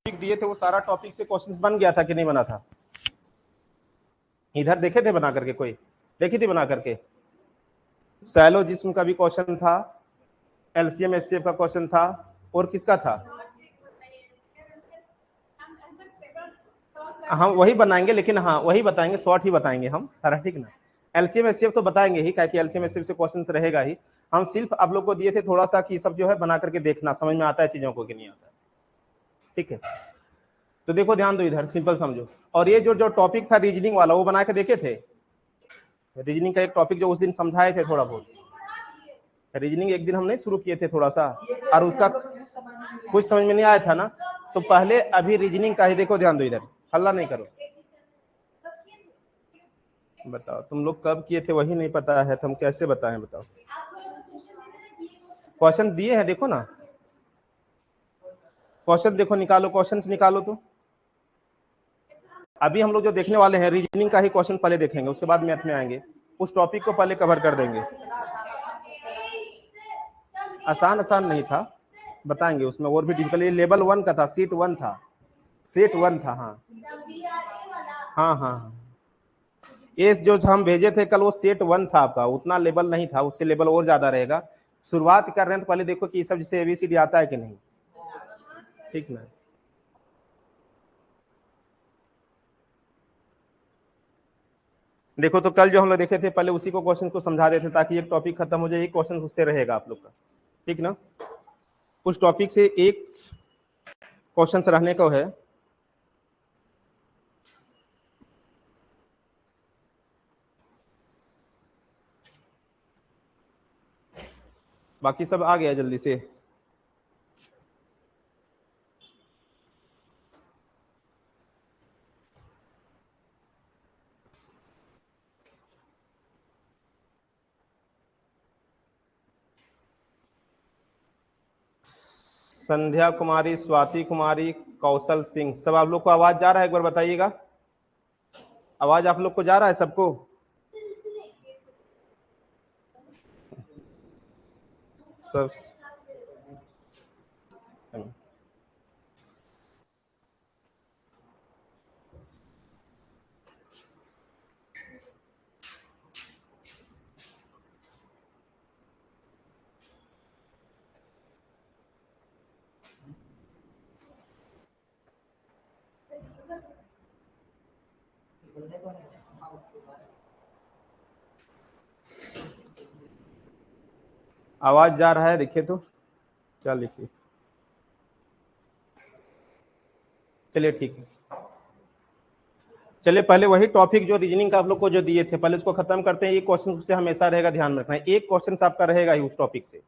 Topic दिए थे वो सारा टॉपिक से क्वेश्चंस बन गया था कि नहीं बना था? इधर देखे थे बना करके? कोई देखी थी बना करके? सैलो जिस्म का भी क्वेश्चन था, एलसीएम एचसीएफ का क्वेश्चन था, और किसका था? हम वही बनाएंगे, लेकिन हाँ वही बताएंगे, शॉर्ट ही बताएंगे हम सारा, ठीक ना? एलसीएम एचसीएफ तो बताएंगे ही, क्या कि एलसीएम एचसीएफ से क्वेश्चन रहेगा ही। हम सिर्फ आप लोग को दिए थे थोड़ा सा कि सब जो है बना करके देखना, समझ में आता है चीजों को कि नहीं आता है, ठीक है? तो देखो ध्यान दो, इधर सिंपल समझो। और ये जो जो टॉपिक था रीजनिंग वाला, वो बना के देखे थे? रीजनिंग का एक टॉपिक जो उस दिन समझाए थे थोड़ा बहुत, रीजनिंग एक दिन हम नहीं शुरू किए थे थोड़ा सा, और उसका कुछ समझ में नहीं आया था ना? तो पहले अभी रीजनिंग का ही देखो, ध्यान दो इधर, हल्ला नहीं करो। बताओ तुम लोग कब किए थे वही नहीं पता है तो हम कैसे बताएं? बताओ, क्वेश्चन दिए हैं देखो ना, क्वेश्चन देखो, निकालो क्वेश्चंस निकालो। तो अभी हम लोग जो देखने वाले हैं रीजनिंग का ही क्वेश्चन पहले देखेंगे, उसके बाद मैथ में आएंगे। उस टॉपिक को पहले कवर कर देंगे। आसान आसान नहीं था, बताएंगे उसमें और भी डिफिकल्ट। ये लेवल 1 का था, सीट 1 था, सेट 1 था। हाँ हाँ हाँ, ये जो हम भेजे थे कल वो सेट 1 था आपका, उतना लेवल नहीं था, उससे लेवल और ज्यादा रहेगा। शुरुआत कर रहे हैं तो पहले देखो कि ये सब जैसे एबीसीडी आता है कि नहीं, ठीक ना? देखो तो कल जो हम लोग देखे थे पहले उसी को क्वेश्चन को समझा देते ताकि एक टॉपिक खत्म हो जाए, एक क्वेश्चन उससे रहेगा आप लोग का, ठीक ना? उस टॉपिक से एक क्वेश्चन रहने को है। बाकी सब आ गया जल्दी से। संध्या कुमारी, स्वाति कुमारी, कौशल सिंह, सब आप लोग को आवाज जा रहा है? एक बार बताइएगा, आवाज आप लोग को जा रहा है सबको? सब आवाज जा रहा है? देखिए तो क्या लिखिए। चलिए ठीक है, चलिए पहले वही टॉपिक जो रीजनिंग का आप लोग को जो दिए थे पहले उसको खत्म करते हैं। ये क्वेश्चन से हमेशा रहेगा, ध्यान में रखना है, एक क्वेश्चन आपका रहेगा ही उस टॉपिक से,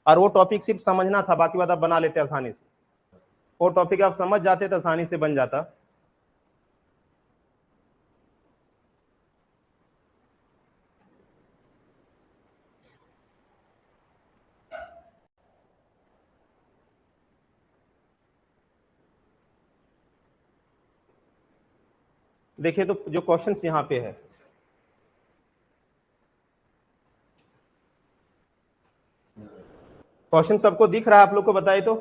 और वो टॉपिक सिर्फ समझना था, बाकी बात आप बना लेते आसानी से। वो टॉपिक आप समझ जाते तो आसानी से बन जाता। देखिए तो जो क्वेश्चन यहाँ पे है, क्वेश्चन सबको दिख रहा है? आप लोग को बताए तो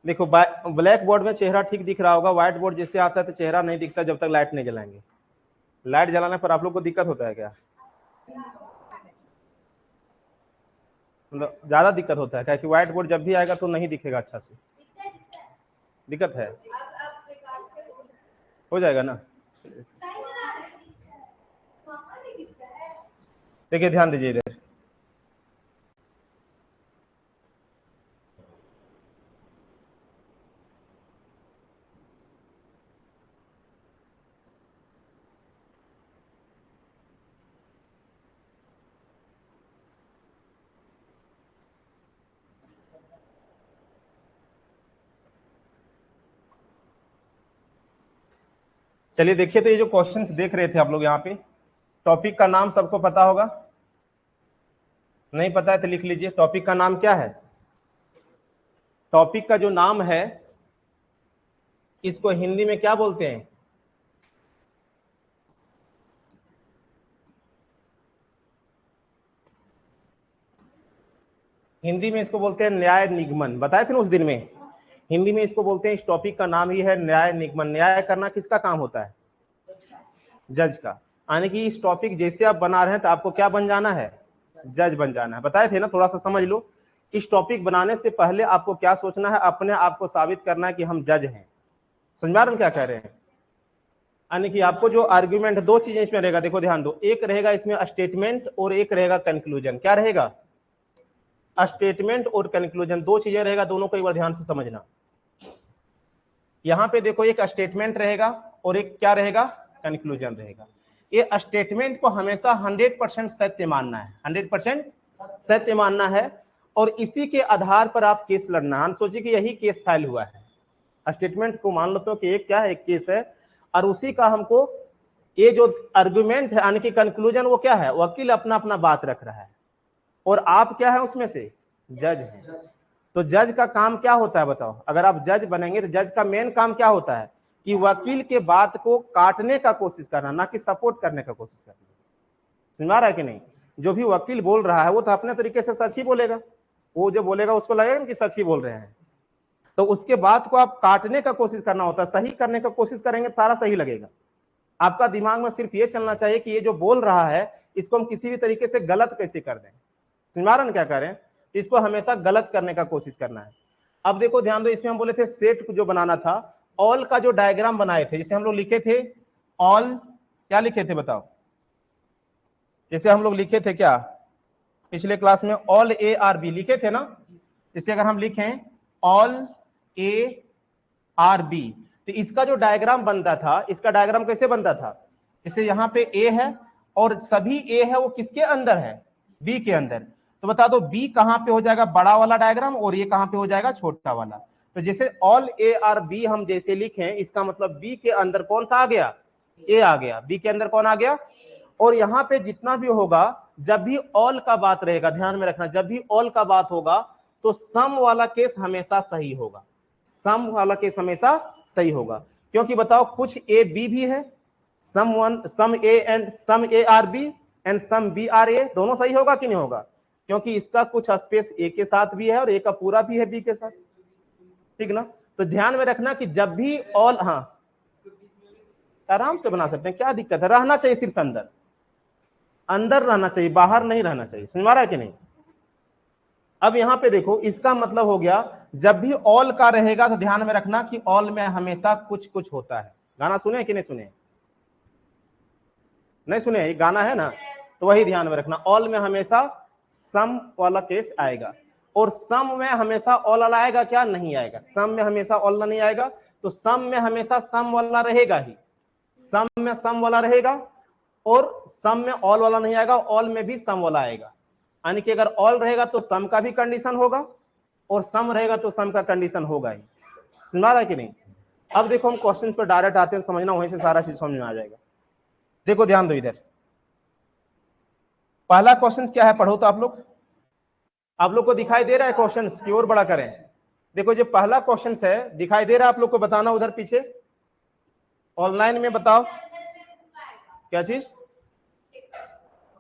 देखो, ब्लैक बोर्ड में चेहरा ठीक दिख रहा होगा, व्हाइट बोर्ड जैसे आता है तो चेहरा नहीं दिखता जब तक लाइट नहीं जलाएंगे। लाइट जलाने पर आप लोग को दिक्कत होता है क्या? मतलब ज्यादा दिक्कत होता है क्या कि व्हाइट बोर्ड जब भी आएगा तो नहीं दिखेगा अच्छा से? दिक्कत है, हो जाएगा ना? देखिए ध्यान दीजिए इधर, चलिए देखिए तो ये जो क्वेश्चंस देख रहे थे आप लोग यहाँ पे, टॉपिक का नाम सबको पता होगा? नहीं पता है तो लिख लीजिए, टॉपिक का नाम क्या है? टॉपिक का जो नाम है इसको हिंदी में क्या बोलते हैं? हिंदी में इसको बोलते हैं न्याय निगमन, बताए थे ना उस दिन में। हिंदी में इसको बोलते हैं, इस टॉपिक का नाम ही है न्याय निगमन। न्याय करना किसका काम होता है? जज का। यानी कि इस टॉपिक जैसे आप बना रहे हैं तो आपको क्या बन जाना है? जज बन जाना है। बताए थे ना, थोड़ा सा समझ लो। इस टॉपिक बनाने से पहले आपको क्या सोचना है? अपने आप को साबित करना है कि हम जज हैं। समझ पा रहे हैं क्या कह रहे हैं? यानी कि आपको जो आर्ग्यूमेंट, दो चीजें इसमें रहेगा, देखो ध्यान दो, एक रहेगा इसमें स्टेटमेंट और एक रहेगा कंक्लूजन। क्या रहेगा? स्टेटमेंट और कंक्लूजन, दो चीजें रहेगा, दोनों को एक बार ध्यान से समझना। यहां पे देखो, एक स्टेटमेंट रहेगा और एक क्या रहेगा? कंक्लूजन रहेगा। ये स्टेटमेंट को हमेशा 100% सत्य मानना है, 100% सत्य मानना है, और इसी के आधार पर आप केस लड़ना। हम सोचिए कि यही केस फाइल हुआ है, स्टेटमेंट को मान लो कि एक क्या है, एक केस है, और उसी का हमको ये जो आर्गुमेंट है यानी कि कंक्लूजन, वो क्या है? वकील अपना अपना बात रख रहा है और आप क्या है उसमें से? जज हैं। तो जज का काम क्या होता है बताओ? अगर आप जज बनेंगे तो जज का मेन काम क्या होता है? कि वकील के बात को काटने का कोशिश करना, ना कि सपोर्ट करने का कोशिश करना। समझ आ रहा है कि नहीं? जो भी वकील बोल रहा है वो तो अपने तरीके से सच ही बोलेगा, वो जो बोलेगा उसको लगेगा कि सच ही बोल रहे हैं, तो उसके बात को आप काटने का कोशिश करना होता है। सही करने का कोशिश करेंगे तो सारा सही लगेगा। आपका दिमाग में सिर्फ ये चलना चाहिए कि ये जो बोल रहा है इसको हम किसी भी तरीके से गलत कैसे कर दें। समझ क्या करें? इसको हमेशा गलत करने का कोशिश करना है। अब देखो ध्यान दो, इसमें हम बोले थे सेट को जो बनाना था, ऑल का जो डायग्राम बनाए थे, जिसे हम लोग लिखे थे ऑल, क्या लिखे थे बताओ? जैसे हम लोग लिखे थे क्या पिछले क्लास में? ऑल ए आर बी लिखे थे ना। जैसे अगर हम लिखें ऑल ए आर बी, तो इसका जो डायग्राम बनता था, इसका डायग्राम कैसे बनता था? जैसे यहाँ पे ए है और सभी ए है, वो किसके अंदर है? बी के अंदर। तो बता दो बी कहां पे हो जाएगा बड़ा वाला डायग्राम, और ये कहां पे हो जाएगा छोटा वाला? तो जैसे ऑल ए आर बी हम जैसे लिखें, इसका मतलब बी के अंदर कौन सा आ गया? ए आ गया। बी के अंदर कौन आ गया? और यहाँ पे जितना भी होगा, जब भी ऑल का बात रहेगा, ध्यान में रखना, जब भी ऑल का बात होगा तो सम वाला केस हमेशा सही होगा। सम वाला केस हमेशा सही होगा, क्योंकि बताओ कुछ ए बी भी है, some one, some A and some A are B and some B are A, दोनों सही होगा कि नहीं होगा? क्योंकि इसका कुछ स्पेस ए के साथ भी है और ए का पूरा भी है बी के साथ। ठीक ना? तो ध्यान में रखना कि जब भी ऑल, हाँ आराम से बना सकते हैं, क्या दिक्कत है? रहना चाहिए सिर्फ अंदर, अंदर रहना चाहिए, बाहर नहीं रहना चाहिए। समझ आ रहा है कि नहीं? अब यहां पे देखो, इसका मतलब हो गया जब भी ऑल का रहेगा तो ध्यान में रखना कि ऑल में हमेशा कुछ कुछ होता है। गाना सुने कि नहीं सुने? नहीं सुने? ये गाना है ना, तो वही ध्यान में रखना, ऑल में हमेशा सम वाला केस आएगा, और सम में हमेशा ऑल वाला आएगा क्या? नहीं आएगा। सम में हमेशा ऑल वाला नहीं आएगा, तो सम में हमेशा सम वाला रहेगा ही, सम में सम वाला रहेगा, और सम में ऑल वाला नहीं आएगा, ऑल में भी सम वाला आएगा। यानी कि अगर ऑल रहेगा तो सम का भी कंडीशन होगा, और सम रहेगा तो सम का कंडीशन होगा ही। सुना रहा है कि नहीं? अब देखो हम क्वेश्चन पर डायरेक्ट आते हैं, समझना, वहीं से सारा चीज समझ में आ जाएगा। देखो ध्यान दो, इधर पहला क्वेश्चन क्या है, पढ़ो तो आप लोग को दिखाई दे रहा है क्वेश्चन की ओर बड़ा करें। देखो जो पहला क्वेश्चन है दिखाई दे रहा है आप लोग को, बताना उधर पीछे ऑनलाइन में बताओ क्या चीज,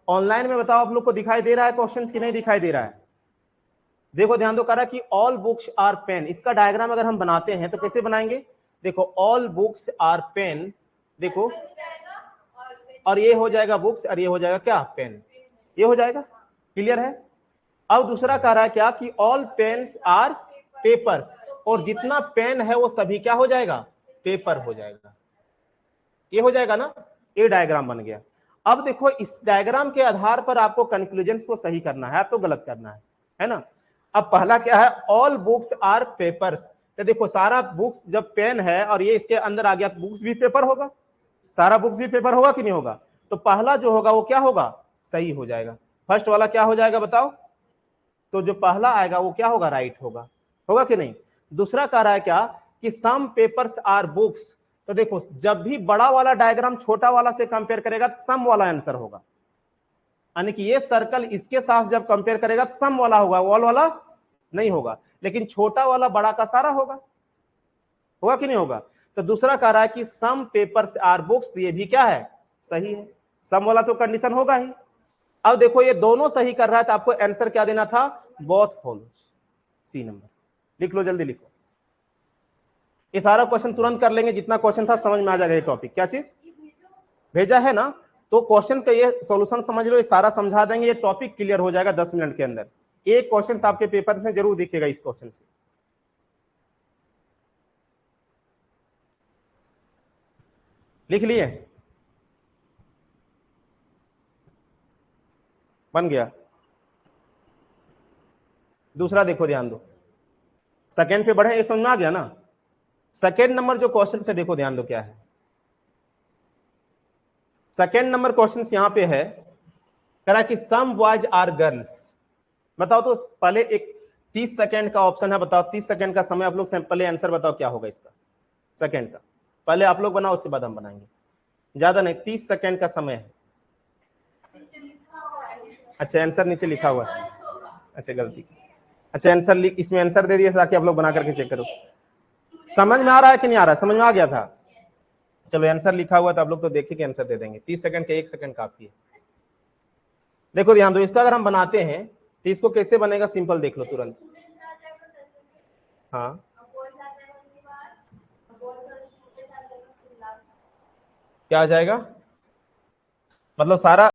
ऑनलाइन में बताओ आप लोग को दिखाई दे रहा है क्वेश्चन की नहीं दिखाई दे रहा है? देखो ध्यान दो, कह रहा है कि ऑल बुक्स आर पेन। इसका डायग्राम अगर हम बनाते हैं तो कैसे बनाएंगे? देखो ऑल बुक्स आर पेन, देखो, और ये हो जाएगा बुक्स और ये हो जाएगा क्या? पेन। ये हो जाएगा, क्लियर है? अब दूसरा कह रहा है क्या कि ऑल पेन्स आर पेपर्स, और जितना पेन है वो सभी क्या हो जाएगा? पेपर हो जाएगा। ये हो जाएगा ना, ये डायग्राम बन गया। अब देखो इस डायग्राम के आधार पर आपको कंक्लूजन्स को सही करना है तो गलत करना है ना? अब पहला क्या है? All books are papers. तो देखो सारा बुक्स जब पेन है और ये इसके अंदर आ गया तो बुक्स भी पेपर होगा, सारा बुक्स भी पेपर होगा कि नहीं होगा? तो पहला जो होगा वो क्या होगा? सही हो जाएगा। फर्स्ट वाला क्या हो जाएगा बताओ? तो जो पहला आएगा वो क्या होगा? राइट होगा। होगा कि नहीं? दूसरा कह रहा है क्या कि सम पेपर्स आर बुक्स। तो देखो जब भी बड़ा वाला डायग्राम छोटा वाला से कंपेयर करेगा तो सम वाला आंसर होगा, यानी कि ये सर्कल इसके साथ जब कंपेयर करेगा तो सम वाला होगा, वॉल वाला नहीं होगा, लेकिन छोटा वाला बड़ा का सारा होगा। होगा कि नहीं होगा? तो दूसरा कह रहा है कि सम पेपर्स आर बुक्स, ये भी क्या है? सही है। सम वाला तो कंडीशन होगा ही। अब देखो ये दोनों सही कर रहा है तो आपको आंसर क्या देना था? Both follows. सी नंबर लिख लो, जल्दी लिखो। ये सारा क्वेश्चन तुरंत कर लेंगे, जितना क्वेश्चन था समझ में आ जाएगा ये टॉपिक। क्या चीज भेजा है ना, तो क्वेश्चन का ये सॉल्यूशन समझ लो, ये सारा समझा देंगे, ये टॉपिक क्लियर हो जाएगा 10 मिनट के अंदर। एक क्वेश्चन आपके पेपर में जरूर दिखेगा इस क्वेश्चन से। लिख लिए? बन गया? दूसरा देखो, ध्यान दो, सेकेंड पे बढ़े, ये समझ में आ गया ना। सेकेंड नंबर जो क्वेश्चन से देखो, ध्यान दो क्या है। सेकेंड नंबर क्वेश्चन यहां पे है, कह रहा कि सम बॉयज आर गर्ल्स। बताओ तो पहले एक 30 सेकेंड का ऑप्शन है, बताओ 30 सेकेंड का समय, आप लोग पहले आंसर बताओ क्या होगा इसका। सेकेंड का पहले आप लोग बनाओ, उसके बाद हम बनाएंगे, ज्यादा नहीं, 30 सेकेंड का समय है। अच्छा, आंसर नीचे लिखा हुआ है, अच्छा गलती। अच्छा, आंसर लिख, इसमें आंसर दे दिया ताकि आप लोग बना करके चेक करो। समझ में आ रहा है कि नहीं आ रहा है? समझ में आ गया था? चलो, आंसर लिखा हुआ था, आप लोग तो देखिए कि आंसर दे देंगे। 30 सेकंड के 1 सेकंड काफी है। देखो ध्यान दो, इसका अगर हम बनाते हैं तो इसको कैसे बनेगा, सिंपल देख लो तुरंत। हाँ, क्या आ जाएगा, मतलब सारा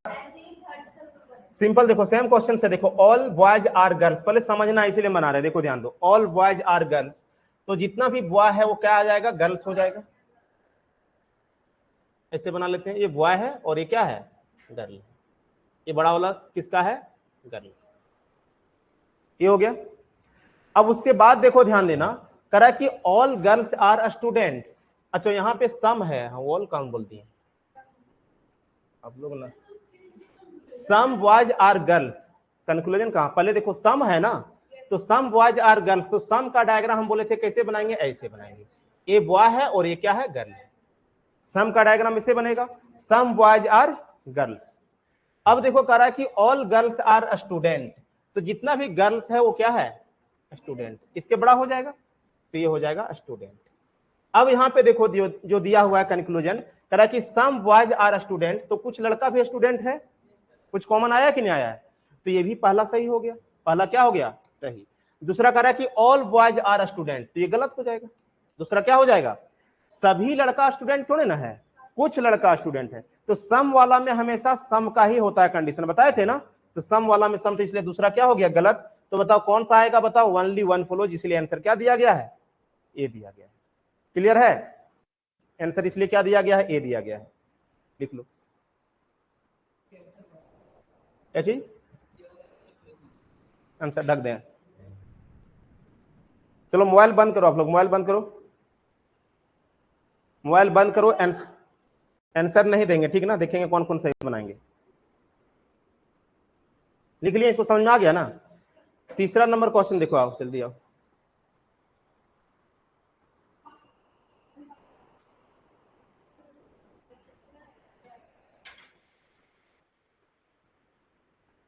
सिंपल देखो, सेम क्वेश्चन से देखो, ऑल बॉयज आर गर्ल्स, पहले समझना इसीलिए बना रहे हैं। देखो ध्यान दो, ऑल बॉयज आर गर्ल्स, तो जितना भी बॉय है वो क्या आ जाएगा, गर्ल्स हो जाएगा। ऐसे बना लेते हैं, ये बॉय है और ये क्या है, गर्ल। ये बड़ा वाला किसका है, गर्ल। ये हो गया। अब उसके बाद देखो ध्यान देना, करा कि ऑल गर्ल्स आर स्टूडेंट्स। अच्छा, यहां पे सम है, ऑल कौन बोल दिए आप लोग ना, some boys are girls. Conclusion कहां, पहले देखो सम है ना, तो सम बॉयज आर गर्ल्स, तो सम का डायग्राम हम बोले थे कैसे बनाएंगे, ऐसे बनाएंगे। ये बॉय है और ये क्या है, गर्ल है। सम का डायग्राम इसे बनेगा, सम बॉयज आर गर्ल्स। अब देखो कह रहा है कि ऑल गर्ल्स आर स्टूडेंट, तो जितना भी गर्ल्स है वो क्या है, स्टूडेंट। इसके बड़ा हो जाएगा, तो ये हो जाएगा स्टूडेंट। अब यहां पे देखो जो दिया हुआ है कंक्लूजन, कह रहा है कि सम बॉयज आर स्टूडेंट, तो कुछ लड़का भी स्टूडेंट है, कुछ कॉमन आया कि नहीं आया है, तो ये भी पहला सही हो गया। पहला क्या हो गया, सही। दूसरा कह रहा है कि ऑल बॉयज आर स्टूडेंट, तो ये गलत हो जाएगा। दूसरा क्या हो जाएगा, सभी लड़का स्टूडेंट थोड़े ना है, कुछ लड़का स्टूडेंट है। तो सम वाला में हमेशा सम का ही होता है कंडीशन, बताए थे ना, तो सम वाला में सम, तो इसलिए दूसरा क्या हो गया, गलत। तो बताओ कौन सा आएगा, बताओ, ओनली वन फॉलोज, इसलिए आंसर क्या दिया गया है, ए दिया गया है। क्लियर है, आंसर इसलिए क्या दिया गया है, ए दिया गया है। लिख लो क्या चीज, आंसर ढक दें। चलो मोबाइल बंद करो, आप लोग मोबाइल बंद करो, मोबाइल बंद करो। आंसर नहीं देंगे, ठीक ना, देखेंगे कौन कौन सही बनाएंगे। लिख लिया, इसको समझ में आ गया ना। तीसरा नंबर क्वेश्चन देखो, आओ जल्दी आओ।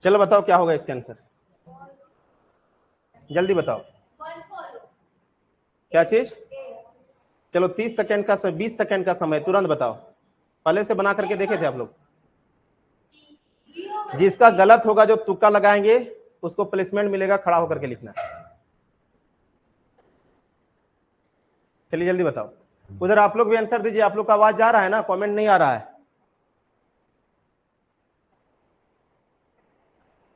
चलो बताओ क्या होगा इसका आंसर, जल्दी बताओ क्या चीज। चलो 30 सेकंड का 20 सेकंड का समय, तुरंत बताओ। पहले से बना करके देखे थे आप लोग, जिसका गलत होगा, जो तुक्का लगाएंगे उसको प्लेसमेंट मिलेगा, खड़ा होकर के लिखना। चलिए जल्दी बताओ। उधर आप लोग भी आंसर दीजिए, आप लोग का आवाज जा रहा है ना, कमेंट नहीं आ रहा है।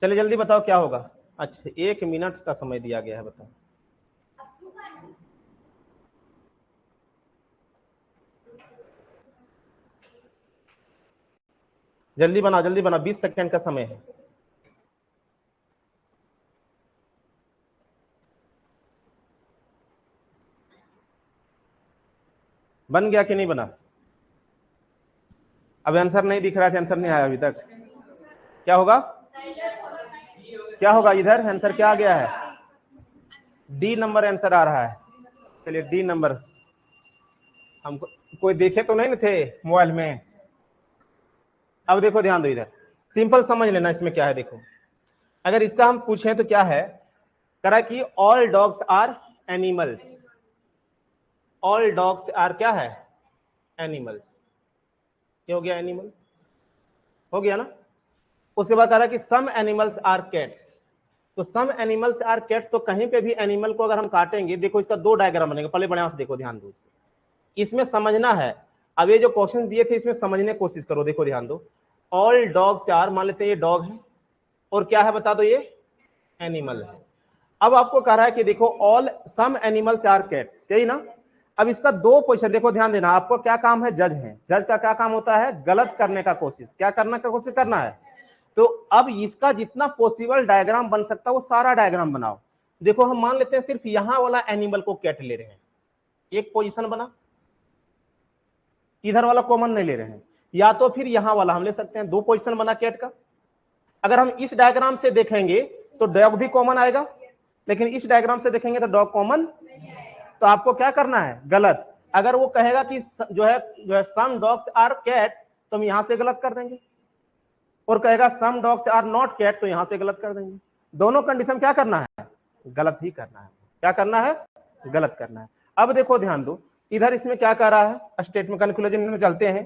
चलिए जल्दी बताओ क्या होगा। अच्छा, 1 मिनट का समय दिया गया है, बताओ। जल्दी बनाओ, जल्दी बनाओ, 20 सेकंड का समय है। बन गया कि नहीं बना, अब आंसर नहीं दिख रहा है, आंसर नहीं आया अभी तक। क्या होगा, क्या होगा इधर, आंसर क्या आ गया है, डी नंबर आंसर आ रहा है। चलिए डी नंबर, हमको कोई देखे तो नहीं थे मोबाइल में। अब देखो ध्यान दो, इधर सिंपल समझ लेना इसमें क्या है। देखो अगर इसका हम पूछें तो क्या है, करा कि all dogs are animals, all dogs are क्या है, एनिमल्स। क्या हो गया, एनिमल हो गया ना। उसके बाद कह रहा है कि सम एनिमल्स आर कैट्स, तो सम एनिमल्स आर कैट्स, तो कहीं पे भी एनिमल को अगर हम काटेंगे, देखो इसका दो डायग्राम बनेगा, पहले बढ़िया से देखो, ध्यान दो, इसमें समझना है। अब ये जो क्वेश्चन दिए थे इसमें समझने की कोशिश करो, देखो ध्यान दो। ऑल डॉग्स आर, मान लेते हैं ये डॉग है और क्या है बता दो, ये एनिमल है। अब आपको कह रहा है कि देखो all some animals are cats, यही ना। अब इसका दो पोजीशन देखो, ध्यान देना, आपको क्या काम है, जज है, जज का क्या काम होता है, गलत करने का कोशिश, क्या करने का कोशिश करना है। तो अब इसका जितना पॉसिबल डायग्राम बन सकता है वो सारा डायग्राम बनाओ। देखो हम मान लेते हैं सिर्फ यहां वाला एनिमल को कैट ले रहे हैं, एक पोजीशन बना, इधर वाला कॉमन नहीं ले रहे हैं, या तो फिर यहां वाला हम ले सकते हैं, दो पोजीशन बना कैट का। अगर हम इस डायग्राम से देखेंगे तो डॉग भी कॉमन आएगा, लेकिन इस डायग्राम से देखेंगे तो डॉग कॉमन, तो आपको क्या करना है, गलत। अगर वो कहेगा कि जो है सम डॉग्स आर कैट, तो हम यहां से गलत कर देंगे, और कहेगा some dogs are not cat, तो यहां से गलत कर देंगे। दोनों कंडीशन क्या करना है, गलत ही करना है। क्या करना है, गलत करना है। अब देखो ध्यान दो, इधर इसमें क्या कह रहा है, स्टेटमेंट कंक्लूजन में चलते हैं।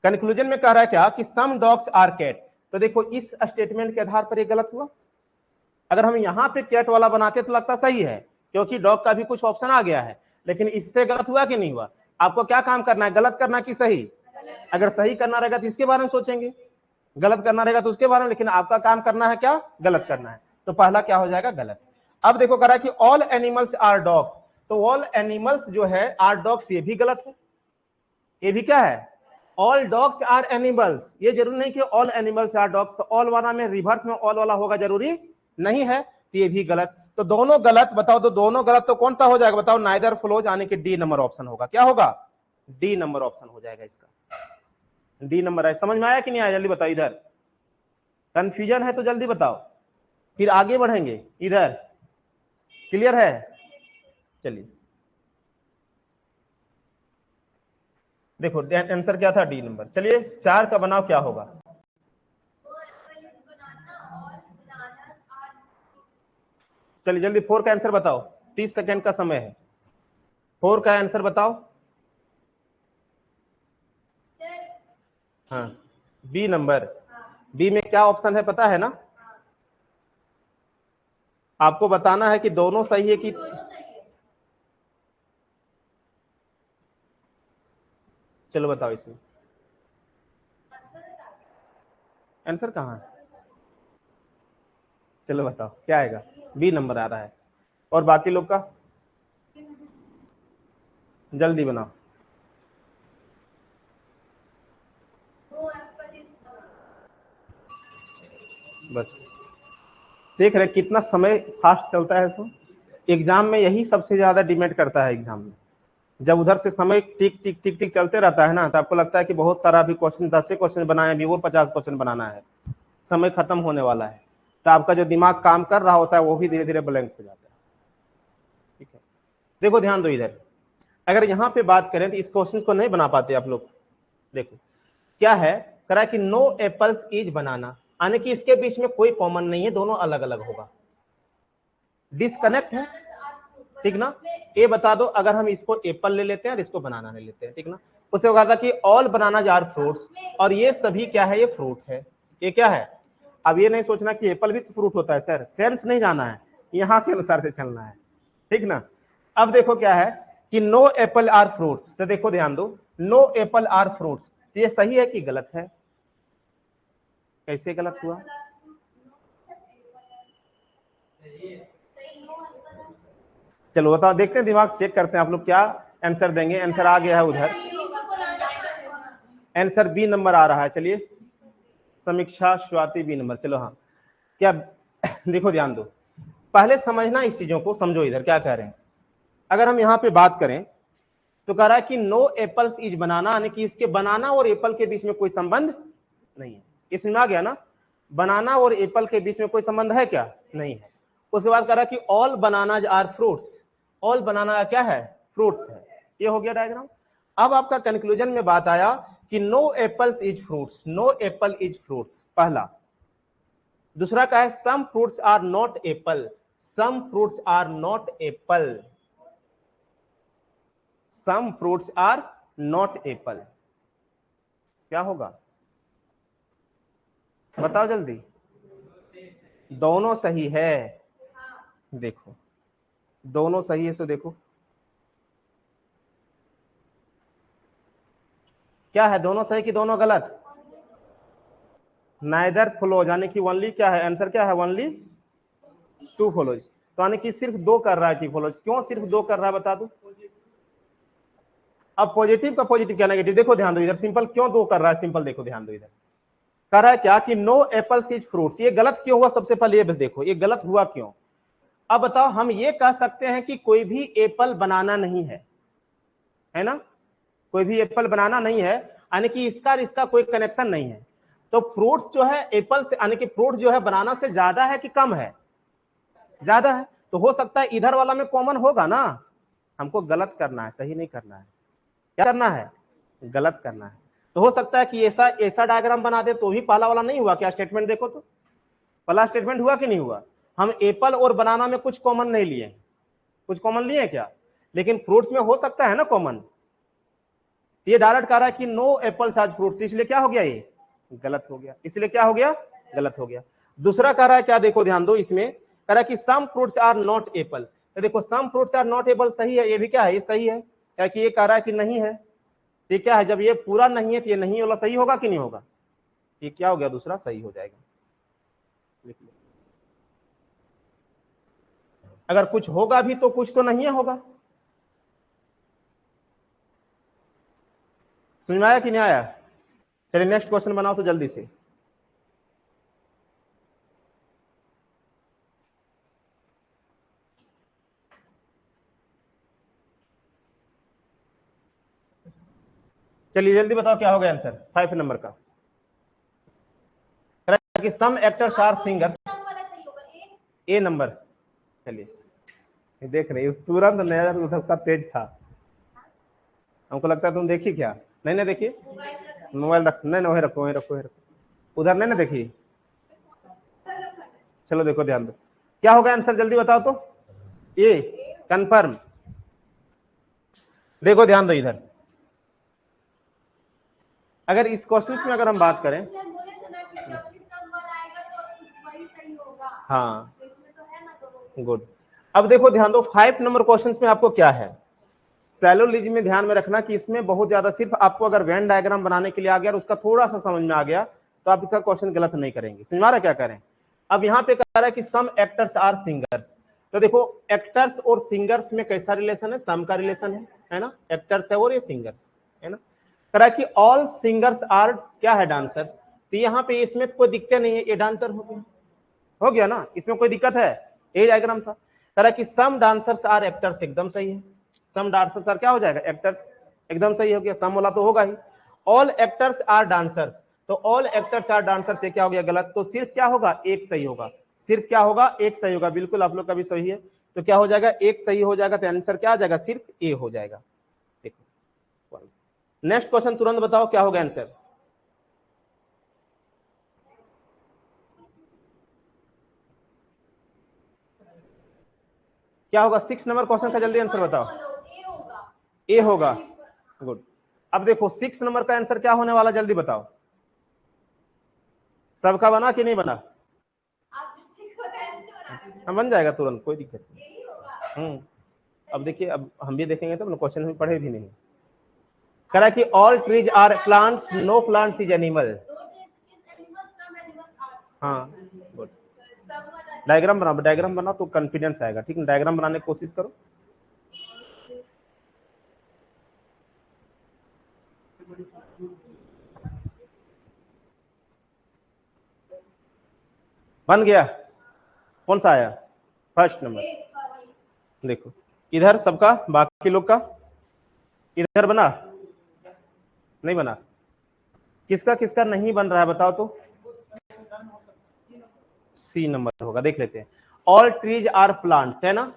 कंक्लूजन में कह रहा है क्या कि सम डॉग्स आर कैट, तो देखो इस स्टेटमेंट के आधार पर ये गलत हुआ। अगर हम यहां पे कैट वाला बनाते तो लगता सही है, क्योंकि डॉग का भी कुछ ऑप्शन आ गया है, लेकिन इससे गलत हुआ कि नहीं हुआ। आपको क्या काम करना है, गलत करना कि सही। अगर सही करना रहेगा तो इसके बारे में सोचेंगे, गलत करना रहेगा तो उसके बारे में, लेकिन आपका काम करना है क्या, गलत करना है। तो पहला क्या हो जाएगा, गलत। अब देखो कह रहा है कि ऑल एनिमल्स आर डॉग्स, तो ऑल एनिमल्स जो है आर डॉग्स, ये भी गलत है। ये भी क्या है, ऑल डॉग्स आर एनिमल्स, ये जरूरी नहीं कि ऑल एनिमल्स आर डॉग्स, तो ऑल वाला में रिवर्स में ऑल वाला होगा, जरूरी नहीं है, तो ये भी गलत। तो दोनों गलत, बताओ तो दोनों गलत, तो कौन सा हो जाएगा बताओ, नाइदर फ्लोज, यानी कि डी नंबर ऑप्शन होगा। क्या होगा, डी नंबर ऑप्शन हो जाएगा इसका, डी नंबर है। समझ में आया कि नहीं आया, जल्दी बताओ। इधर कंफ्यूजन है तो जल्दी बताओ, फिर आगे बढ़ेंगे। इधर क्लियर है, चलिए देखो आंसर क्या था, डी नंबर। चलिए 4 का बनाओ, क्या होगा। चलिए जल्दी 4 का आंसर बताओ, 30 सेकंड का समय है, 4 का आंसर बताओ। हाँ, बी नंबर। बी में क्या ऑप्शन है पता है ना, आपको बताना है कि दोनों सही है कि, चलो बताओ इसमें आंसर कहाँ है, चलो बताओ क्या आएगा, बी नंबर आ रहा है। और बाकी लोग का जल्दी बनाओ। बस देख रहे कितना समय फास्ट चलता है इसमें। एग्जाम में यही सबसे ज्यादा डिमेंड करता है एग्जाम में, जब उधर से समय टिक टिक टिक टिक चलते रहता है ना, तो आपको लगता है कि बहुत सारा अभी क्वेश्चन, 10 क्वेश्चन बनाए, अभी और 50 क्वेश्चन बनाना है, समय खत्म होने वाला है, तो आपका जो दिमाग काम कर रहा होता है वो भी धीरे धीरे ब्लैंक हो जाता है। ठीक है, देखो ध्यान दो इधर, अगर यहाँ पे बात करें तो इस क्वेश्चन को नहीं बना पाते आप लोग। देखो क्या है, करा कि नो एप्पल्स इज बनाना, यानी कि इसके बीच में कोई कॉमन नहीं है, दोनों अलग अलग होगा, डिस्कनेक्ट है, ठीक ना। ये बता दो, अगर हम इसको एप्पल ले लेते हैं और इसको बनाना ले लेते हैं, ठीक ना, उसे कहा था कि ऑल बनाना जार फ्रूट्स, और ये सभी क्या है, ये फ्रूट है, ये क्या है। अब ये नहीं सोचना कि एप्पल भी तो फ्रूट होता है सर, सेंस नहीं जाना है, यहाँ के अनुसार से चलना है, ठीक ना। अब देखो क्या है कि नो एप्पल आर फ्रूट्स, तो देखो ध्यान दो, नो एप्पल आर फ्रूट्स, तो ये सही है कि गलत है, कैसे गलत हुआ, चलो बताओ, देखते हैं, दिमाग चेक करते हैं आप लोग क्या आंसर देंगे। आंसर आ गया है उधर, आंसर बी नंबर आ रहा है। चलिए समीक्षा स्वाति बी नंबर, चलो हाँ क्या देखो ध्यान दो, पहले समझना इस चीजों को, समझो इधर क्या कह रहे हैं। अगर हम यहाँ पे बात करें तो कह रहा है कि नो एप्पल्स इज बनाना, यानी कि इसके बनाना और एप्पल के बीच में कोई संबंध नहीं है। इसमें आ गया ना, बनाना और एप्पल के बीच में कोई संबंध है क्या, नहीं है। उसके बाद कह रहा है कि all bananas are fruits, all banana क्या है, फ्रूट्स है। ये हो गया डायग्राम। अब आपका कंक्लूजन में बात आया कि no apples is fruits, no apple is fruits, पहला। दूसरा का है some fruits are not apple, some fruits are not apple, some fruits are not apple, क्या होगा बताओ जल्दी। दोनों सही है, देखो दोनों सही है। सो देखो क्या है, दोनों सही कि दोनों गलत? नाइदर फ्लोज यानी कि ओनली क्या है, आंसर क्या है, ओनली टू फ्लोज। तो यानी कि सिर्फ दो कर रहा है, फ्लोज। क्यों सिर्फ दो कर रहा है बता दो। अब पॉजिटिव का पॉजिटिव क्या नेगेटिव, देखो ध्यान दो इधर, सिंपल क्यों दो कर रहा है, सिंपल देखो ध्यान दो इधर, कह रहा है क्या कि नो एप्पल्स इज फ्रूट्स। ये गलत क्यों हुआ, सबसे पहले ये देखो ये गलत हुआ क्यों। अब बताओ, हम ये कह सकते हैं कि कोई भी एप्पल बनाना नहीं है ना, कोई भी एप्पल बनाना नहीं है, यानी कि इसका इसका कोई कनेक्शन नहीं है। तो फ्रूट्स जो है एप्पल से, यानी कि फ्रूट जो है बनाना से ज्यादा है कि कम है, ज्यादा है। तो हो सकता है इधर वाला में कॉमन होगा ना, हमको गलत करना है, सही नहीं करना है। क्या करना है, गलत करना है। तो हो सकता है कि ऐसा ऐसा डायग्राम बना दे तो भी पहला वाला नहीं हुआ क्या, स्टेटमेंट देखो तो पहला स्टेटमेंट हुआ कि नहीं हुआ। हम एप्पल और बनाना में कुछ कॉमन नहीं लिए, कुछ कॉमन लिए क्या, लेकिन फ्रूट्स में हो सकता है ना कॉमन। ये डायरेक्ट कह रहा है कि नो एप्पल्स आज फ्रूट्स, इसलिए क्या हो गया, ये गलत हो गया, इसलिए क्या हो गया, गलत हो गया। दूसरा कह रहा है क्या, देखो ध्यान दो, इसमें कह रहा है कि some fruits are not apple. तो देखो some fruits are not apple सही है, ये भी क्या है, ये सही है, क्या कि ये कह रहा है कि नहीं है। ये क्या है, जब ये पूरा नहीं है तो ये नहीं वाला सही होगा कि नहीं होगा, ये क्या हो गया, दूसरा सही हो जाएगा। अगर कुछ होगा भी तो कुछ तो नहीं होगा। समझ में आया कि नहीं आया। चलिए नेक्स्ट क्वेश्चन बनाओ तो जल्दी से। चलिए जल्दी बताओ क्या होगा आंसर 5 नंबर का, कि some actors are singers. A number, चलिए देख रहे तुरंत नजर उधर का तेज था, हमको लगता है तुम देखी क्या, नहीं नहीं देखिए मोबाइल रख, नहीं वहीं रखो वहीं रखो वहीं रखो, उधर नहीं ना देखिए। चलो देखो ध्यान दो क्या होगा आंसर, जल्दी बताओ तो। ए कंफर्म। देखो ध्यान दो इधर, अगर इस क्वेश्चन में अगर हम बात करें, हाँ गुड। अब देखो ध्यान दो 5 नंबर क्वेश्चन में आपको क्या है, सैलोलिज में ध्यान में रखना कि इसमें बहुत ज्यादा, सिर्फ आपको अगर वेन डायग्राम बनाने के लिए आ गया और उसका थोड़ा सा समझ में आ गया तो आप इसका क्वेश्चन गलत नहीं करेंगे। समझ में आ रहा है क्या करें। अब यहाँ पे कह रहा है कि सम एक्टर्स आर सिंगर्स। तो देखो एक्टर्स और सिंगर्स में कैसा रिलेशन है, सम का रिलेशन है ना, एक्टर्स है और ये सिंगर्स है ना। कह रहा है कि ऑल सिंगर्स आर क्या है, डांसर्स। तो यहाँ पे इसमें कोई दिक्कत नहीं है, ये डांसर हो गया ना, इसमें कोई दिक्कत है, ये डायग्राम था। कह रहा है कि सम डांसर्स आर एक्टर्स, एकदम सही है। सम डांसर्स आर क्या हो जाएगा, एक्टर्स, एकदम सही हो गया, सम वाला तो होगा ही। ऑल एक्टर्स आर डांसर्स, तो ऑल एक्टर्स आर डांसर्स से क्या हो गया, गलत। तो सिर्फ क्या होगा, एक सही होगा, सिर्फ क्या होगा, एक सही होगा। बिल्कुल आप लोग का भी सही है, तो क्या हो जाएगा, एक सही हो जाएगा। तो आंसर क्या आ जाएगा, सिर्फ ए हो जाएगा। देखो नेक्स्ट क्वेश्चन तुरंत बताओ क्या होगा आंसर। क्या होगा 6 नंबर क्वेश्चन का, जल्दी आंसर बताओ। ए होगा, गुड। अब देखो 6 नंबर का आंसर क्या होने वाला, जल्दी बताओ। सबका बना कि नहीं बना, बन जाएगा तुरंत, कोई दिक्कत नहीं। अब देखिए, अब हम भी देखेंगे तो क्वेश्चन में पढ़े भी नहीं। कह रहा है कि all trees are plants, no plants is animal. हाँ गुड, डायग्राम बनाओ, डायग्राम बनाओ तो कॉन्फिडेंस आएगा, ठीक है, डायग्राम बनाने की कोशिश करो। बन गया, कौन सा आया, फर्स्ट नंबर। देखो इधर सबका, बाकी लोग का इधर बना, नहीं बना, किसका किसका नहीं बन रहा है बताओ तो। सी नंबर होगा, देख लेते हैं। ऑल ट्रीज आर प्लांट्स, है ना,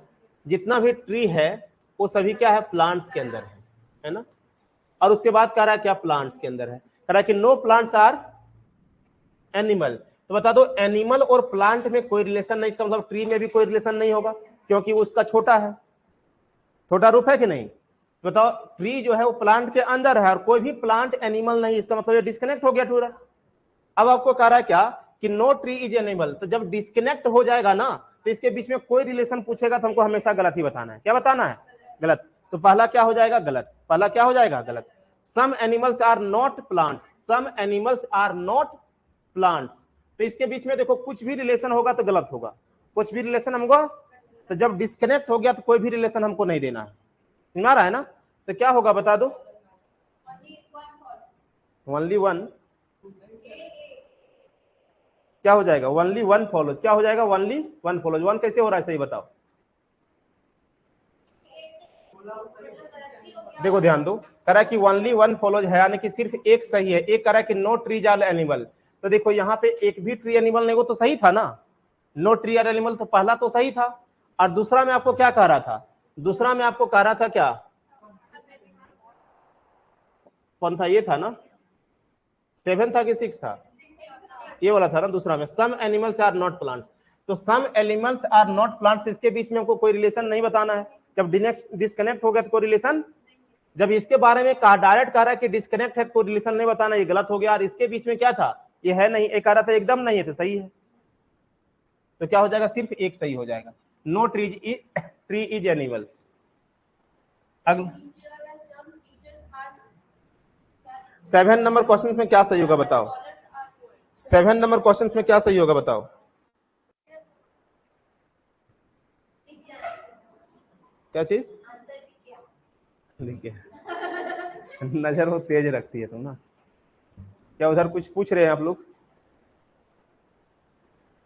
जितना भी ट्री है वो सभी क्या है, प्लांट्स के अंदर है ना। और उसके बाद कह रहा है क्या, प्लांट्स के अंदर है। कह रहा है कि नो प्लांट्स आर एनिमल। तो बता दो एनिमल और प्लांट में कोई रिलेशन नहीं, इसका मतलब ट्री में भी कोई रिलेशन नहीं होगा क्योंकि उसका छोटा है, छोटा रूप है कि नहीं। बताओ ट्री जो है वो प्लांट के अंदर है और कोई भी प्लांट एनिमल नहीं, इसका मतलब ये डिस्कनेक्ट हो गया पूरा। अब आपको कह रहा है क्या कि नो ट्री इज एनिमल, तो जब डिस्कनेक्ट हो जाएगा ना तो इसके बीच में कोई रिलेशन पूछेगा तो हमको हमेशा गलत ही बताना है। क्या बताना है? गलत। तो पहला क्या हो जाएगा? गलत। पहला क्या हो जाएगा? गलत। Some animals are not plants, some animals are not plants, तो इसके बीच में देखो कुछ भी रिलेशन होगा तो गलत होगा, कुछ भी रिलेशन हमको, तो जब डिस्कनेक्ट हो गया तो कोई भी रिलेशन हमको नहीं देना है, समझ आ रहा है ना? तो क्या होगा बता दो? ओनली वन क्या हो जाएगा? Only one follows. क्या हो जाएगा? Only one follows. वन कैसे हो रहा है सही बताओ? देखो ध्यान दो, कह रहा है कि ओनली वन फॉलोज है, यानी कि सिर्फ एक सही है। एक कह रहा है कि नो ट्रीज आर एनिमल, तो देखो यहाँ पे एक भी ट्री एनिमल नहीं, वो तो सही था ना, नो ट्री आर एनिमल, तो पहला तो सही था। और दूसरा में आपको क्या कह रहा था? दूसरा में आपको कह रहा था क्या? कौन था? ये था ना, 7 था कि 6 था? ये वाला था ना दूसरा में, some animals are not plants. तो some animals are not plants, इसके बीच में हमको कोई रिलेशन नहीं बताना है। जब डिस्कनेक्ट हो गया तो कोई रिलेशन, जब इसके बारे में कहा डायरेक्ट कह रहा है कि डिस्कनेक्ट है तो कोई रिलेशन नहीं बताना, ये गलत हो गया। और इसके बीच में क्या था? ये है नहीं, एक कह रहा था एकदम नहीं है तो सही है। तो क्या हो जाएगा? सिर्फ एक सही हो जाएगा, नो ट्री इज एनिमल्स। अगला 7 नंबर क्वेश्चन में क्या सही होगा बताओ? 7 नंबर क्वेश्चन में क्या सही होगा बताओ? क्या चीज? देखिए नजर वो तेज रखती है तुम ना। क्या उधर कुछ पूछ रहे हैं आप लोग?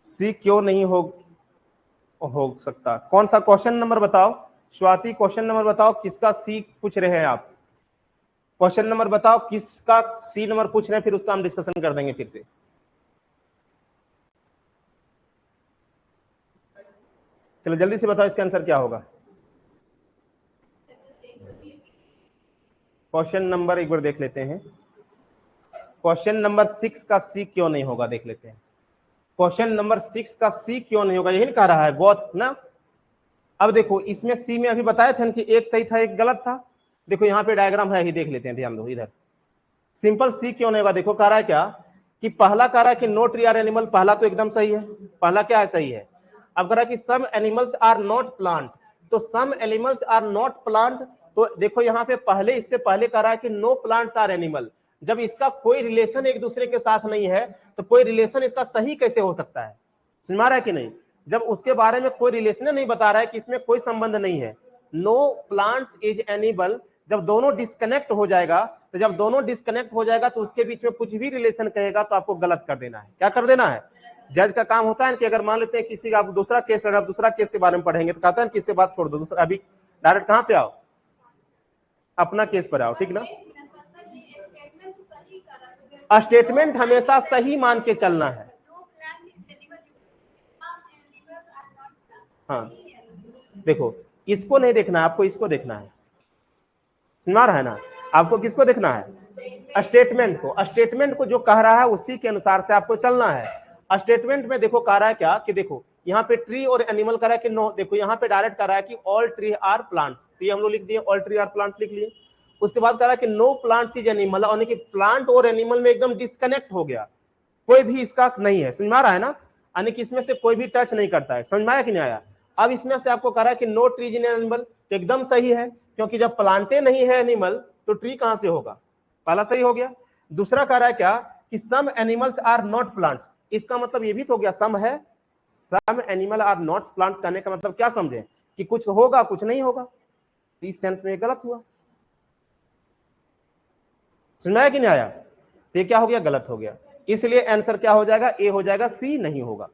सी क्यों नहीं हो सकता? कौन सा क्वेश्चन नंबर बताओ? स्वाति क्वेश्चन नंबर बताओ, किसका सी पूछ रहे हैं आप? क्वेश्चन नंबर बताओ किसका सी नंबर पूछ रहे हैं, फिर उसका हम डिस्कशन कर देंगे फिर से। चलो जल्दी से बताओ इसका आंसर क्या होगा? क्वेश्चन नंबर एक बार देख लेते हैं। क्वेश्चन नंबर 6 का सी क्यों नहीं होगा देख लेते हैं। क्वेश्चन नंबर 6 का सी क्यों नहीं होगा, यही नहीं कह रहा है बहुत ना। अब देखो इसमें सी में अभी बताए थे कि एक सही था एक गलत था। देखो यहाँ पे डायग्राम है ही, देख लेते हैं, ध्यान दो इधर। सिंपल सी क्यों नहीं होगा? देखो कह रहा है क्या कि पहला कह रहा है कि नो ट्री आर एनिमल, पहला तो एकदम सही है, पहला क्या है? सही है। अब कह रहा है कि some animals are not plant, तो some animals are not plant, तो देखो यहाँ पे पहले, इससे पहले कह रहा है कि नो प्लांट्स आर एनिमल। जब इसका कोई रिलेशन एक दूसरे के साथ नहीं है तो कोई रिलेशन इसका सही कैसे हो सकता है? समझ में आ रहा है कि नहीं? जब उसके बारे में कोई रिलेशन नहीं बता रहा है कि इसमें कोई संबंध नहीं है, नो प्लांट्स इज एनिमल, जब दोनों डिस्कनेक्ट हो जाएगा, तो जब दोनों डिस्कनेक्ट हो जाएगा तो उसके बीच में कुछ भी रिलेशन कहेगा तो आपको गलत कर देना है। क्या कर देना है? जज का काम होता है कि अगर मान लेते हैं किसी का आप दूसरा केस लड़ा, दूसरा केस के बारे में पढ़ेंगे तो कहता है कि इसके बाद छोड़ दो, दूसरा अभी डायरेक्ट कहां पे आओ, अपना केस पर आओ, ठीक ना? स्टेटमेंट हमेशा सही मान के चलना है। हाँ देखो, इसको नहीं देखना है आपको, इसको देखना है, सुना रहा है ना? आपको किसको देखना है? स्टेटमेंट को। स्टेटमेंट को जो कह रहा है उसी के अनुसार से आपको चलना है। स्टेटमेंट में देखो कह रहा है क्या कि देखो यहाँ पे ट्री और एनिमल कह रहा है कि नो, देखो यहाँ पे डायरेक्ट कह रहा है कि ऑल ट्री आर प्लांट्स, तो ये हम लोग लिख दिए ऑल ट्री आर प्लांट्स लिख लिए। उसके बाद कह रहा है कि नो प्लांट्स इज एनिमल, यानी कि प्लांट और एनिमल में एकदम डिस्कनेक्ट हो गया, कोई भी इसका नहीं है, समझ में आ रहा है ना? यानी कि इसमें से कोई भी टच नहीं करता है, समझ में आया कि नहीं आया? अब इसमें से आपको कह रहा है कि नो ट्रीज इन एनिमल, तो एकदम सही है, क्योंकि जब प्लांटे नहीं है एनिमल तो ट्री कहां से होगा? पहला सही हो गया। दूसरा कह रहा है क्या कि some animals are not plants, इसका मतलब ये भी तो हो गया सम है, some animal are not plants कहने का मतलब क्या समझे कि कुछ होगा कुछ नहीं होगा, तो इस सेंस में गलत हुआ। सुनाया कि नहीं आया? तो ये क्या हो गया? गलत हो गया। इसलिए आंसर क्या हो जाएगा? ए हो जाएगा, सी नहीं होगा।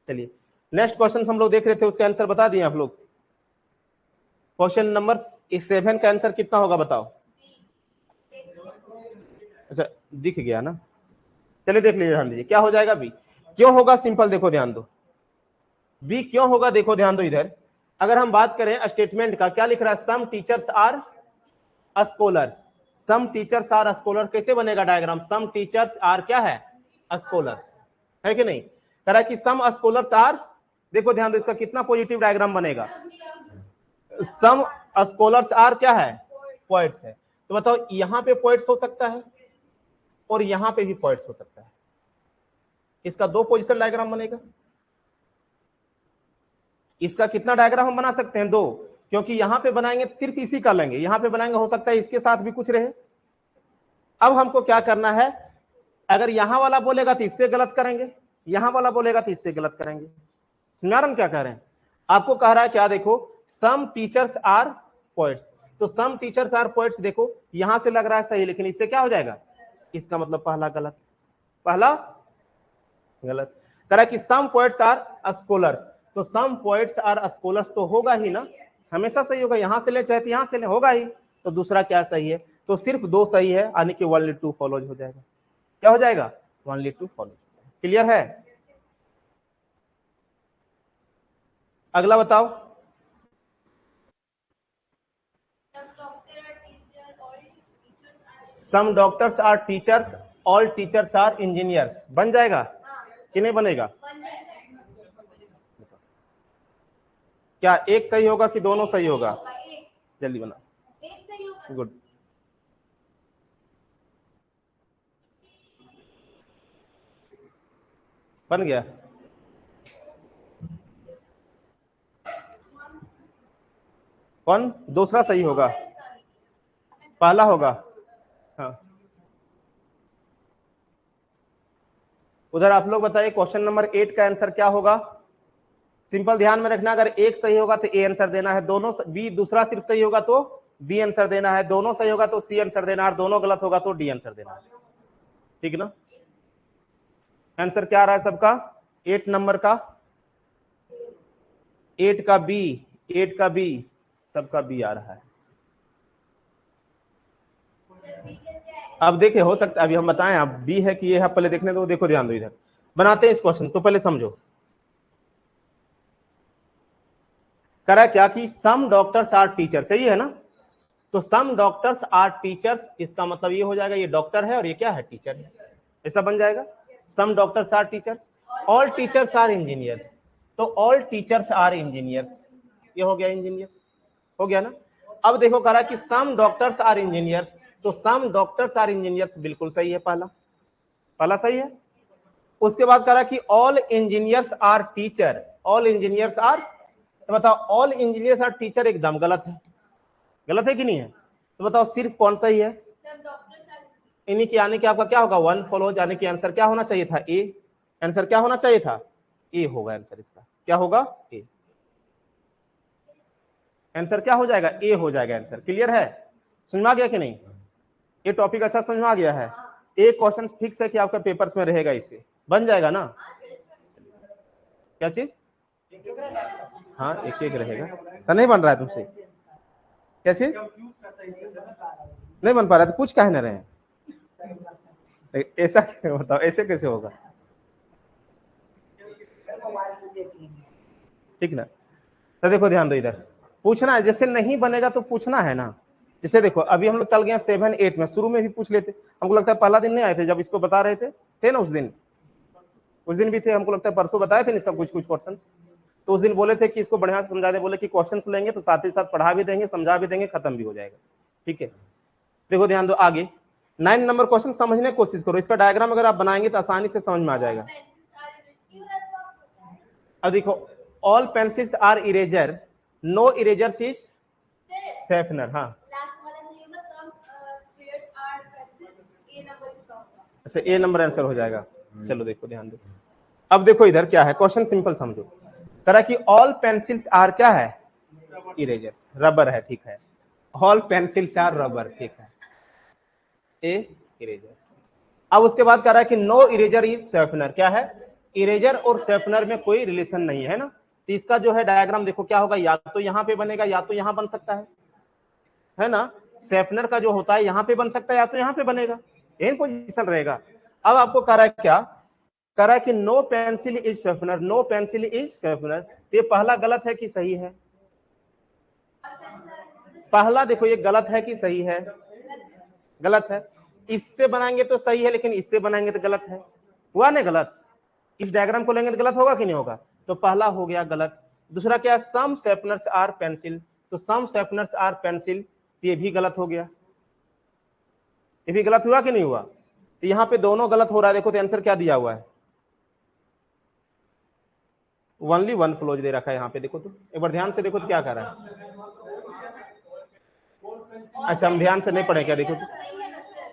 चलिए नेक्स्ट क्वेश्चन हम लोग देख रहे थे, उसका आंसर बता दिए आप लोग। क्वेश्चन नंबर 7 का आंसर कितना होगा बताओ? अच्छा दिख गया ना, चलिए देख लीजिए, ध्यान दीजिए क्या हो जाएगा? बी क्यों होगा? सिंपल देखो ध्यान दो, बी क्यों होगा देखो ध्यान दो इधर। अगर हम बात करें स्टेटमेंट का, क्या लिख रहा है? Some teachers are scholars, some teachers are scholar, कैसे बनेगा डायग्राम? सम टीचर्स आर क्या है? स्कॉलर्स, है कि नहीं? कह रहा है कि सम स्कॉलर्स आर, देखो ध्यान दो इसका कितना पॉजिटिव डायग्राम बनेगा। सम स्कॉलर्स आर क्या है? पॉइंट्स है। तो बताओ यहां पे पॉइंट्स हो सकता है और यहां पे भी पॉइंट्स हो सकता है, इसका 2 पोजीशन डायग्राम बनेगा। इसका कितना डायग्राम हम बना सकते हैं? 2, क्योंकि यहां पे बनाएंगे सिर्फ इसी का लेंगे, यहां पे बनाएंगे हो सकता है इसके साथ भी कुछ रहे। अब हमको क्या करना है, अगर यहां वाला बोलेगा तो इससे गलत करेंगे, यहां वाला बोलेगा तो इससे गलत करेंगे। समझ क्या कह रहे हैं? आपको कह रहा है क्या, देखो सम टीचर्स आर पोएट्स, तो सम टीचर्स आर पोएट्स, देखो यहां से लग रहा है सही, लेकिन इससे क्या हो जाएगा, इसका मतलब पहला गलत, पहला गलत। कह रहा है कि सम पोएट्स आर स्कॉलर्स, तो सम पोएट्स आर स्कॉलर्स तो होगा ही ना, हमेशा सही होगा, यहां से ले चाहे तो यहां से ले, होगा ही। तो दूसरा क्या सही है, तो सिर्फ 2 सही है, यानी कि ओनली 2 फॉलोज हो जाएगा। क्या हो जाएगा, ओनली 2 फॉलोज। क्लियर है? अगला बताओ। Some doctors are teachers, all teachers are engineers, बन जाएगा कि नहीं बनेगा? क्या एक सही होगा कि दोनों सही होगा? जल्दी बना। गुड। बन गया। कौन दूसरा सही होगा? पहला होगा। हाँ, उधर आप लोग बताइए क्वेश्चन नंबर 8 का आंसर क्या होगा? सिंपल ध्यान में रखना, अगर एक सही होगा तो ए आंसर देना है, दोनों बी, दूसरा सिर्फ सही होगा तो बी आंसर देना है, दोनों सही होगा तो सी आंसर देना है, और दोनों गलत होगा तो डी आंसर देना है। ठीक ना? आंसर क्या आ रहा है सबका? 8 नंबर का, 8 का बी, 8 का बी, सबका बी आ रहा है। अब देखिए हो सकता है अभी हम बताएं अब बी है कि ये है, पहले देखने दो, देखो ध्यान दो, इधर बनाते हैं इस क्वेश्चन को, पहले समझो। करा क्या कि सम डॉक्टर्स आर टीचर, सही है ना? तो सम डॉक्टर्स आर टीचर्स, इसका मतलब ये हो जाएगा ये डॉक्टर है और ये क्या है, टीचर है, ऐसा बन जाएगा। Some doctors are teachers, all teachers are engineers, तो ऑल टीचर्स आर इंजीनियर्स, ये हो गया इंजीनियर्स, हो गया ना? अब देखो कह रहा कि सम डॉक्टर्स आर इंजीनियर्स, तो सम डॉक्टर्स आर इंजीनियर्स बिल्कुल सही है, पहला, पहला सही है। उसके बाद कह रहा कि all engineers are teacher, all engineers are, तो बताओ ऑल इंजीनियर्स आर टीचर एकदम गलत है, गलत है कि नहीं है? तो बताओ सिर्फ कौन सही है? इन्हीं के आने के आपका क्या होगा, 1 फॉलो, जाने की आंसर क्या होना चाहिए था, ए। आंसर क्या होना चाहिए था, ए होगा आंसर, इसका क्या होगा, ए। आंसर क्या हो जाएगा, ए हो जाएगा आंसर। क्लियर है? समझ में आ गया कि नहीं? ये टॉपिक अच्छा समझ में आ गया है? एक क्वेश्चन फिक्स है कि आपका पेपर्स में रहेगा, इससे बन जाएगा ना? क्या चीज? हाँ, एक एक रहेगा, तो नहीं बन रहा है तुमसे? क्या चीज नहीं बन पा रहा है, तो पूछ काहे ना रहे हैं? ऐसा क्यों, बताओ ऐसे कैसे होगा? ठीक ना? तो देखो ध्यान दो, इधर पूछना है, जैसे नहीं बनेगा तो पूछना है ना। जैसे देखो अभी हम लोग चल गए 7, 8 में, शुरू में भी पूछ लेते, हमको लगता है पहला दिन नहीं आए थे जब इसको बता रहे थे ना, उस दिन भी थे, हमको लगता है परसों बताए थे इसका कुछ क्वेश्चन। तो उस दिन बोले थे कि इसको बढ़िया से समझा दे, बोले कि क्वेश्चंस लेंगे तो साथ ही साथ पढ़ा भी देंगे, समझा भी देंगे, खत्म भी हो जाएगा। ठीक है, देखो ध्यान दो आगे 9 नंबर क्वेश्चन समझने की कोशिश करो, इसका डायग्राम अगर आप बनाएंगे तो आसानी से समझ में आ जाएगा। अब देखो all pencils are eraser, no erasers is sharpener. हाँ, अच्छा ए नंबर आंसर हो जाएगा। चलो देखो ध्यान दो, अब देखो इधर क्या है, क्वेश्चन सिंपल समझो। करा कि ऑल पेंसिल्स आर क्या है, इरेजर्स, रबर है, ठीक है, ऑल पेंसिल्स आर रबर, ठीक है, ए इरेजर। अब उसके बाद कह रहा है कि नो इरेजर इज शेफनर, क्या है, इरेजर और शेफनर में कोई रिलेशन नहीं है ना। तो इसका जो है डायग्राम देखो क्या होगा, या तो यहाँ पे बनेगा या तो यहाँ बन सकता है ना। शेफनर का जो होता है यहाँ पे बन सकता है या तो यहाँ पे बनेगा, यही पोजीशन रहेगा। अब आपको कह रहा है क्या, कह रहा है कि no pencil is sharpener, no pencil is sharpener, ये पहला गलत है कि सही है? पहला देखो ये गलत है कि सही है, गलत है। इससे बनाएंगे तो सही है, लेकिन इससे बनाएंगे तो गलत है, हुआ ना गलत। इस डायग्राम को लेंगे तो गलत होगा कि नहीं होगा? तो पहला हो गया गलत। दूसरा क्या, सम शेफनर्स आर पेंसिल, तो सम शेफनर्स आर पेंसिल, ये भी गलत हो गया, ये भी गलत हुआ कि नहीं हुआ? तो यहाँ पे दोनों गलत हो रहा है, देखो तो आंसर क्या दिया हुआ है, ओनली वन फ्लोज दे रखा है यहाँ पे, देखो तो एक बार ध्यान से देखो तो क्या कर रहा है। अच्छा हम ध्यान से नहीं पढ़े क्या, देखो तो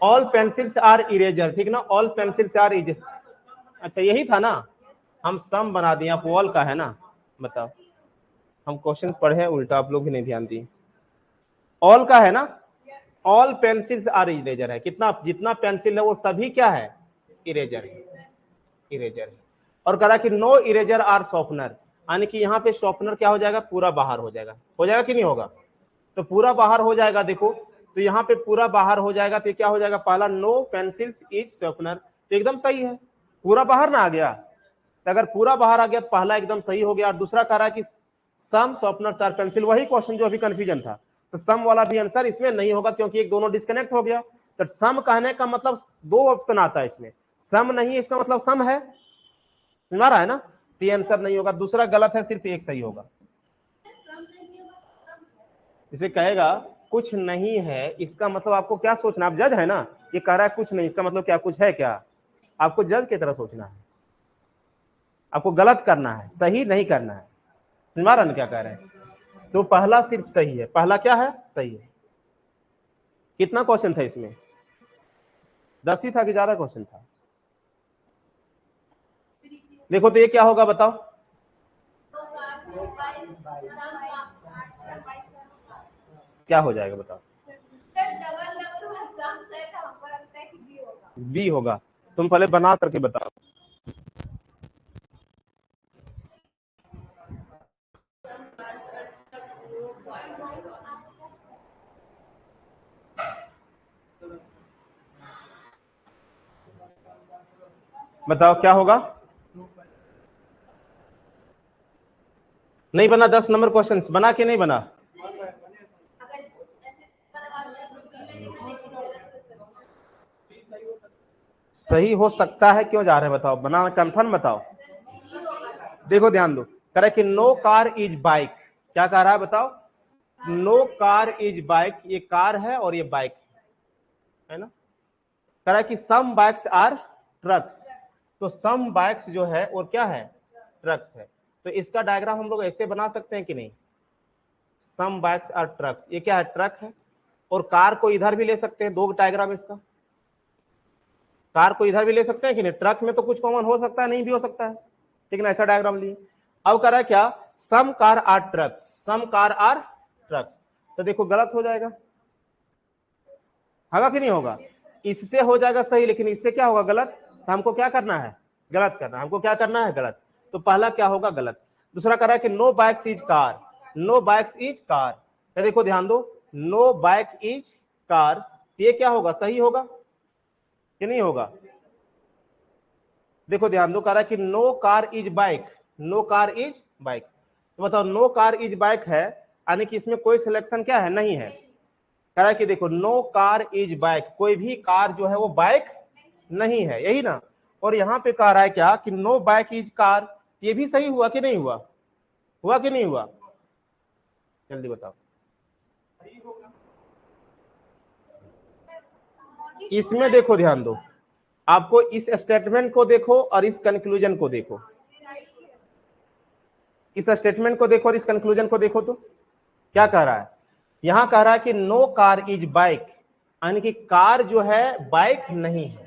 ऑल पेंसिल्स आर इरेजर, ठीक ना, ऑल पेंसिल्स आर इरेजर। अच्छा यही था ना, हम सम बना दिए, आप ऑल का है ना, बताओ हम क्वेश्चंस पढ़े हैं उल्टा, आप लोग भी नहीं ध्यान दिए। ऑल का है ना, ऑल पेंसिल्स आर इरेजर है, कितना जितना पेंसिल है वो सभी क्या है, इरेजर है, इरेजर है। और कह रहा कि नो इरेजर आर शॉर्पनर, यानी कि यहाँ पे शॉर्पनर क्या हो जाएगा, पूरा बाहर हो जाएगा कि नहीं होगा, तो पूरा बाहर हो जाएगा। देखो तो यहाँ पे पूरा बाहर हो जाएगा, तो क्या हो जाएगा, पहला नो पेंसिल्स इज शॉर्पनर, तो एकदम सही है, पूरा बाहर ना आ गया, तो अगर पूरा बाहर आ गया तो पहला एकदम सही हो गया। और दूसरा कह रहा है कि सम शॉर्पनर्स आर पेंसिल, वही क्वेश्चन जो अभी कंफ्यूजन था, तो सम वाला भी आंसर इसमें नहीं होगा क्योंकि एक दोनों डिस्कनेक्ट हो गया। तो सम कहने का मतलब दो ऑप्शन आता है इसमें, सम नहीं इसका मतलब सम है, सुना रहा है ना, तो ये आंसर नहीं होगा, दूसरा गलत है, सिर्फ एक सही होगा। इसे कहेगा कुछ नहीं है, इसका मतलब आपको क्या सोचना, आप जज है ना, ये कह रहा है कुछ नहीं, इसका मतलब क्या कुछ है क्या, आपको जज की तरह सोचना है, आपको गलत करना है, सही नहीं करना है। तुम्हारा क्या कह रहे हैं, तो पहला सिर्फ सही है, पहला क्या है, सही है। कितना क्वेश्चन था इसमें, 10 ही था कि ज्यादा क्वेश्चन था, देखो तो ये क्या होगा बताओ, क्या हो जाएगा बताओ, बी होगा, तुम पहले बना करके बताओ। बताओ क्या होगा, नहीं बना, 10 नंबर क्वेश्चन बना के नहीं बना, सही हो सकता है, क्यों जा रहे हैं बताओ, बना कंफर्म बताओ। देखो ध्यान दो, कह रहा है कि नो कार इज बाइक, क्या कह रहा है बताओ, नो कार इज बाइक, ये कार है और ये बाइक है ना, कह रहा है कि सम बाइक्स आर ट्रक्स, तो सम बाइक्स जो है और क्या है, ट्रक्स है, तो इसका डायग्राम हम लोग ऐसे बना सकते हैं कि नहीं, सम बाइक्स आर ट्रक्स, ये क्या है, ट्रक है, और कार को इधर भी ले सकते हैं, दो डायग्राम इसका, कार को इधर भी ले सकते हैं कि नहीं, ट्रक में तो कुछ कॉमन हो सकता है, नहीं भी हो सकता है, ठीक ना, ऐसा डायग्राम लिए। अब कह रहा है क्या, some car are trucks, some car are trucks, तो देखो गलत हो जाएगा, होगा कि नहीं होगा, इससे हो जाएगा सही, लेकिन इससे क्या होगा गलत, तो हमको क्या करना है, गलत करना, हमको क्या करना है, गलत, तो पहला क्या होगा, गलत। दूसरा कह रहा है कि no bikes is car, no bikes is car, तो देखो ध्यान दो, नो बाइक इज कार, ये क्या होगा, सही होगा कि नहीं होगा, देखो ध्यान दो, कह रहा है कि no car is bike, no car is bike, तो बताओ नो कार इज बाइक है, यानी कि इसमें कोई सिलेक्शन क्या है, नहीं है, कह रहा है कि देखो नो कार इज बाइक, कोई भी कार जो है वो बाइक नहीं है, यही ना, और यहां पे कह रहा है क्या कि नो बाइक इज कार, ये भी सही हुआ कि नहीं हुआ, हुआ कि नहीं हुआ, जल्दी बताओ। इसमें देखो ध्यान दो, आपको इस स्टेटमेंट को देखो और इस कंक्लूजन को देखो, इस स्टेटमेंट को देखो और इस कंक्लूजन को देखो, तो क्या कह रहा है, यहां कह रहा है कि नो कार इज बाइक, यानी कि कार जो है बाइक नहीं है,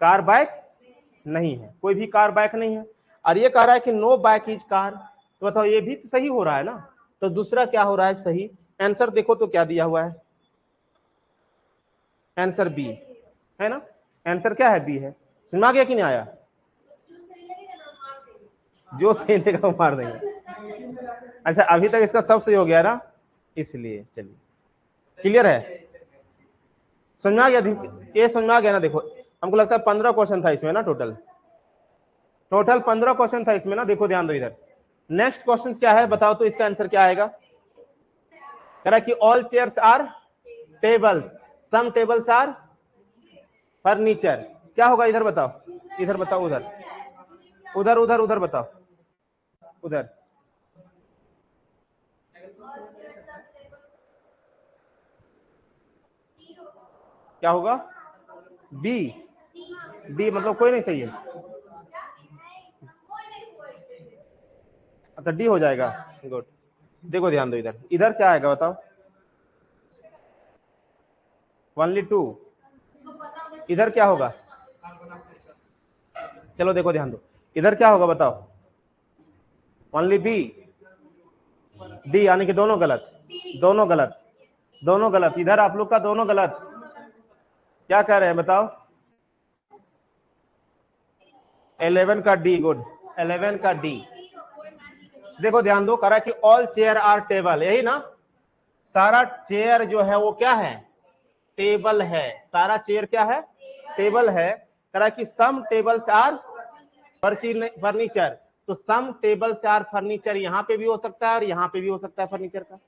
कार बाइक नहीं है, कोई भी कार बाइक नहीं है, और ये कह रहा है कि नो बाइक इज कार, तो बताओ ये भी तो सही हो रहा है ना, तो दूसरा क्या हो रहा है, सही, आंसर देखो तो क्या दिया हुआ है, आंसर बी है ना, आंसर क्या है, बी है, समझ आ गया कि नहीं आया, जो सही लेगा वो मार देंगे। अच्छा अभी तक इसका सब सही हो गया ना, इसलिए चलिए क्लियर है, समझ में आ गया, ये समझ में आ गया ना, देखो हमको लगता है 15 क्वेश्चन था इसमें ना, टोटल 15 क्वेश्चन था इसमें ना, देखो ध्यान दो इधर, नेक्स्ट क्वेश्चन क्या है बताओ, तो इसका आंसर क्या आएगा, कह रहा कि all chairs are tables, some tables are furniture, क्या होगा इधर बताओ, इधर बताओ, उधर उधर उधर उधर बताओ, उधर क्या होगा, बी, डी मतलब कोई नहीं सही है, अच्छा डी हो जाएगा, गुड। देखो ध्यान दो, इधर इधर क्या आएगा बताओ, ओनली 2, इधर क्या होगा, चलो देखो ध्यान दो, इधर क्या होगा बताओ, ओनली बी, डी, यानी कि दोनों गलत, दोनों गलत, दोनों गलत, इधर आप लोग का दोनों गलत। क्या कह रहे हैं बताओ, 11 का डी, गुड, 11 का डी। देखो ध्यान दो, करा कि ऑल चेयर आर टेबल, यही ना, सारा चेयर जो है वो क्या है, टेबल है, सारा चेयर क्या है, टेबल है। करा कि सम टेबल्स आर फर्नीचर, तो सम टेबल्स आर फर्नीचर यहां पे भी हो सकता है और यहां पे भी हो सकता है, फर्नीचर का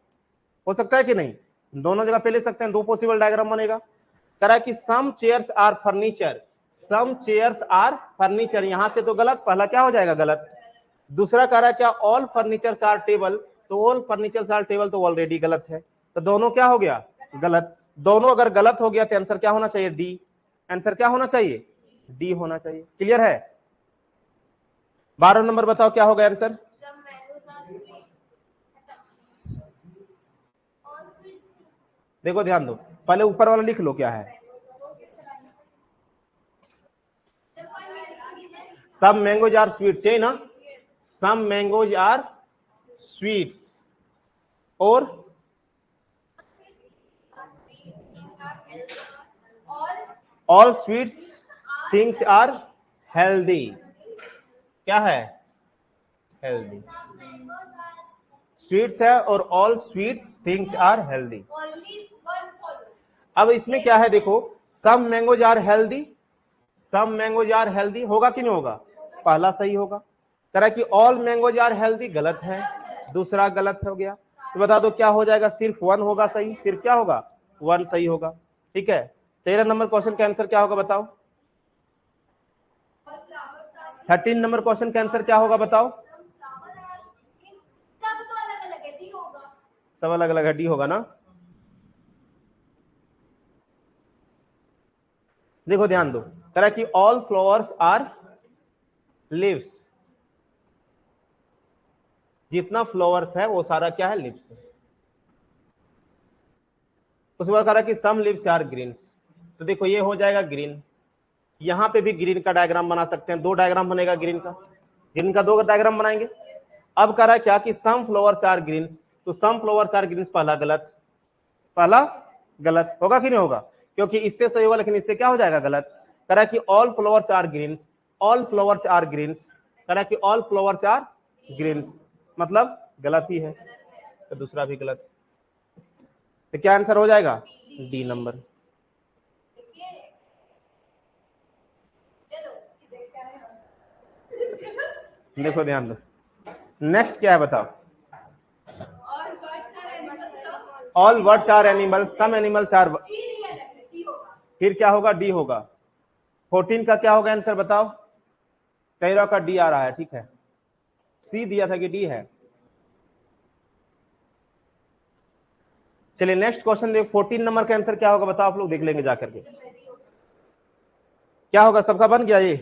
हो सकता है कि नहीं, दोनों जगह पे ले सकते हैं, दो पॉसिबल डायग्राम बनेगा। करा कि some chairs are furniture, some chairs are furniture, यहां से तो गलत, पहला क्या हो जाएगा गलत। दूसरा कह रहा है क्या, ऑल फर्नीचर आर टेबल, तो ऑल फर्नीचर आर टेबल तो ऑलरेडी गलत है, तो दोनों क्या हो गया गलत। दोनों अगर गलत हो गया तो आंसर क्या होना चाहिए, डी, आंसर क्या होना चाहिए, डी होना चाहिए। क्लियर है। 12 नंबर बताओ क्या होगा आंसर। देखो ध्यान दो, पहले ऊपर वाला लिख लो क्या है, सब मैंगोज आर स्वीट्स, यही ना, सम मैंगोज आर स्वीट्स, और all sweets things are healthy, क्या है, हेल्दी, स्वीट्स है और all sweets things are healthy. अब इसमें क्या है देखो, some mangoes are healthy, some mangoes are healthy होगा कि नहीं होगा, पहला सही होगा। कह रहा कि ऑल मैंगोज आर हेल्दी गलत है, दूसरा गलत हो गया, तो बता दो क्या हो जाएगा, सिर्फ 1 होगा सही, सिर्फ क्या होगा 1 सही होगा। ठीक है, 13 नंबर क्वेश्चन का आंसर क्या होगा बताओ, 13 नंबर क्वेश्चन का आंसर क्या होगा बताओ, सब अलग अलग है, डी होगा ना। देखो ध्यान दो, कह रहा कि ऑल फ्लावर्स आर लीव्स, जितना फ्लावर्स है वो सारा क्या है, लिव्स है। उसके बाद कह रहा कि सम लिव्स आर ग्रीन्स, तो देखो ये हो जाएगा ग्रीन, यहां पे भी ग्रीन का डायग्राम बना सकते हैं, 2 डायग्राम बनेगा ग्रीन का, ग्रीन का 2 डायग्राम बनाएंगे। अब कह रहा है क्या कि सम फ्लावर्स आर ग्रीन्स, तो सम फ्लावर्स आर ग्रीन्स पहला गलत, पहला गलत होगा कि नहीं होगा, क्योंकि इससे सही होगा लेकिन इससे क्या हो जाएगा गलत। कह रहा है कि all flowers are greens, all flowers are greens, कह रहा है कि ऑल फ्लावर्स आर ग्रीन्स, मतलब गलत ही है, तो दूसरा भी गलत, तो क्या आंसर हो जाएगा, डी नंबर। देखो ध्यान दो, नेक्स्ट क्या है बताओ, all birds are animals, some animals are, फिर क्या होगा, डी होगा। 14 का क्या होगा आंसर बताओ, 13 का डी आ रहा है, ठीक है, सी दिया था कि डी है। चलिए नेक्स्ट क्वेश्चन देखो, 14 नंबर का आंसर क्या होगा बताओ, आप लोग देख लेंगे जाकर के क्या होगा, सबका बन गया ये,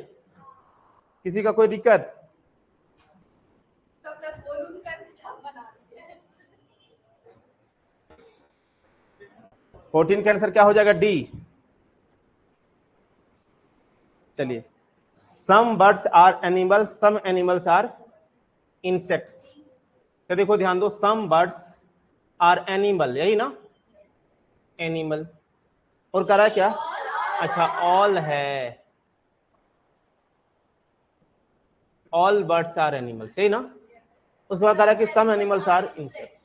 किसी का कोई दिक्कत, 14 का आंसर क्या हो जाएगा, डी। चलिए, some birds are animals, some animals are insects, तो देखो ध्यान दो, सम बर्ड्स आर एनिमल, यही ना, एनिमल, और कह रहा है क्या, अच्छा ऑल है, ऑल बर्ड्स आर एनिमल्स, यही ना। उसके बाद कह रहा है कि सम एनिमल्स आर इंसेक्ट,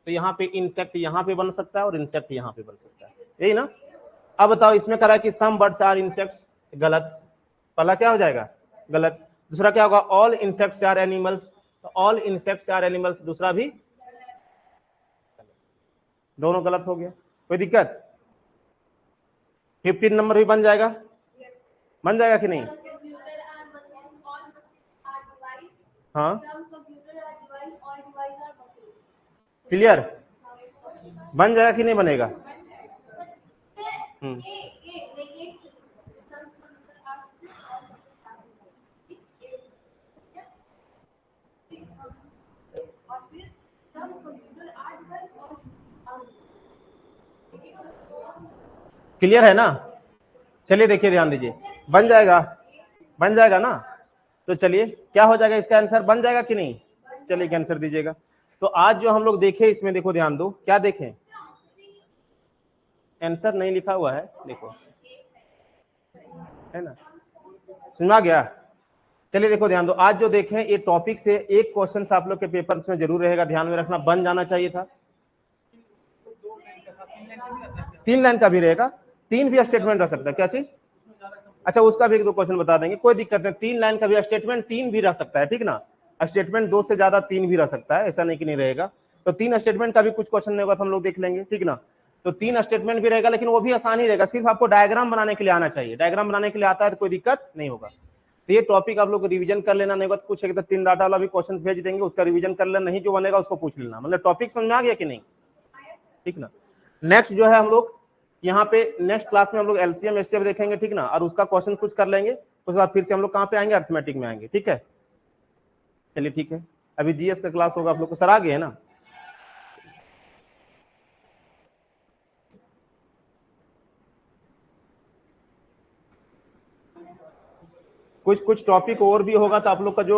तो यहाँ पे इंसेक्ट यहाँ पे बन सकता है और इंसेक्ट यहाँ पे बन सकता है, यही ना। अब बताओ इसमें कह रहा है कि सम बर्ड्स आर इंसेक्ट्स, गलत, पहला क्या हो जाएगा गलत, दूसरा क्या होगा, ऑल इंसेक्ट्स आर एनिमल्स, तो ऑल इंसेक्ट्स आर एनिमल्स, दूसरा भी दोनों गलत हो गया, कोई दिक्कत। 15 नंबर भी बन जाएगा, बन जाएगा कि नहीं, हाँ क्लियर, बन जाएगा कि नहीं बनेगा। क्लियर है ना? चलिए देखिए, ध्यान दीजिए, बन जाएगा, बन जाएगा ना? तो चलिए, क्या हो जाएगा इसका आंसर, बन जाएगा कि नहीं? चलिए आंसर दीजिएगा। तो आज जो हम लोग देखे इसमें देखो, ध्यान दो, क्या देखें? आंसर नहीं लिखा हुआ है, देखो, है ना? समझ आ गया? चलिए देखो, ध्यान दो, आज जो देखें ये टॉपिक से एक क्वेश्चन आप लोग के पेपर में जरूर रहेगा, ध्यान में रखना, बन जाना चाहिए था। 3 लाइन का भी रहेगा, 3 भी स्टेटमेंट रह सकता है, क्या चीज? अच्छा, उसका भी एक दो क्वेश्चन बता देंगे, कोई दिक्कत नहीं, 3 लाइन का भी स्टेटमेंट 3 भी रह सकता है, ठीक ना? स्टेटमेंट 2 से ज्यादा 3 भी रह सकता है, ऐसा नहीं कि नहीं रहेगा। तो 3 स्टेटमेंट का भी कुछ क्वेश्चन नहीं होगा तो हम लोग देख लेंगे, ठीक ना? तो 3 स्टेटमेंट भी रहेगा, लेकिन वो भी आसान ही रहेगा, सिर्फ आपको डायग्राम बनाने के लिए आना चाहिए। डायग्राम बनाने के लिए आता है तो कोई दिक्कत नहीं होगा। तो ये टॉपिक आप लोग को रिवीजन कर लेना, नहीं होगा तो पूछेगा तो 3 डाटा वाला भी क्वेश्चन भेज देंगे, उसका रिवीजन कर लेना, नहीं जो बनेगा उसको पूछ लेना। मतलब टॉपिक समझ में आ गया कि नहीं? ठीक ना? नेक्स्ट जो है हम लोग यहाँ पे नेक्स्ट क्लास में हम लोग एलसीएम एचसीएफ देखेंगे, ठीक ना? और उसका क्वेश्चन कुछ कर लेंगे, उसके बाद फिर से हम लोग कहाँ पे आएंगे? अर्थमेटिक में आएंगे, ठीक है? चलिए ठीक है, अभी जीएस का क्लास होगा आप लोग को, सर आ गए है ना? कुछ कुछ टॉपिक और भी होगा तो आप लोग का जो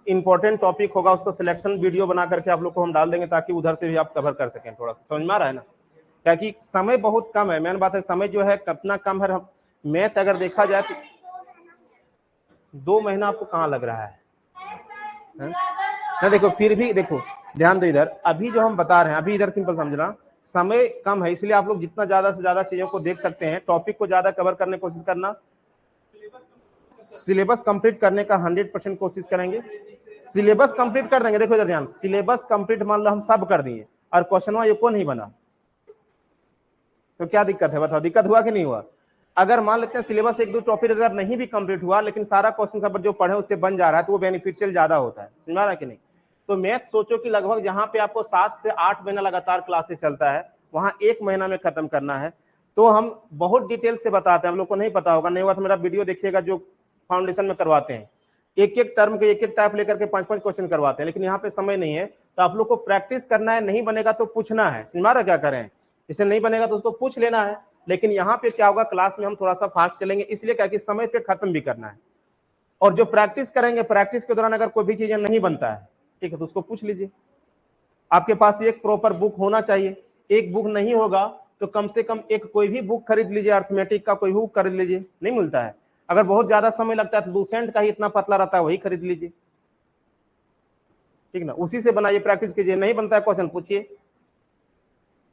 इंपॉर्टेंट टॉपिक होगा उसका सिलेक्शन वीडियो बना करके आप लोग को हम डाल देंगे, ताकि उधर से भी आप कवर कर सकें। थोड़ा सा समझ में आ रहा है ना? क्योंकि समय बहुत कम है, मेन बात है, समय जो है कितना कम है। मैथ अगर देखा जाए तो 2 महीना आपको कहाँ लग रहा है? ना देखो, फिर भी देखो, ध्यान दो इधर, अभी जो हम बता रहे हैं, अभी इधर सिंपल समझना, समय कम है, इसलिए आप लोग जितना ज्यादा से ज्यादा चीजों को देख सकते हैं, टॉपिक को ज्यादा कवर करने की कोशिश करना, सिलेबस कंप्लीट करने का 100% कोशिश करेंगे। सिलेबस कंप्लीट कर देंगे। देखो इधर ध्यान, सिलेबस कंप्लीट मान लो हम सब कर दिए और क्वेश्चन ये को नहीं बना, तो क्या दिक्कत है? बताओ, दिक्कत हुआ कि नहीं हुआ? अगर मान लेते हैं सिलेबस 1-2 टॉपिक अगर नहीं भी कंप्लीट हुआ, लेकिन सारा क्वेश्चन सब जो पढ़े उससे बन जा रहा है, तो वो बेनिफिशियल ज्यादा होता है। समझ रहा है कि नहीं? तो मैथ सोचो कि लगभग जहां पे आपको 7 से 8 महीना लगातार क्लासेस चलता है, वहां 1 महीना में खत्म करना है। तो हम बहुत डिटेल से बताते हैं, हम लोग को नहीं पता होगा, नहीं हुआ तो मेरा वीडियो देखिएगा जो फाउंडेशन में करवाते हैं, एक एक टर्म के एक एक टाइप लेकर के 5-5 क्वेश्चन करवाते हैं, लेकिन यहाँ पे समय नहीं है, तो आप लोग को प्रैक्टिस करना है, नहीं बनेगा तो पूछना है। समझ रहा क्या करें? इसे नहीं बनेगा तो उसको पूछ लेना है। लेकिन यहाँ पे क्या होगा, क्लास में हम थोड़ा सा फास्ट चलेंगे, इसलिए क्या कि समय पे खत्म भी करना है। और जो प्रैक्टिस करेंगे, प्रैक्टिस के दौरान अगर कोई भी चीजें नहीं बनता है, ठीक है, तो उसको पूछ लीजिए। आपके पास एक प्रॉपर बुक होना चाहिए, एक बुक नहीं होगा तो कम से कम एक कोई भी बुक खरीद लीजिए, अर्थमेटिक का कोई बुक खरीद लीजिए, नहीं मिलता है। अगर बहुत ज्यादा समय लगता है तो लूसेंट का ही इतना पतला रहता है, वही खरीद लीजिए, ठीक ना? उसी से बनाइए, प्रैक्टिस कीजिए। नहीं बनता है क्वेश्चन, पूछिए,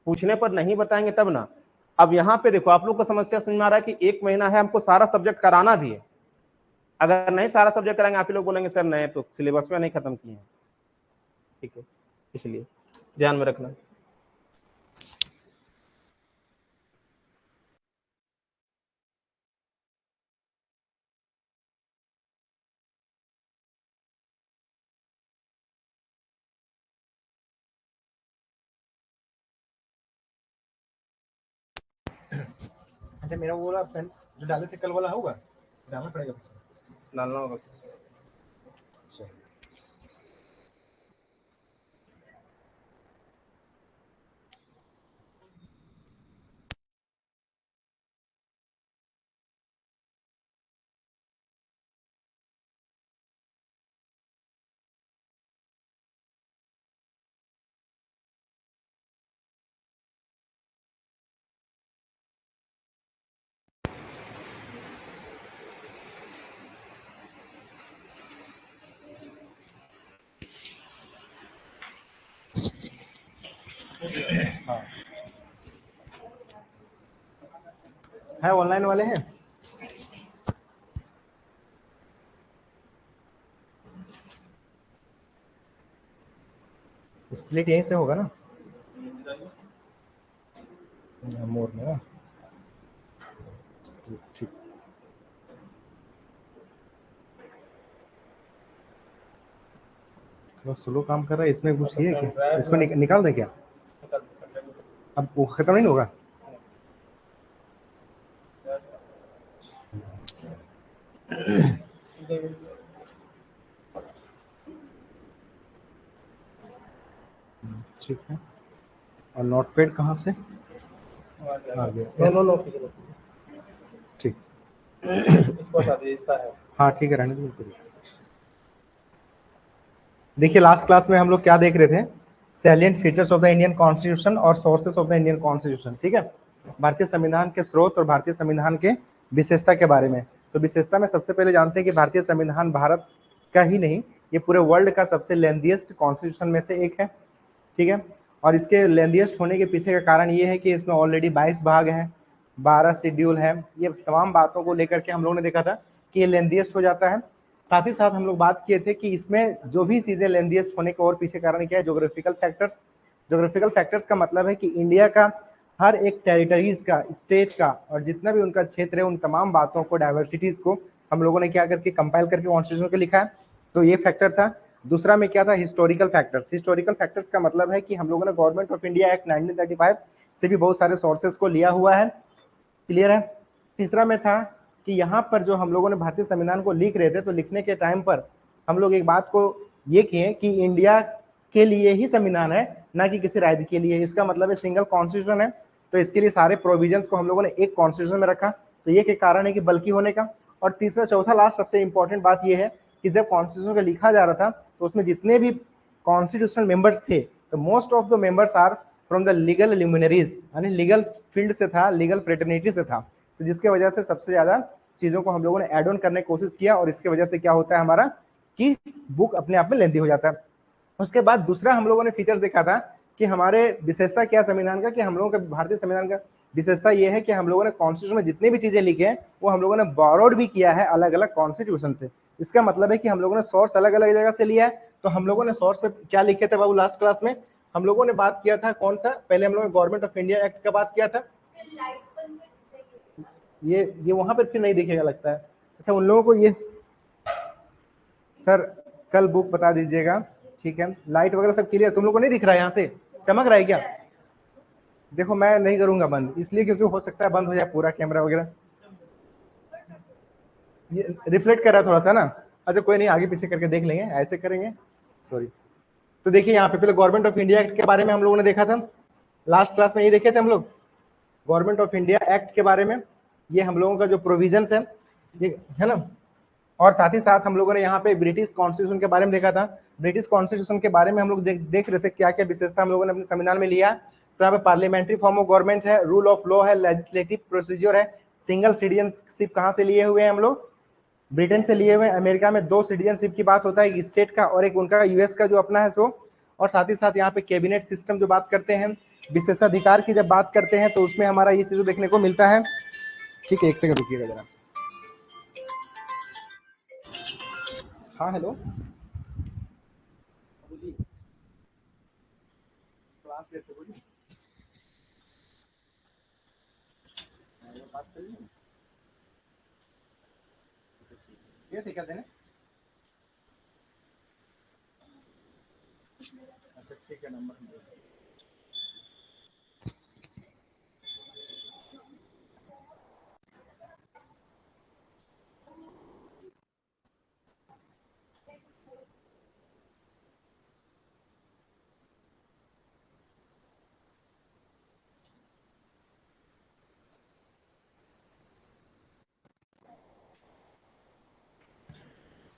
पूछने पर नहीं बताएंगे तब ना। अब यहाँ पे देखो, आप लोग को समस्या समझ में आ रहा है कि 1 महीना है, हमको सारा सब्जेक्ट कराना भी है। अगर नहीं सारा सब्जेक्ट कराएंगे, आप लोग बोलेंगे सर नहीं तो सिलेबस में नहीं खत्म किए हैं, ठीक है? इसलिए ध्यान में रखना। अच्छा, मेरा वो वाला पेन जो डाले थे कल वाला होगा, डालना पड़ेगा फिर से? डालना होगा। चलो। हाँ, है ऑनलाइन वाले हैं। स्प्लिट यहीं से होगा ना, मोर में ना? ठीक, तो स्लो काम कर रहा है, इसमें कुछ है क्या? इसको निकाल दें क्या? अब वो खत्म नहीं होगा? ठीक है। और नोटपैड कहाँ से आ गया? नो नो ठीक। इसको हटा दीजिए, इसका है। हाँ ठीक है, रहने दो, बिल्कुल। देखिए लास्ट क्लास में हम लोग क्या देख रहे थे, salient features of the Indian constitution और sources of the Indian constitution. ठीक है, भारतीय संविधान के स्रोत और भारतीय संविधान के विशेषता के बारे में। तो विशेषता में सबसे पहले जानते हैं कि भारतीय संविधान भारत का ही नहीं, ये पूरे वर्ल्ड का सबसे लेंथीएस्ट कॉन्स्टिट्यूशन में से एक है। ठीक है, और इसके लेंथीएस्ट होने के पीछे का कारण ये है कि इसमें ऑलरेडी 22 भाग हैं, 12 शेड्यूल है। ये तमाम बातों को लेकर के हम लोगों ने देखा था कि ये लेंथीएस्ट हो जाता है। साथ ही साथ हम लोग बात किए थे कि इसमें जो भी चीजें लेंथीएस्ट होने के और पीछे कारण क्या है, ज्योग्राफिकल फैक्टर्स। ज्योग्राफिकल फैक्टर्स का मतलब है कि इंडिया का हर एक टेरिटरीज का, स्टेट का, और जितना भी उनका क्षेत्र है, उन तमाम बातों को, डाइवर्सिटीज को हम लोगों ने क्या करके कंपाइल करके कॉन्स्टिट्यूशन को लिखा है। तो ये फैक्टर था। दूसरा में क्या था, हिस्टोरिकल फैक्टर्स। हिस्टोरिकल फैक्टर्स का मतलब है कि हम लोगों ने गवर्नमेंट ऑफ इंडिया एक्ट 1935 से भी बहुत सारे सोर्सेस को लिया हुआ है। क्लियर है। तीसरा में था कि यहाँ पर जो हम लोगों ने भारतीय संविधान को लिख रहे थे, तो लिखने के टाइम पर हम लोग एक बात को ये किए कि इंडिया के लिए ही संविधान है, ना कि किसी राज्य के लिए। इसका मतलब है सिंगल कॉन्स्टिट्यूशन है, तो इसके लिए सारे प्रोविजंस को हम लोगों ने एक कॉन्स्टिट्यूशन में रखा। तो ये के कारण है कि बल्कि होने का। और तीसरा चौथा लास्ट सबसे इंपॉर्टेंट बात यह है कि जब कॉन्स्टिट्यूशन को लिखा जा रहा था, तो उसमें जितने भी कॉन्स्टिट्यूशनल मेंबर्स थे, तो most of the members are from the legal luminaries, यानी लीगल फील्ड से था, लीगल फ्रेटर्निटी से था। तो जिसके वजह से सबसे ज्यादा चीजों को हम लोगों ने एड ऑन करने की कोशिश किया, और इसके वजह से क्या होता है हमारा कि बुक अपने आप में लेंथी हो जाता है। उसके बाद दूसरा हम लोगों ने फीचर्स देखा था कि हमारे विशेषता क्या संविधान का, कि हम लोगों का भारतीय संविधान का विशेषता ये है कि हम लोगों ने कॉन्स्टिट्यूशन में जितने भी चीजें लिखे हैं वो हम लोगों ने बोरोड भी किया है अलग अलग कॉन्स्टिट्यूशन से। इसका मतलब है कि हम लोगों ने सोर्स अलग अलग जगह से लिया है। तो हम लोगों ने सोर्स पे क्या लिखे थे बाबू, लास्ट क्लास में हम लोगों ने बात किया था कौन सा, पहले हम लोगों ने गवर्नमेंट ऑफ इंडिया एक्ट का बात किया था। ये वहां पर फिर नहीं दिखेगा लगता है। अच्छा, उन लोगों को ये सर कल बुक बता दीजिएगा। ठीक है, लाइट वगैरह सब क्लियर, तुम लोग को नहीं दिख रहा है, यहाँ से चमक रहा है क्या? देखो मैं नहीं करूंगा बंद, इसलिए क्योंकि हो सकता है बंद हो जाए पूरा कैमरा वगैरह, ये रिफ्लेक्ट कर रहा है थोड़ा सा ना। अच्छा कोई नहीं, आगे पीछे करके देख लेंगे, ऐसे करेंगे, सॉरी। तो देखिए यहाँ पे पहले गवर्नमेंट ऑफ इंडिया एक्ट के बारे में हम लोगों ने देखा था, लास्ट क्लास में ये देखे थे हम लोग गवर्नमेंट ऑफ इंडिया एक्ट के बारे में। ये हम लोगों का जो प्रोविजंस है, ये है ना। और साथ ही साथ हम लोगों ने यहाँ पे ब्रिटिश कॉन्स्टिट्यूशन के बारे में देखा था। ब्रिटिश कॉन्स्टिट्यूशन के बारे में हम लोग देख रहे थे क्या क्या विशेषता हम लोगों ने अपने संविधान में लिया। तो यहाँ पे पार्लियामेंट्री फॉर्म ऑफ गवर्नमेंट है, रूल ऑफ लॉ है, लेजिस्लेटिव प्रोसीजर है, सिंगल सिटीजनशिप कहाँ से लिए हुए हैं हम लोग, ब्रिटेन से लिए हुए हैं। अमेरिका में 2 सिटीजनशिप की बात होता है, एक स्टेट का और एक उनका यूएस का जो अपना है सो। और साथ ही साथ यहाँ पे कैबिनेट सिस्टम जो बात करते हैं, विशेषाधिकार की जब बात करते हैं, तो उसमें हमारा ये चीज देखने को मिलता है। ठीक है, एक सेकंड रुकिएगा जरा। हाँ हेलो, क्लास लेते बोलिए, बात करिए। ये थे क्या देने? अच्छा ठीक है, नंबर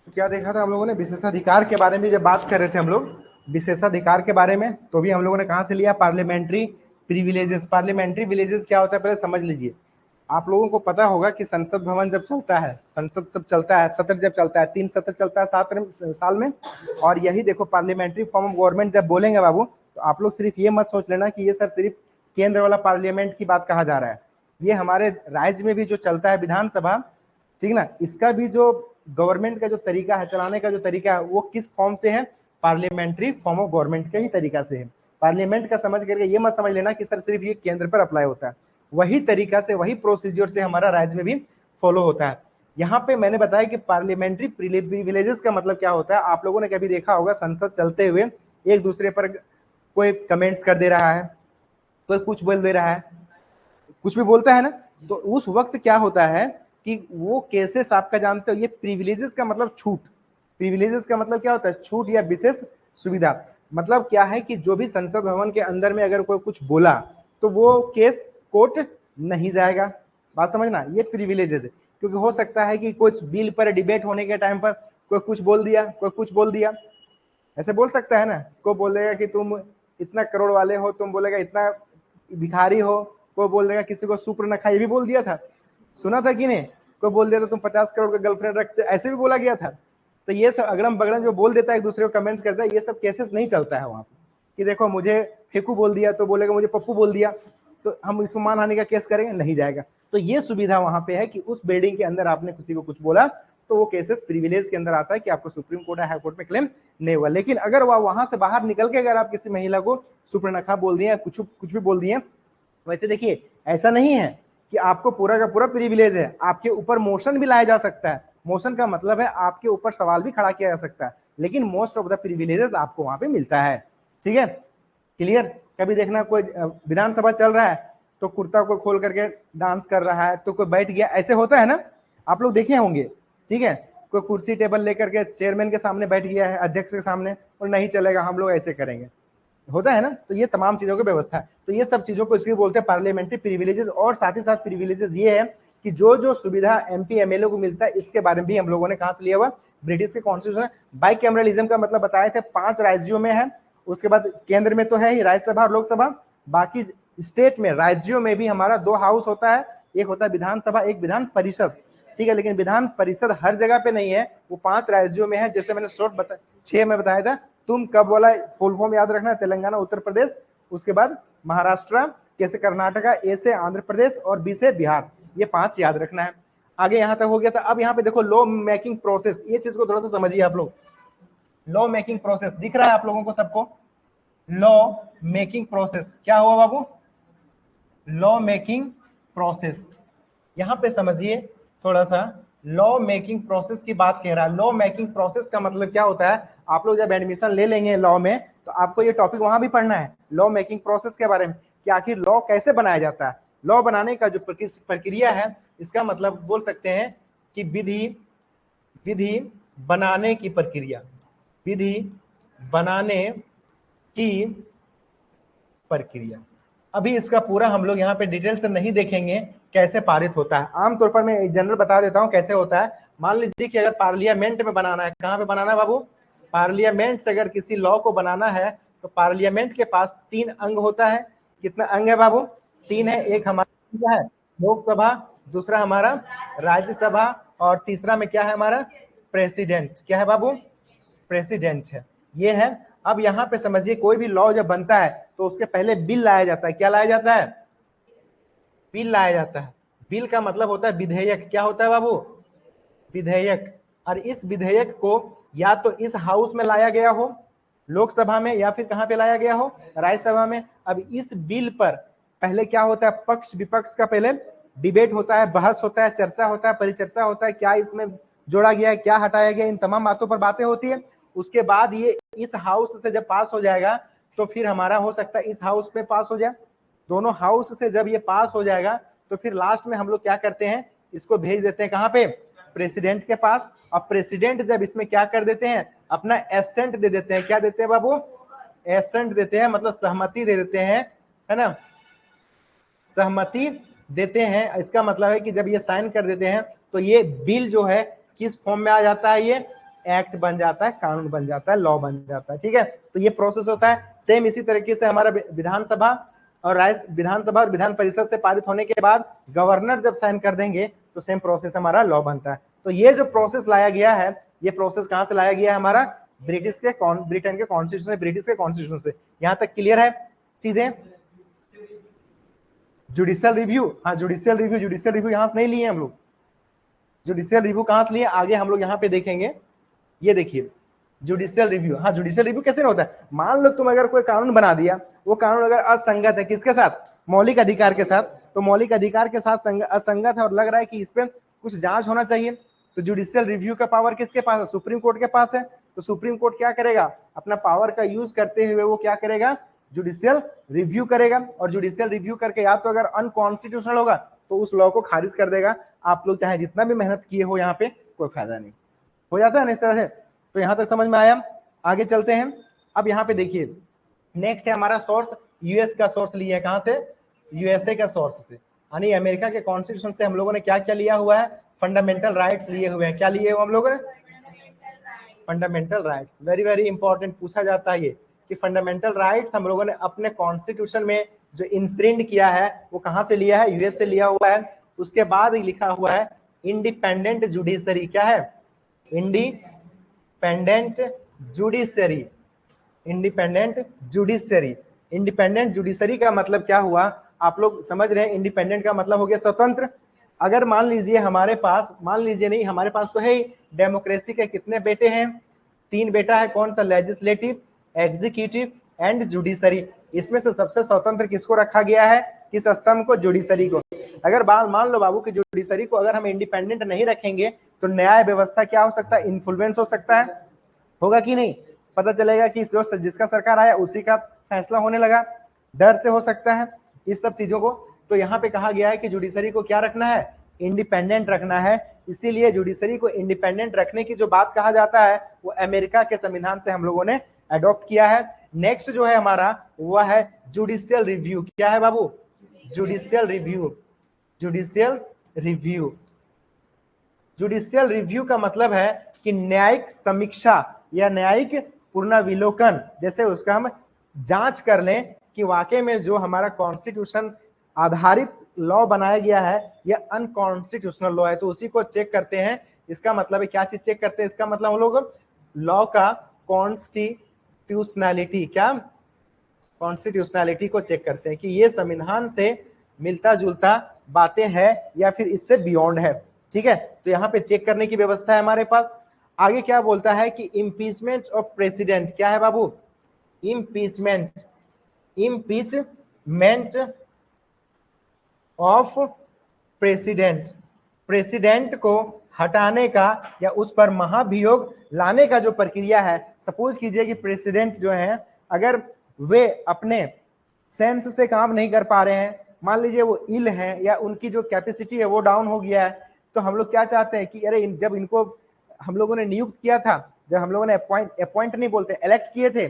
क्या देखा था हम लोगों ने, विशेषाधिकार के बारे में जब बात कर रहे थे हम लोग, विशेषाधिकार के बारे में, तो भी हम लोगों ने कहाँ से लिया, पार्लियामेंट्री प्रिविलेजेस। पार्लियामेंट्री प्रिविलेजेस क्या होता है पहले समझ लीजिए। आप लोगों को पता होगा कि संसद भवन जब चलता है, संसद सब चलता है, सत्र जब चलता है, 3 सत्र चलता है 7 साल में। और यही देखो पार्लियामेंट्री फॉर्म ऑफ गवर्नमेंट जब बोलेंगे बाबू, तो आप लोग सिर्फ ये मत सोच लेना कि ये सर सिर्फ केंद्र वाला पार्लियामेंट की बात कहा जा रहा है। ये हमारे राज्य में भी जो चलता है विधानसभा, ठीक ना, इसका भी जो गवर्नमेंट का जो तरीका है, चलाने का जो तरीका है, वो किस फॉर्म से है, पार्लियामेंट्री फॉर्म ऑफ गवर्नमेंट के ही तरीका से है। पार्लियामेंट का समझ करके ये मत समझ लेना कि सर सिर्फ ये केंद्र पर अप्लाई होता है, वही तरीका से, वही प्रोसीजर से हमारा राज्य में भी फॉलो होता है। यहाँ पे मैंने बताया कि पार्लियामेंट्री प्रिविलेजेस का मतलब क्या होता है। आप लोगों ने कभी देखा होगा संसद चलते हुए एक दूसरे पर कोई कमेंट्स कर दे रहा है, कोई कुछ बोल दे रहा है, कुछ भी बोलता है ना, तो उस वक्त क्या होता है कि वो केसेस आपका जानते हो, ये प्रिविलेजेस का मतलब छूट। प्रिविलेजेस का मतलब क्या होता है, छूट या विशेष सुविधा। मतलब क्या है कि जो भी संसद भवन के अंदर में अगर कोई कुछ बोला तो वो केस कोर्ट नहीं जाएगा। बात समझना, ये प्रिविलेजेस है। क्योंकि हो सकता है कि कुछ बिल पर डिबेट होने के टाइम पर कोई कुछ बोल दिया, कोई कुछ बोल दिया, ऐसे बोल सकता है ना। कोई बोलेगा कि तुम इतना करोड़ वाले हो, तुम बोलेगा इतना भिखारी हो, कोई बोल देगा किसी को सुपर्णखा, ये भी बोल दिया था, सुना था कि नहीं। कोई बोल दिया तो तुम 50 करोड़ का गर्लफ्रेंड रखते, ऐसे भी बोला गया था। तो ये सब अगड़म बगड़म जो बोल देता है एक दूसरे को कमेंट्स करता है, ये सब केसेस नहीं चलता है वहां पे कि देखो मुझे फेकू बोल दिया तो बोलेगा मुझे पप्पू बोल दिया तो हम इसको मानहानि का केस करेंगे, नहीं जाएगा। तो ये सुविधा वहां पे है कि उस बिल्डिंग के अंदर आपने किसी को कुछ बोला तो वो केसेस प्रिविलेज के अंदर आता है कि आपको सुप्रीम कोर्ट या हाई कोर्ट में क्लेम नहीं हुआ। लेकिन अगर वह वहां से बाहर निकल के अगर आप किसी महिला को सुपर्णखा बोल दिए, कुछ भी बोल दिए, वैसे देखिए ऐसा नहीं है कि आपको पूरा का पूरा प्रिविलेज है, आपके ऊपर मोशन भी लाया जा सकता है। मोशन का मतलब है आपके ऊपर सवाल भी खड़ा किया जा सकता है, लेकिन मोस्ट ऑफ द प्रिविलेजेस आपको वहां पे मिलता है। ठीक है, क्लियर। कभी देखना कोई विधानसभा चल रहा है तो कुर्ता को खोल करके डांस कर रहा है, तो कोई बैठ गया, ऐसे होता है ना, आप लोग देखे होंगे। ठीक है, कोई कुर्सी टेबल लेकर के चेयरमैन के सामने बैठ गया है, अध्यक्ष के सामने, और नहीं चलेगा हम लोग ऐसे करेंगे, होता है ना। तो ये तमाम चीजों की व्यवस्था है। तो ये सब चीजों को इसलिए बोलते हैं पार्लियामेंट्री प्रिविलेजेस। और साथ ही साथ प्रिविलेजेस ये है कि जो जो सुविधा एमपी एमएलए को मिलता है, इसके बारे में भी हम लोगों ने कहां से लिया हुआ, ब्रिटिश के कॉन्स्टिट्यूशन। बाइकैमरलिज्म का मतलब बताए थे 5 राज्यों में है, उसके बाद केंद्र में तो है ही राज्यसभा और लोकसभा, बाकी स्टेट में राज्यों में भी हमारा 2 हाउस होता है, एक होता है विधानसभा, एक विधान परिषद। ठीक है, लेकिन विधान परिषद हर जगह पे नहीं है, वो 5 राज्यों में है। जैसे मैंने शॉर्ट 6 में बताया था, तुम कब बोला, फुल फॉर्म याद रखना, तेलंगाना, उत्तर प्रदेश, उसके बाद महाराष्ट्र, के से कर्नाटका, ए से आंध्र प्रदेश और बी से बिहार, ये 5 याद रखना है। आगे यहां तक हो गया था। अब यहाँ पे देखो लॉ मेकिंग प्रोसेस, ये चीज को थोड़ा सा समझिए आप लोग। लॉ मेकिंग प्रोसेस दिख रहा है आप लोगों को सबको? लॉ मेकिंग प्रोसेस क्या हुआ बाबू? लॉ मेकिंग प्रोसेस, यहां पे समझिए थोड़ा सा। लॉ मेकिंग प्रोसेस की बात कह रहा है। लॉ मेकिंग प्रोसेस का मतलब क्या होता है, आप लोग जब एडमिशन ले लेंगे लॉ में तो आपको ये टॉपिक वहां भी पढ़ना है, लॉ मेकिंग प्रोसेस के बारे में, कि आखिर लॉ कैसे बनाया जाता है। लॉ बनाने का जो प्रक्रिया है, इसका मतलब बोल सकते हैं कि विधि बनाने की प्रक्रिया, विधि बनाने की प्रक्रिया। अभी इसका पूरा हम लोग यहाँ पे डिटेल से नहीं देखेंगे कैसे पारित होता है। आमतौर पर मैं एक जनरल बता देता हूँ कैसे होता है। मान लीजिए कि अगर पार्लियामेंट में बनाना है, कहाँ पे बनाना है बाबू? पार्लियामेंट से अगर किसी लॉ को बनाना है तो पार्लियामेंट के पास 3 अंग होता है। कितना अंग है बाबू? 3 है। एक हमारा क्या है, लोकसभा, दूसरा हमारा राज्यसभा, और तीसरा में क्या है हमारा, प्रेसिडेंट। क्या है बाबू? प्रेसिडेंट है, ये है। अब यहाँ पे समझिए कोई भी लॉ जब बनता है तो उसके पहले बिल लाया जाता है। क्या लाया जाता है? बिल लाया जाता है। बिल का मतलब होता है विधेयक। क्या होता है बाबू? विधेयक। और इस विधेयक को या तो इस हाउस में लाया गया हो, लोकसभा में, या फिर कहां पे लाया गया हो, राज्यसभा में। अब इस बिल पर पहले क्या होता है, पक्ष विपक्ष का पहले डिबेट होता है, बहस होता है, चर्चा होता है, परिचर्चा होता है, क्या इसमें जोड़ा गया है, क्या हटाया गया, इन तमाम बातों पर बातें होती है। उसके बाद ये इस हाउस से जब पास हो जाएगा तो फिर हमारा हो सकता है इस हाउस में पास हो जाए। दोनों हाउस से जब ये पास हो जाएगा तो फिर लास्ट में हम लोग क्या करते हैं, इसको भेज देते हैं कहां पे, प्रेसिडेंट के पास। और प्रेसिडेंट जब इसमें क्या कर देते हैं, अपना एसेंट दे देते हैं। क्या देते हैं बाबू? एसेंट देते हैं, मतलब सहमति दे देते हैं, है ना, सहमति देते हैं। इसका मतलब है कि जब ये साइन कर देते हैं तो ये बिल जो है किस फॉर्म में आ जाता है, ये एक्ट बन जाता है, कानून बन जाता है, लॉ बन जाता है। ठीक है, तो ये प्रोसेस होता है। सेम इसी तरीके से हमारा विधानसभा और विधानसभा और विधान परिषद से पारित होने के बाद गवर्नर जब साइन कर देंगे तो सेम प्रोसेस हमारा लॉ बनता है। तो ये जो प्रोसेस लाया गया है, ये प्रोसेस कहां से लाया गया है, हमारा ब्रिटेन के कॉन्स्टिट्यूशन से, ब्रिटिश के कॉन्स्टिट्यूशन से। यहां तक क्लियर है चीजें? जुडिशियल रिव्यू, हाँ जुडिशियल रिव्यू यहां से नहीं लिए हम लोग। जुडिशियल रिव्यू कहां से लिए, आगे हम लोग यहाँ पे देखेंगे। ये देखिए जुडिशियल रिव्यू, हाँ जुडिशियल रिव्यू कैसे होता है, मान लो तुम अगर कोई कानून बना दिया, वो कानून अगर असंगत है, किसके साथ, मौलिक अधिकार के साथ, तो मौलिक अधिकार के साथ असंगत है और लग रहा है कि इस पे कुछ जांच होना चाहिए, तो जुडिशियल रिव्यू का पावर किसके पास है, सुप्रीम कोर्ट के पास है। तो सुप्रीम कोर्ट क्या करेगा, अपना पावर का यूज करते हुए वो क्या करेगा, जुडिशियल रिव्यू करेगा। और जुडिशियल रिव्यू करके या तो अगर अनकॉन्स्टिट्यूशनल होगा तो उस लॉ को खारिज कर देगा। आप लोग चाहे जितना भी मेहनत किए हो यहाँ पे कोई फायदा नहीं, हो जाता है ना इस तरह से। तो यहां तक समझ में आया, आगे चलते हैं। अब यहाँ पे देखिए नेक्स्ट है हमारा सोर्स, यूएस का सोर्स लिया है, कहां से, यूएसए का सोर्स से, यानी अमेरिका के कॉन्स्टिट्यूशन से हम लोगों ने क्या क्या लिया हुआ है, फंडामेंटल राइट्स लिए हुए हैं। क्या लिए हुए हम लोगों ने, fundamental rights. Very very important पूछा जाता है ये कि फंडामेंटल राइट्स हम लोगों ने अपने कॉन्स्टिट्यूशन में जो इंस्क्रीन किया है वो कहां से लिया है, यूएस से लिया हुआ है। उसके बाद ही लिखा हुआ है इंडिपेंडेंट जुडिशरी, क्या है, independent judiciary, independent judiciary. Independent judiciary का मतलब क्या हुआ, आप लोग समझ रहे हैं, इंडिपेंडेंट का मतलब हो गया स्वतंत्र। अगर मान लीजिए हमारे पास, मान लीजिए नहीं, हमारे पास तो है डेमोक्रेसी के कितने बेटे हैं, 3 बेटा है, कौन सा, लेजिस्लेटिव, एग्जीक्यूटिव एंड जुडिशरी। इसमें से सबसे स्वतंत्र किसको रखा गया है, किस स्तंभ को, जुडिशरी को। अगर मान लो बाबू कि जुडिशरी को अगर हम इंडिपेंडेंट नहीं रखेंगे तो न्याय व्यवस्था क्या हो सकता है, इन्फ्लुएंस हो सकता है, होगा कि नहीं, पता चलेगा कि जिसका सरकार आया उसी का फैसला होने लगा, डर से हो सकता है इस सब चीजों को। तो यहाँ पे कहा गया है कि जुडिशरी को क्या रखना है, इंडिपेंडेंट रखना है। इसीलिए जुडिशरी को इंडिपेंडेंट रखने की जो बात कहा जाता है वो अमेरिका के संविधान से हम लोगों ने अडॉप्ट किया है। नेक्स्ट जो है हमारा वह है जुडिशियल रिव्यू। क्या है बाबू, judicial review. Judicial review, judicial review का मतलब है कि न्यायिक समीक्षा या न्यायिक पुनर्विलोकन, जैसे उसका हम जांच कर लें कि वाकई में जो हमारा कॉन्स्टिट्यूशन आधारित लॉ बनाया गया है या अनकॉन्स्टिट्यूशनल लॉ है, तो उसी को चेक करते हैं। इसका मतलब है क्या चीज चेक करते हैं, इसका मतलब हम लोग लॉ का कॉन्स्टिट्यूशनैलिटी, क्या, कॉन्स्टिट्यूशनैलिटी को चेक करते हैं कि ये संविधान से मिलता जुलता बातें हैं या फिर इससे बियॉन्ड है। ठीक है, तो यहाँ पे चेक करने की व्यवस्था है हमारे पास। आगे क्या बोलता है कि इम्पीचमेंट ऑफ प्रेसिडेंट, क्या है बाबू, impeachment, impeachment of president, president को हटाने का या उस पर महाभियोग लाने का जो प्रक्रिया है। सपोज कीजिए कि प्रेसिडेंट जो है अगर वे अपने सेंस से काम नहीं कर पा रहे हैं, मान लीजिए वो इल हैं या उनकी जो कैपेसिटी है वो डाउन हो गया है, तो हम लोग क्या चाहते हैं कि अरे जब इनको हम लोगों ने नियुक्त किया था, जब हम लोगों ने अपॉइंट नहीं बोलते, इलेक्ट किए थे,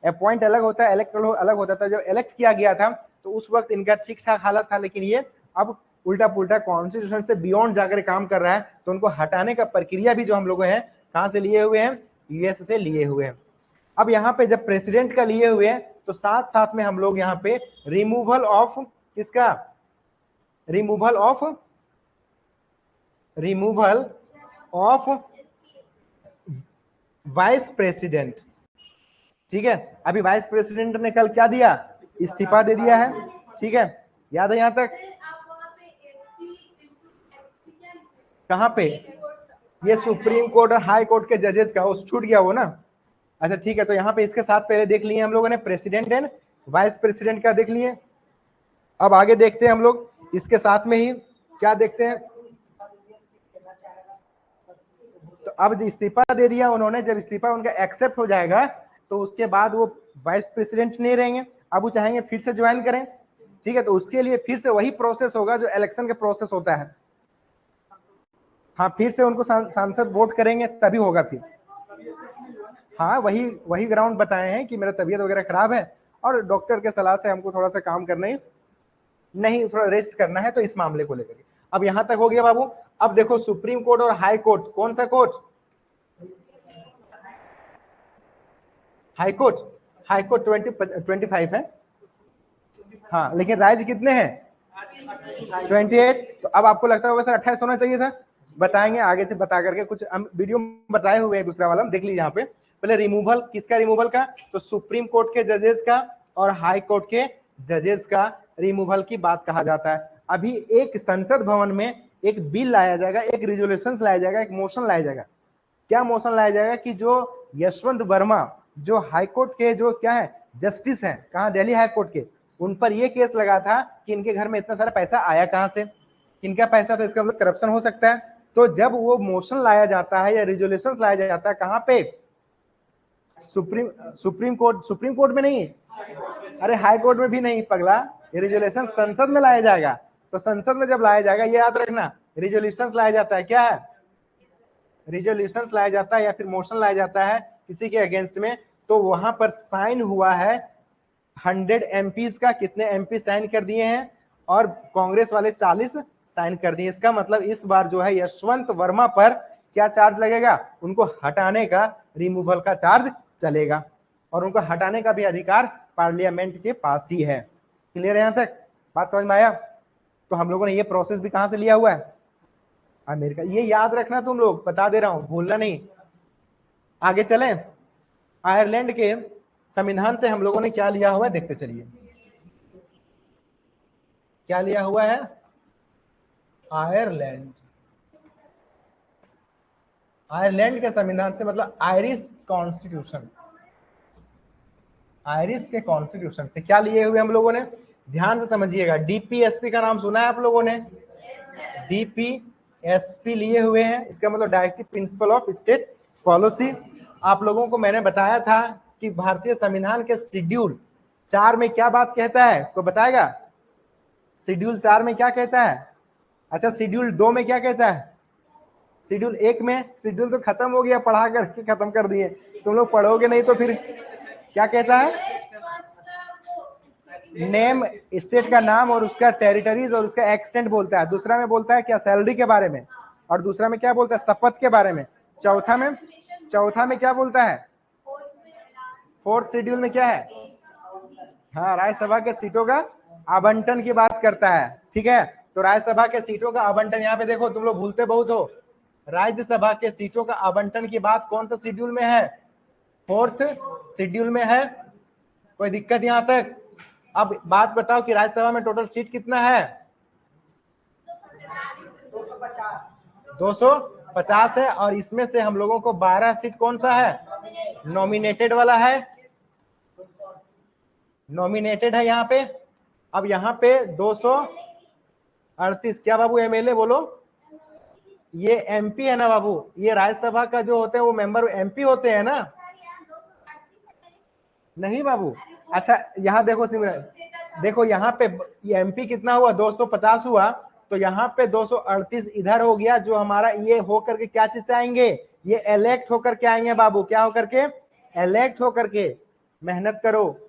अपॉइंट अलग होता है, इलेक्ट अलग होता था, जब इलेक्ट किया गया था तो उस वक्त इनका ठीक ठाक हालत था, लेकिन ये अब उल्टा पुल्टा कॉन्स्टिट्यूशन से बियॉन्ड जाकर काम कर रहा है, तो उनको हटाने का प्रक्रिया भी जो हम लोग हैं कहां से लिए हुए हैं, यूएस से लिए हुए हैं। अब यहाँ पे जब प्रेसिडेंट का लिए हुए हैं तो साथ साथ में हम लोग यहाँ पे रिमूवल ऑफ किसका, रिमूवल ऑफ वाइस प्रेसिडेंट। ठीक है, अभी वाइस प्रेसिडेंट ने कल क्या दिया, इस्तीफा दे दिया है। ठीक है, याद है यहां तक, कहां पे, ये सुप्रीम कोर्ट और हाई कोर्ट के जजेस का, उस छूट गया वो ना। अच्छा ठीक है, तो यहाँ पे इसके साथ पहले देख लिए हम लोगों ने प्रेसिडेंट एंड वाइस प्रेसिडेंट का देख लिए। अब आगे देखते हैं हम लोग इसके साथ में ही क्या देखते हैं। तो अब इस्तीफा दे दिया उन्होंने, जब इस्तीफा उनका एक्सेप्ट हो जाएगा तो उसके बाद वो वाइस प्रेसिडेंट नहीं रहेंगे, अब वो चाहेंगे फिर से ज्वाइन करें। ठीक है, तो उसके लिए फिर से वही प्रोसेस होगा जो इलेक्शन का प्रोसेस होता है। हाँ, फिर से उनको सांसद वोट करेंगे तभी होगा फिर। हाँ, वही ग्राउंड बताए हैं कि मेरा तबीयत वगैरह खराब है और डॉक्टर के सलाह से हमको थोड़ा सा काम करने नहीं, थोड़ा रेस्ट करना है, तो इस मामले को लेकर। अब यहां तक हो गया बाबू। अब देखो सुप्रीम कोर्ट और हाई कोर्ट, कौन सा court, high court, high court 25 है, हाँ, लेकिन राज्य कितने हैं, 28। तो अब आपको लगता होगा सर 28 होना चाहिए था, बताएंगे आगे से बता करके, कुछ हम वीडियो में बताए हुए हैं, दूसरा वाला देख लीजिए। यहाँ पे पहले रिमूवल किसका, रिमूवल का, तो सुप्रीम कोर्ट के जजेस का और हाई कोर्ट के जजेस का रिमूवल की बात कहा जाता है। अभी एक संसद भवन में एक बिल लाया जाएगा, एक रिजोल्यूशन लाया जाएगा, एक मोशन लाया जाएगा। क्या मोशन लाया जाएगा कि जो यशवंत वर्मा जो हाई कोर्ट के जो क्या है जस्टिस हैं, कहाँ, दिल्ली हाई कोर्ट के, उन पर यह केस लगा था कि इनके घर में इतना सारा पैसा आया कहां से, किनका पैसा था, इसका मतलब करप्शन हो सकता है। तो जब वो मोशन लाया जाता है या रिजोल्यूशन लाया जाता है, कहां पे, सुप्रीम कोर्ट में नहीं, अरे हाई कोर्ट में भी नहीं पगला, ये रिजोल्यूशन संसद में लाया जाएगा। तो संसद में जब लाया जाएगा, ये याद रखना, रिजोल्यूशन लाया जाता है, क्या है, रिजोल्यूशन लाया जाता है या फिर मोशन लाया जाता है किसी के अगेंस्ट में, तो वहां पर साइन हुआ है 100 एमपीज का, कितने एमपी साइन कर दिए हैं, और कांग्रेस वाले 40 साइन कर दिए। इसका मतलब इस बार जो है यशवंत वर्मा पर क्या चार्ज लगेगा, उनको हटाने का, रिमूवल का चार्ज चलेगा, और उनको हटाने का भी अधिकार पार्लियामेंट के पास ही है। क्लियर है, यहां तक बात समझ में आया? तो हम लोगों ने ये प्रोसेस भी कहां से लिया हुआ है, अमेरिका। ये याद रखना तुम लोग, बता दे रहा हूं, भूलना नहीं। आगे चलें, आयरलैंड के संविधान से हम लोगों ने क्या लिया हुआ है देखते चलिए। क्या लिया हुआ है, आयरलैंड, आयरलैंड के संविधान से मतलब आयरिश कॉन्स्टिट्यूशन, आयरिश के कॉन्स्टिट्यूशन से क्या लिए हुए हम लोगों ने, ध्यान से समझिएगा। डीपीएसपी का नाम सुना है आप लोगों ने, डीपीएसपी लिए हुए हैं, इसका मतलब directive principle of state policy. आप लोगों को मैंने बताया था कि भारतीय संविधान के शेड्यूल 4 में क्या बात कहता है, कोई बताएगा? शेड्यूल 4 में क्या कहता है? अच्छा, शेड्यूल 2 में क्या कहता है? शेड्यूल 1 में, शेड्यूल तो खत्म हो गया, पढ़ा करके खत्म कर दिए, तुम लोग पढ़ोगे नहीं तो फिर क्या कहता है? नेम, स्टेट का नाम और उसका टेरिटरीज और उसका एक्सटेंट बोलता है। दूसरा में बोलता है क्या, सैलरी के बारे में, और दूसरा में क्या बोलता है, शपथ के बारे में। चौथा में क्या बोलता है, फोर्थ शेड्यूल में क्या है, हाँ, राज्यसभा के सीटों का आवंटन की बात करता है। ठीक है, तो राज्यसभा के सीटों का आवंटन, यहाँ पे देखो तुम लोग भूलते बहुत हो, राज्यसभा के सीटों का आवंटन की बात कौन सा शेड्यूल में है, फोर्थ शेड्यूल में है। कोई दिक्कत यहां तक? अब बात बताओ कि राज्यसभा में टोटल सीट कितना है, 250 है, और इसमें से हम लोगों को 12 सीट कौन सा है, नॉमिनेटेड वाला है, नॉमिनेटेड है यहाँ पे। अब यहाँ पे 238 क्या बाबू, एमएलए बोलो, ये एमपी है ना बाबू, ये राज्यसभा का जो होते हैं वो मेंबर एमपी होते हैं ना, नहीं बाबू। अच्छा यहाँ देखो सिमरन, देखो यहाँ पे एमपी कितना हुआ, 250 हुआ, तो यहाँ पे 238 इधर हो गया, जो हमारा ये होकर के क्या चीज से आएंगे, ये इलेक्ट होकर के आएंगे बाबू, क्या होकर के, इलेक्ट होकर के। मेहनत करो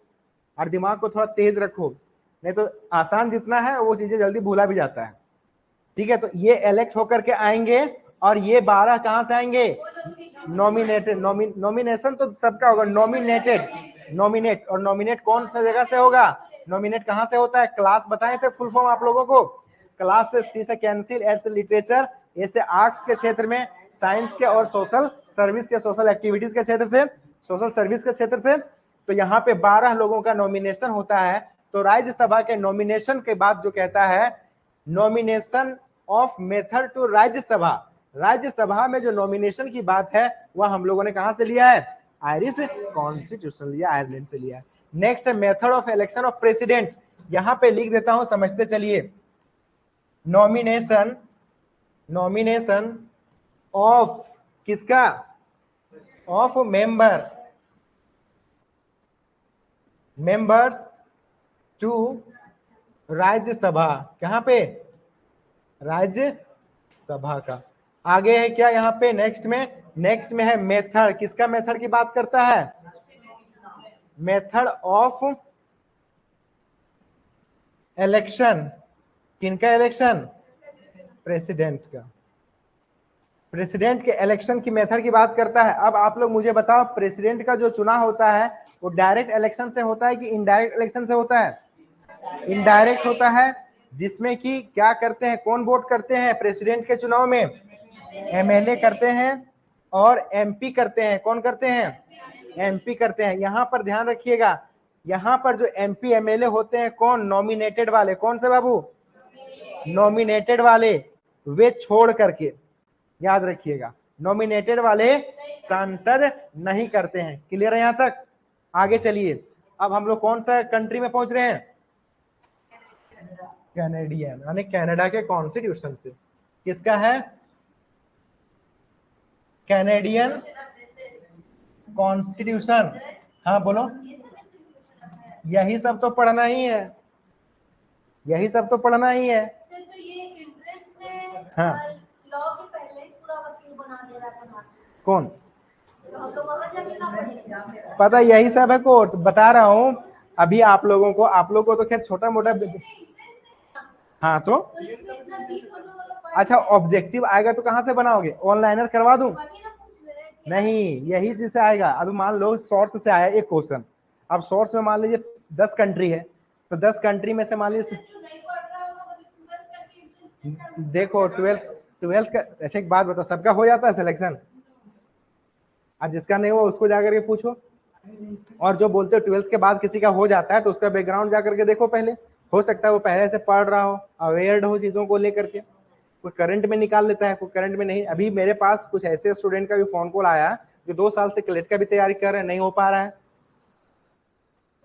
और दिमाग को थोड़ा तेज रखो, नहीं तो आसान जितना है वो चीजें जल्दी भूला भी जाता है। ठीक है, तो ये इलेक्ट होकर के आएंगे, और ये 12 कहां से आएंगे, नॉमिनेटेड, नॉमिनेशन तो सबका होगा, नॉमिनेट, और नॉमिनेट कौन सा जगह से होगा, नॉमिनेट कहां से होता है, क्लास बताए थे फुल फॉर्म आप लोगों को, क्लास से, सी से कैंसिल, एड से लिटरेचर, ए से आर्ट्स के क्षेत्र में, साइंस के और सोशल सर्विस के, सोशल एक्टिविटीज के क्षेत्र से, सोशल सर्विस के क्षेत्र से। तो यहाँ पे 12 लोगों का नॉमिनेशन होता है। तो राज्यसभा के नॉमिनेशन के बाद जो कहता है, nomination of method to Rajya Sabha, Rajya Sabha में जो नॉमिनेशन की बात है वह हम लोगों ने कहां से लिया है, आयरिश कॉन्स्टिट्यूशन लिया, आयरलैंड से लिया। नेक्स्ट है method of election of president, यहां पे लिख देता हूं, समझते चलिए। नॉमिनेशन, नॉमिनेशन ऑफ किसका, ऑफ मेंबर्स टू राज्यसभा, कहां पे, राज्यसभा का। आगे है क्या यहाँ पे, नेक्स्ट में है मेथड, किसका मेथड की बात करता है, मेथड ऑफ इलेक्शन, किनका इलेक्शन, प्रेसिडेंट का, प्रेसिडेंट के इलेक्शन की मेथड की बात करता है। अब आप लोग मुझे बताओ, प्रेसिडेंट का जो चुनाव होता है वो डायरेक्ट इलेक्शन से होता है कि इनडायरेक्ट इलेक्शन से होता है, इनडायरेक्ट होता है, जिसमें कि क्या करते हैं, कौन वोट करते हैं प्रेसिडेंट के चुनाव में, एमएलए करते हैं और एमपी करते हैं, कौन करते हैं, एमपी करते हैं। यहां पर ध्यान रखिएगा, यहां पर जो एमपी एमएलए होते हैं कौन, नॉमिनेटेड वाले, कौन से बाबू, नॉमिनेटेड वाले, वे छोड़ करके, याद रखिएगा, नॉमिनेटेड वाले सांसद नहीं करते हैं। क्लियर है यहां तक? आगे चलिए, अब हम लोग कौन सा कंट्री में पहुंच रहे हैं, कैनेडियन, यानी कनाडा के कॉन्स्टिट्यूशन से। किसका है, कैनेडियन कॉन्स्टिट्यूशन। हाँ बोलो, यही सब तो पढ़ना ही है, यही सब तो पढ़ना ही है। तो ये इंट्रेंस में हाँ, लॉ के पहले ही पूरा वकील बना दे रहा था, कौन, पता यही सब है कोर्स, बता रहा हूँ अभी आप लोगों को तो खैर छोटा मोटा। हाँ तो अच्छा, ऑब्जेक्टिव आएगा तो कहाँ से बनाओगे, ऑनलाइनर करवा दूं? नहीं, यही चीज से आएगा। अभी मान लो सोर्स से आया एक क्वेश्चन, अब सोर्स में मान लीजिए 10 कंट्री है, तो 10 कंट्री में से मान लीजिए, देखो 12th का, अच्छा एक बात बताओ, सबका हो जाता है सिलेक्शन? और जिसका नहीं हुआ उसको जाकर के पूछो। और जो बोलते हो 12th के बाद किसी का हो जाता है, तो उसका बैकग्राउंड जाकर के देखो पहले, हो सकता है वो पहले से पढ़ रहा हो, अवेयर्ड हो चीजों को लेकर के, कोई करंट में निकाल लेता है, कोई करंट में नहीं। अभी मेरे पास कुछ ऐसे स्टूडेंट का भी फोन कॉल आया जो 2 साल से क्लेट का भी तैयारी कर रहे हैं, नहीं हो पा रहा है।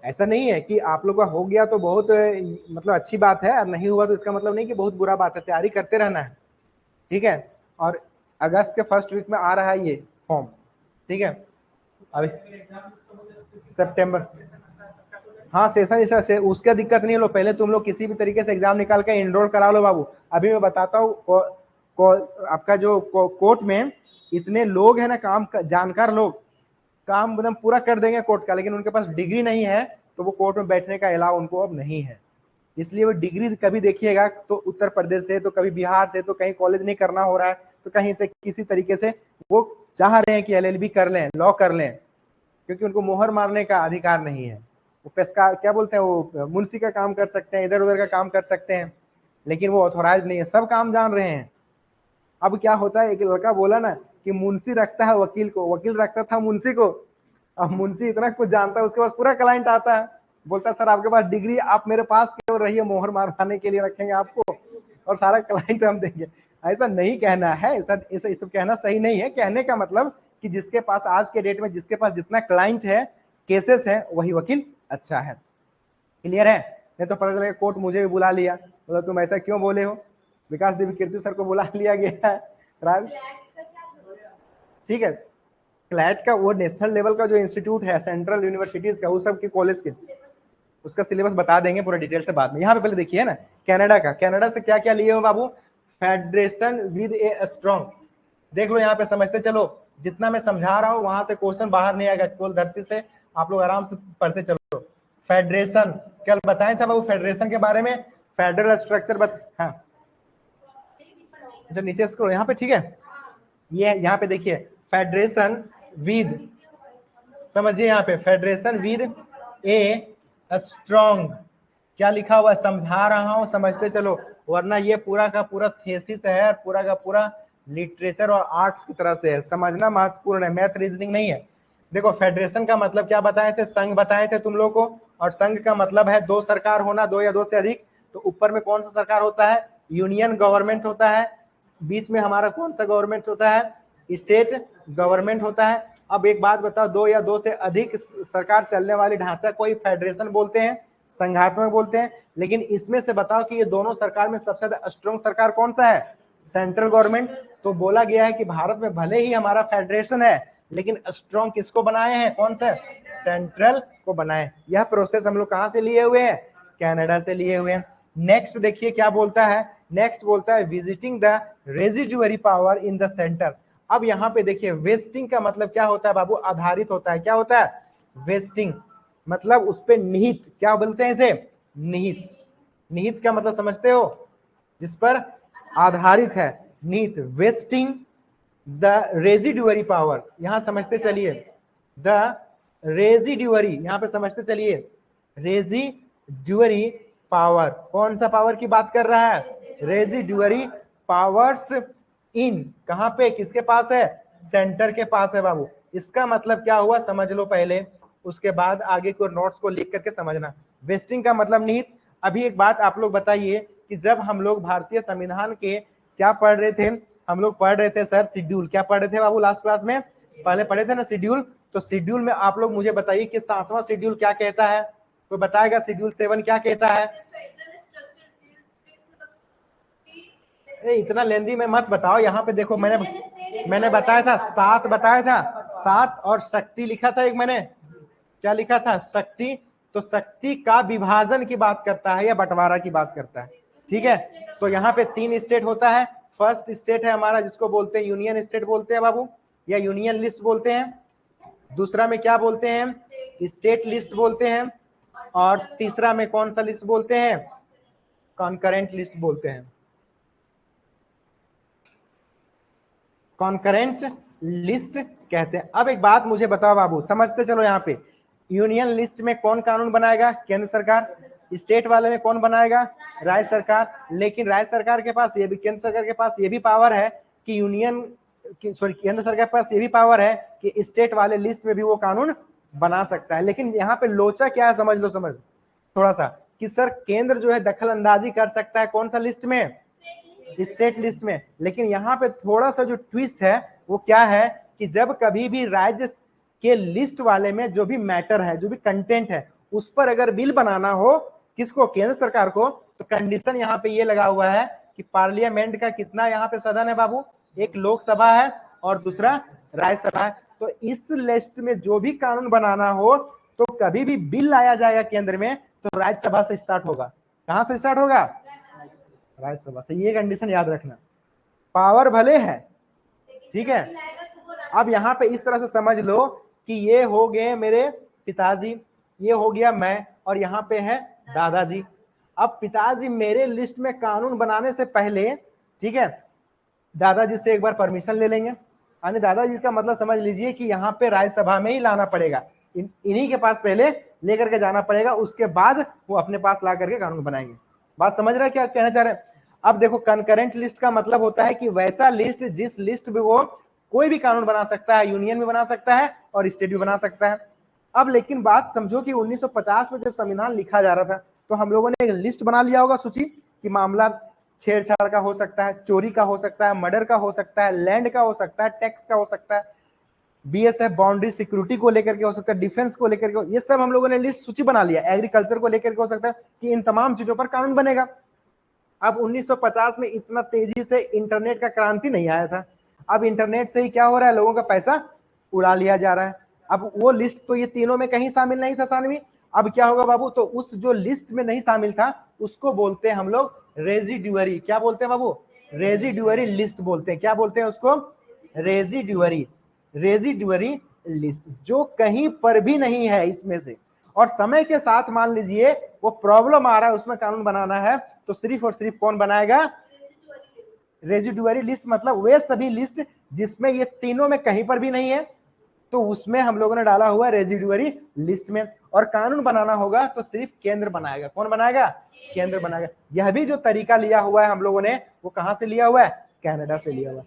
ऐसा नहीं है कि आप लोग का हो गया तो बहुत मतलब अच्छी बात है, और नहीं हुआ तो इसका मतलब नहीं कि बहुत बुरा बात है, तैयारी करते रहना है, ठीक है। और अगस्त के फर्स्ट वीक में आ रहा है ये फॉर्म, ठीक है। अभी सितंबर, हाँ सेशन से उसका दिक्कत नहीं लो, पहले तुम लोग किसी भी तरीके से एग्जाम निकाल के एनरोल करा लो बाबू। अभी मैं बताता हूँ, आपका जो कोर्ट में इतने लोग हैं ना, काम जानकार लोग, काम एकदम पूरा कर देंगे कोर्ट का, लेकिन उनके पास डिग्री नहीं है, तो वो कोर्ट में बैठने का अलाउ उनको अब नहीं है। इसलिए वो डिग्री कभी देखिएगा तो उत्तर प्रदेश से, तो कभी बिहार से, तो कहीं कॉलेज नहीं करना हो रहा है, तो कहीं से किसी तरीके से वो चाह रहे हैं कि LLB कर लें, लॉ कर लें, क्योंकि उनको मोहर मारने का अधिकार नहीं है। वो पेशकार क्या बोलते हैं, वो मुंशी का काम कर सकते हैं, इधर उधर का काम कर सकते हैं, लेकिन वो ऑथोराइज नहीं है, सब काम जान रहे हैं। अब क्या होता है, एक लड़का बोला ना कि मुंशी रखता है वकील को, वकील रखता था मुंशी को। अब मुंशी इतना कुछ जानता है, उसके पास पूरा क्लाइंट आता है, बोलता है सर आपके पास डिग्री, आप मेरे पास केवल रहिए, मोहर मारवाने के लिए रखेंगे आपको, और सारा क्लाइंट हम देंगे। ऐसा नहीं कहना है, ऐसा सब कहना सही नहीं है। कहने का मतलब कि जिसके पास आज के डेट में, जिसके पास जितना क्लाइंट है, केसेस है, वही वकील अच्छा है। क्लियर है? नहीं तो पता चलेगा कोर्ट मुझे भी बुला लिया, बोला तुम ऐसा क्यों बोले हो, विकास देवी कीर्ति सर को बुला लिया गया है, ठीक है। क्लैट का वो नेशनल लेवल का जो इंस्टीट्यूट है, सेंट्रल यूनिवर्सिटीज का, वो सब के कॉलेज के, उसका सिलेबस बता देंगे पूरा डिटेल से बाद में। यहाँ पे पहले देखिए ना, कनाडा का, कनाडा से क्या क्या लिए हो बाबू, फेडरेशन विद ए स्ट्रॉन्ग, देख लो यहाँ पे, समझते चलो, जितना मैं समझा रहा हूँ वहां से क्वेश्चन बाहर नहीं आएगा, केवल धरती से आप लोग आराम से पढ़ते चलो। फेडरेशन कल बताया था बाबू, फेडरेशन के बारे में, फेडरल स्ट्रक्चर हाँ अच्छा नीचे स्क्रॉल यहाँ पे, ठीक है। ये यहाँ पे देखिए, फेडरेशन विद, समझिए यहाँ पे, फेडरेशन विद ए स्ट्रॉन्ग, क्या लिखा हुआ है, समझा रहा हूं, समझते चलो, वरना ये पूरा का पूरा थेसिस है, पूरा का पूरा लिटरेचर और आर्ट्स की तरह से है, समझना महत्वपूर्ण है, मैथ रीजनिंग नहीं है। देखो फेडरेशन का मतलब क्या बताए थे, संघ बताए थे तुम लोग को, और संघ का मतलब है 2 सरकार होना, 2 या 2 से अधिक। तो ऊपर में कौन सा सरकार होता है, यूनियन गवर्नमेंट होता है, बीच में हमारा कौन सा गवर्नमेंट होता है, स्टेट गवर्नमेंट होता है। अब एक बात बताओ, 2 या 2 से अधिक सरकार चलने वाली ढांचा कोई फेडरेशन बोलते हैं, संघात्मक बोलते हैं। लेकिन इसमें से बताओ कि ये दोनों सरकार में सबसे ज्यादा स्ट्रॉन्ग सरकार कौन सा है, सेंट्रल गवर्नमेंट। तो बोला गया है कि भारत में भले ही हमारा फेडरेशन है, लेकिन स्ट्रॉन्ग किसको बनाए हैं, कौन से, सेंट्रल को बनाए। यह प्रोसेस हम लोग कहां से लिए हुए हैं, कनाडा से लिए हुए हैं। नेक्स्ट देखिए क्या बोलता है, नेक्स्ट बोलता है visiting the residuary power in the centre. अब यहाँ पे देखिए, वेस्टिंग का मतलब क्या होता है बाबू, आधारित होता है, क्या होता है, वेस्टिंग मतलब उस पे निहित, क्या बोलते हैं इसे, निहित। निहित का मतलब समझते हो, जिस पर आधारित है, निहित, वेस्टिंग द रेजिडुअरी पावर, यहां समझते चलिए, द रेजिडुअरी, यहां पे समझते चलिए, रेजिडुअरी पावर, कौन सा पावर की बात कर रहा है, रेजिडुअरी पावर्स इन, कहां पे, किसके पास है, सेंटर के पास है बाबू। इसका मतलब क्या हुआ समझ लो पहले, उसके बाद आगे को नोट्स को लिख करके समझना। वेस्टिंग का मतलब निहित। अभी एक बात आप लोग बताइए कि जब हम लोग भारतीय संविधान के क्या पढ़ रहे थे, हम लोग पढ़ रहे थे सर शेड्यूल, क्या पढ़ रहे थे बाबू लास्ट क्लास में, पहले पढ़े थे ना शेड्यूल। तो शेड्यूल में आप लोग मुझे बताइए कि 7वां शेड्यूल क्या कहता है, कोई बताएगा शेड्यूल 7 क्या कहता है। इतना लेंदी में मत बताओ, यहाँ पे देखो मैंने बताया था 7 बताया था, 7 और शक्ति लिखा था एक, मैंने क्या लिखा था, शक्ति। तो शक्ति का विभाजन की बात करता है या बंटवारा की बात करता है, ठीक है। तो यहाँ पे 3 स्टेट होता है। फर्स्ट स्टेट है हमारा जिसको बोलते हैं यूनियन स्टेट बोलते हैं बाबू, या यूनियन लिस्ट बोलते हैं, दूसरा में क्या बोलते हैं, स्टेट लिस्ट बोलते हैं, और तीसरा में कौन सा लिस्ट बोलते हैं, कॉन्करेंट लिस्ट बोलते हैं। कॉन्करेंट लिस्ट कहते हैं। अब एक बात मुझे बताओ बाबू, समझते चलो यहाँ पे, यूनियन लिस्ट में कौन कानून बनाएगा, केंद्र सरकार। स्टेट वाले में कौन बनाएगा, राज्य सरकार। लेकिन राज्य सरकार के पास ये भी, केंद्र सरकार के पास ये भी पावर है कि केंद्र सरकार के पास ये भी पावर है कि स्टेट वाले लिस्ट में भी वो कानून बना सकता है। लेकिन यहाँ पे लोचा क्या है, समझ लो, समझ थोड़ा सा, कि सर केंद्र जो है दखल अंदाजी कर सकता है कौन सा लिस्ट में, स्टेट लिस्ट में। लेकिन यहाँ पे थोड़ा सा जो ट्विस्ट है वो क्या है कि जब कभी भी राज्य के लिस्ट वाले में जो भी मैटर है, जो भी कंटेंट है, उस पर अगर बिल बनाना हो, किसको, केंद्र सरकार को, तो कंडीशन यहाँ पे ये लगा हुआ है कि पार्लियामेंट का कितना यहाँ पे सदन है बाबू, एक लोकसभा है और दूसरा राज्यसभा है। तो इस लिस्ट में जो भी कानून बनाना हो तो कभी भी बिल लाया जाएगा केंद्र में तो राज्यसभा से स्टार्ट होगा। कहां से स्टार्ट होगा, राज्यसभा से। ये कंडीशन याद रखना, पावर भले है, ठीक है। अब यहाँ पे इस तरह से समझ लो कि ये हो गए मेरे पिताजी, ये हो गया मैं, और यहाँ पे है दादाजी। अब पिताजी मेरे लिस्ट में कानून बनाने से पहले, ठीक है, दादाजी से एक बार परमिशन ले लेंगे। यानी दादाजी का मतलब समझ लीजिए कि यहाँ पे राज्यसभा में ही लाना पड़ेगा, इन्हीं के पास पहले लेकर के जाना पड़ेगा, उसके बाद वो अपने पास ला करके कानून बनाएंगे। बात समझ रहे हैं क्या कहना चाह रहे हैं। अब देखो, कंकरेंट लिस्ट का मतलब होता है कि वैसा लिस्ट जिस लिस्ट में वो कोई भी कानून बना सकता है, यूनियन में बना सकता है और स्टेट भी बना सकता है। अब लेकिन बात समझो कि 1950 में जब संविधान लिखा जा रहा था तो हम लोगों ने एक लिस्ट बना लिया होगा सूची कि मामला छेड़छाड़ का हो सकता है, चोरी का हो सकता है, मर्डर का हो सकता है, लैंड का हो सकता है, टैक्स का हो सकता है, बीएसएफ बाउंड्री सिक्योरिटी को लेकर के हो सकता है, डिफेंस को लेकर के, ये सब हम लोगों ने लिस्ट सूची बना लिया। एग्रीकल्चर को लेकर के हो सकता है कि इन तमाम चीजों पर कानून बनेगा। अब 1950 में इतना तेजी से इंटरनेट का क्रांति नहीं आया था। अब इंटरनेट से ही क्या हो रहा है, लोगों का पैसा उड़ा लिया जा रहा है। अब वो लिस्ट तो ये तीनों में कहीं शामिल नहीं था सानवी। अब क्या होगा बाबू, तो उस जो लिस्ट में नहीं शामिल था उसको बोलते हैं हम लोग रेजिड्यूअरी। क्या बोलते हैं बाबू, रेजिड्यूअरी लिस्ट बोलते हैं। क्या बोलते हैं उसको, रेजिड्यूअरी, रेजिड्यूअरी लिस्ट, जो कहीं पर भी नहीं है इसमें से। और समय के साथ मान लीजिए वो प्रॉब्लम आ रहा है, उसमें कानून बनाना है, तो सिर्फ और सिर्फ कौन बनाएगा, रेजिड्यूअरी लिस्ट। मतलब वे सभी लिस्ट जिसमें ये तीनों में कहीं पर भी नहीं है तो उसमें हम लोगों ने डाला हुआ है रेजिड्यूअरी लिस्ट में। और कानून बनाना होगा तो सिर्फ केंद्र बनाएगा। कौन बनाएगा, केंद्र बनाएगा। यह भी जो तरीका लिया हुआ है हम लोगों ने, वो कहां से लिया हुआ है, कनाडा से लिया हुआ है।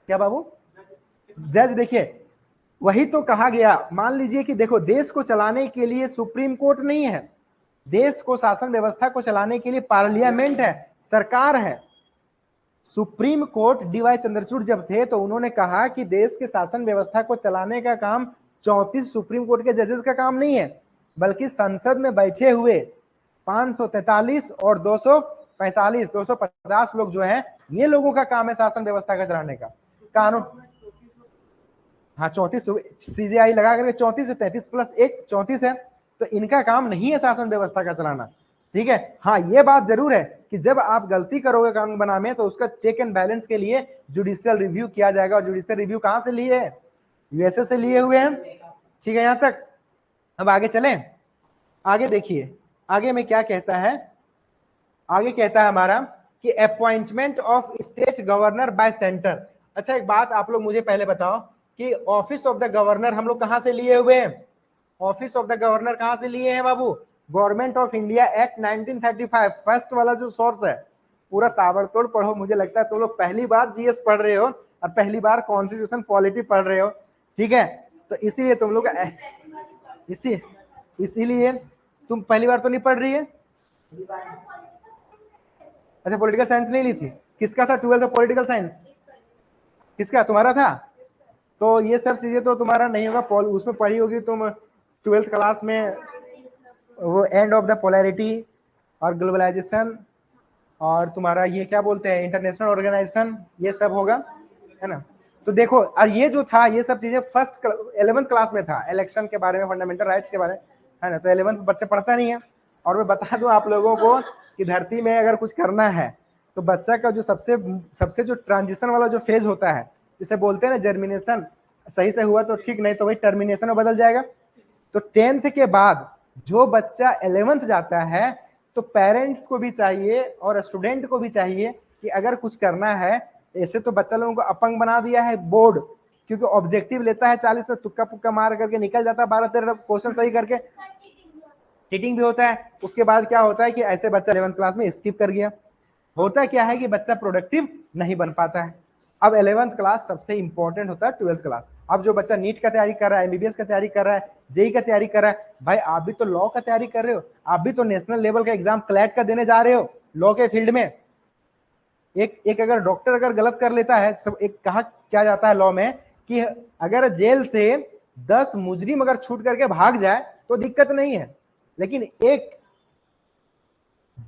क्या बाबू, जज देखिए, वही तो कहा गया। मान लीजिए कि देखो, देश को चलाने के लिए सुप्रीम कोर्ट नहीं है, देश को, शासन व्यवस्था को चलाने के लिए पार्लियामेंट है, सरकार है। सुप्रीम कोर्ट डीवाई चंद्रचूड़ जब थे तो उन्होंने कहा कि देश के शासन व्यवस्था को चलाने का काम 34 सुप्रीम कोर्ट के जजेस का काम नहीं है, बल्कि संसद में बैठे हुए 543 और 245 250 लोग जो है, ये लोगों का काम है शासन व्यवस्था का चलाने का। कानून, हाँ 34 सीजीआई लगा करके 34 से 33 प्लस 1 34 है, तो इनका काम नहीं है शासन व्यवस्था का चलाना, ठीक है। हाँ ये बात जरूर है कि जब आप गलती करोगे कानून बनाने में तो उसका चेक एंड बैलेंस के लिए जुडिशियल रिव्यू किया जाएगा। और जुडिशियल रिव्यू कहां से लिए है, यूएसए से लिए हुए हैं, ठीक है यहां तक। अब आगे चलें, आगे देखिए आगे में क्या कहता है। आगे कहता है हमारा कि appointment of state governor bye centre. अच्छा एक बात आप लोग मुझे पहले बताओ कि ऑफिस ऑफ द गवर्नर हम लोग कहां से लिए हुए हैं, ऑफिस ऑफ द गवर्नर कहां से लिए हैं बाबू, government of India act 1935 first वाला जो सोर्स है। पूरा ताबड़तोड़ पढ़ो, मुझे लगता है तुम लोग पहली बार जीएस पढ़ रहे हो और पहली बार कॉन्स्टिट्यूशन पॉलिटी पढ़ रहे हो, ठीक है। तो इसीलिए तुम लोग इसीलिए तुम पहली बार तो नहीं पढ़ रही है। अच्छा पॉलिटिकल साइंस नहीं ली थी, किसका था 12th पॉलिटिकल साइंस, किसका, तुम्हारा था। तो ये सब चीजें तो तुम्हारा नहीं होगा, उसमें पढ़ी होगी तुम 12th क्लास में, वो एंड ऑफ द पोलैरिटी और ग्लोबलाइजेशन और तुम्हारा ये क्या बोलते हैं इंटरनेशनल ऑर्गेनाइजेशन, ये सब होगा, है ना। तो देखो, और ये जो था ये सब चीजें फर्स्ट 11th क्लास में था, इलेक्शन के बारे में, फंडामेंटल राइट्स के बारे में, है ना। तो 11th बच्चा पढ़ता नहीं है। और मैं बता दूं आप लोगों को कि धरती में अगर कुछ करना है तो बच्चा का जो सबसे जो ट्रांजिशन वाला जो फेज होता है, जिसे बोलते हैं ना जर्मिनेशन, सही से हुआ तो ठीक, नहीं तो वही टर्मिनेशन में बदल जाएगा। तो 10th के बाद जो बच्चा 11th जाता है तो पेरेंट्स को भी चाहिए और स्टूडेंट को भी चाहिए कि अगर कुछ करना है, ऐसे तो बच्चा लोगों को अपंग बना दिया है बोर्ड, क्योंकि ऑब्जेक्टिव लेता है 40 में, तुक्का पुक्का मार करके निकल जाता है 12-13 क्वेश्चन सही करके, चीटिंग भी होता है। उसके बाद क्या होता है कि ऐसे बच्चा 11th क्लास में स्किप कर गया। होता क्या है कि बच्चा प्रोडक्टिव नहीं बन पाता है। अब 11th क्लास सबसे इंपॉर्टेंट होता है 12th क्लास। अब जो बच्चा नीट का तैयारी कर रहा है, एमबीबीएस का तैयारी कर रहा है, जेई का तैयारी कर रहा है, भाई आप भी तो लॉ का तैयारी कर रहे हो, आप भी तो नेशनल लेवल का एग्जाम क्लैट का देने जा रहे हो लॉ के फील्ड में। एक अगर डॉक्टर अगर गलत कर लेता है, सब एक कहा क्या जाता है लॉ में कि अगर जेल से 10 मुजरिम अगर छूट करके भाग जाए तो दिक्कत नहीं है, लेकिन एक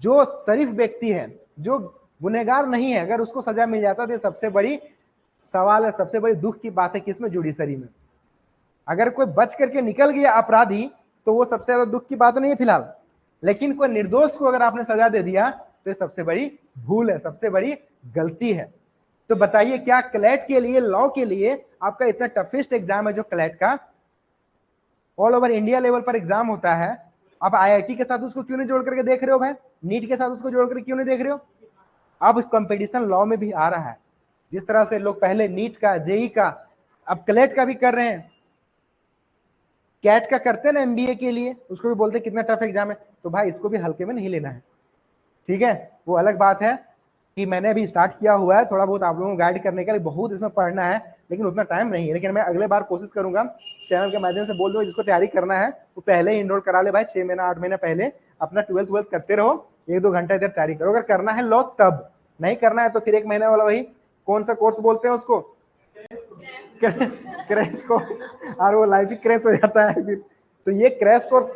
जो शरीफ व्यक्ति है, जो गुनहगार नहीं है, अगर उसको सजा मिल जाता तो ये सबसे बड़ी सवाल है, सबसे बड़ी दुख की बात है किसमें, जुडिशरी में। अगर कोई बच करके निकल गया अपराधी तो वो सबसे ज्यादा दुख की बात नहीं है फिलहाल, लेकिन कोई निर्दोष को अगर आपने सजा दे दिया तो ये सबसे बड़ी भूल है, सबसे बड़ी गलती है। तो बताइए क्या क्लैट के लिए, लॉ के लिए आपका इतना टफेस्ट एग्जाम है जो क्लैट का ऑल ओवर इंडिया लेवल पर एग्जाम होता है, आप आईआईटी के साथ उसको क्यों नहीं जोड़ करके देख रहे हो भाई, नीट के साथ उसको जोड़ करके क्यों नहीं देख रहे हो। अब कंपटीशन लॉ में भी आ रहा है, जिस तरह से लोग पहले नीट का, जेई का, अब क्लैट का भी कर रहे हैं, कैट का करते हैं ना एमबीए के लिए, उसको भी बोलते हैं कितना टफ एग्जाम है, तो भाई इसको भी हल्के में नहीं लेना है, ठीक है। वो अलग बात है कि मैंने अभी स्टार्ट किया हुआ है थोड़ा बहुत आप लोगों को गाइड करने के लिए, बहुत इसमें पढ़ना है लेकिन उतना टाइम नहीं है, लेकिन मैं अगले बार कोशिश करूंगा चैनल के माध्यम से बोल दूंगा जिसको तैयारी करना है वो पहले ही इनरोल करा ले भाई, 6 महीना 8 महीना पहले अपना 12th करते रहो, 1-2 घंटा इधर तैयारी करो। अगर करना है लो तब, नहीं करना है तो फिर 1 महीने वाला वही कौन सा कोर्स बोलते हैं उसको, क्रैश कोर्स, और वो लाइफ ही क्रैश हो जाता है फिर। तो ये क्रैश कोर्स,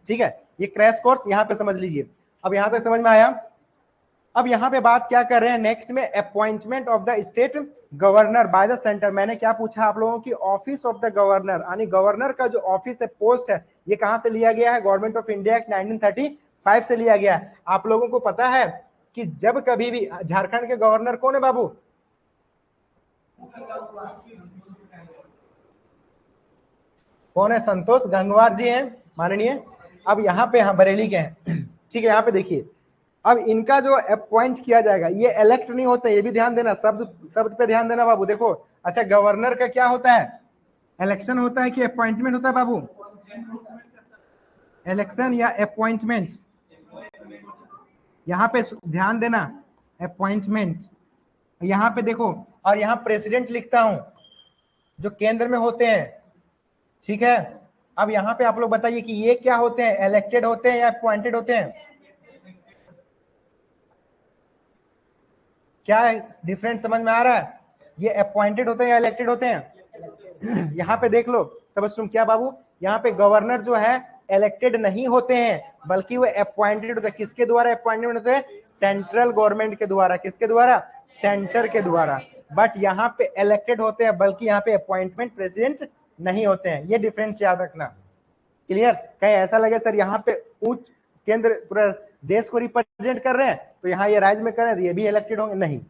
ठीक है, ये क्रैश कोर्स यहाँ पे समझ लीजिए। अब यहाँ तक समझ में आया। अब यहाँ पे बात क्या कर रहे हैं नेक्स्ट में, appointment of the state governor by the centre. मैंने क्या पूछा आप लोगों की, ऑफिस ऑफ द गवर्नर, यानी गवर्नर का जो ऑफिस है, पोस्ट है, ये कहां से लिया गया है, गवर्नमेंट ऑफ इंडिया एक्ट 1935 से लिया गया है। आप लोगों को पता है कि जब कभी भी, झारखंड के गवर्नर कौन है बाबू, कौन है, संतोष गंगवार जी हैं माननीय। अब यहाँ पे, हाँ बरेली के हैं, ठीक है। यहाँ पे देखिए, अब इनका जो अपॉइंट किया जाएगा, ये इलेक्ट नहीं होते, ये भी ध्यान देना, शब्द पे ध्यान देना बाबू। देखो अच्छा, गवर्नर का क्या होता है, इलेक्शन होता है कि अपॉइंटमेंट होता है बाबू, इलेक्शन या अपॉइंटमेंट, यहाँ पे ध्यान देना, अपॉइंटमेंट। यहाँ पे देखो, और यहाँ प्रेसिडेंट लिखता हूं जो केंद्र में होते हैं, ठीक है। अब यहाँ पे आप लोग बताइए कि ये क्या होते हैं, इलेक्टेड होते हैं या अपॉइंटेड होते हैं, क्या डिफरेंस समझ में आ रहा है, ये अपॉइंटेड होते हैं या इलेक्टेड होते हैं। यहाँ पे देख लो तबस्सुम, क्या बाबू, यहाँ पे गवर्नर जो है इलेक्टेड नहीं होते हैं बल्कि वो अपॉइंटेड होते हैं। किसके द्वारा अपॉइंटेड होते हैं, सेंट्रल गवर्नमेंट के द्वारा, किसके द्वारा, सेंटर के द्वारा। बट यहाँ पे इलेक्टेड होते हैं, बल्कि यहाँ पे अपॉइंटमेंट प्रेसिडेंट नहीं होते हैं, ये डिफरेंस याद रखना, क्लियर। कहीं ऐसा लगे सर यहाँ पे उच्च केंद्र पूरा देश को रिप्रेजेंट कर रहे हैं तो यहाँ ये राज्य में कर रहे हैं तो ये भी इलेक्टेड होंगे, नहीं।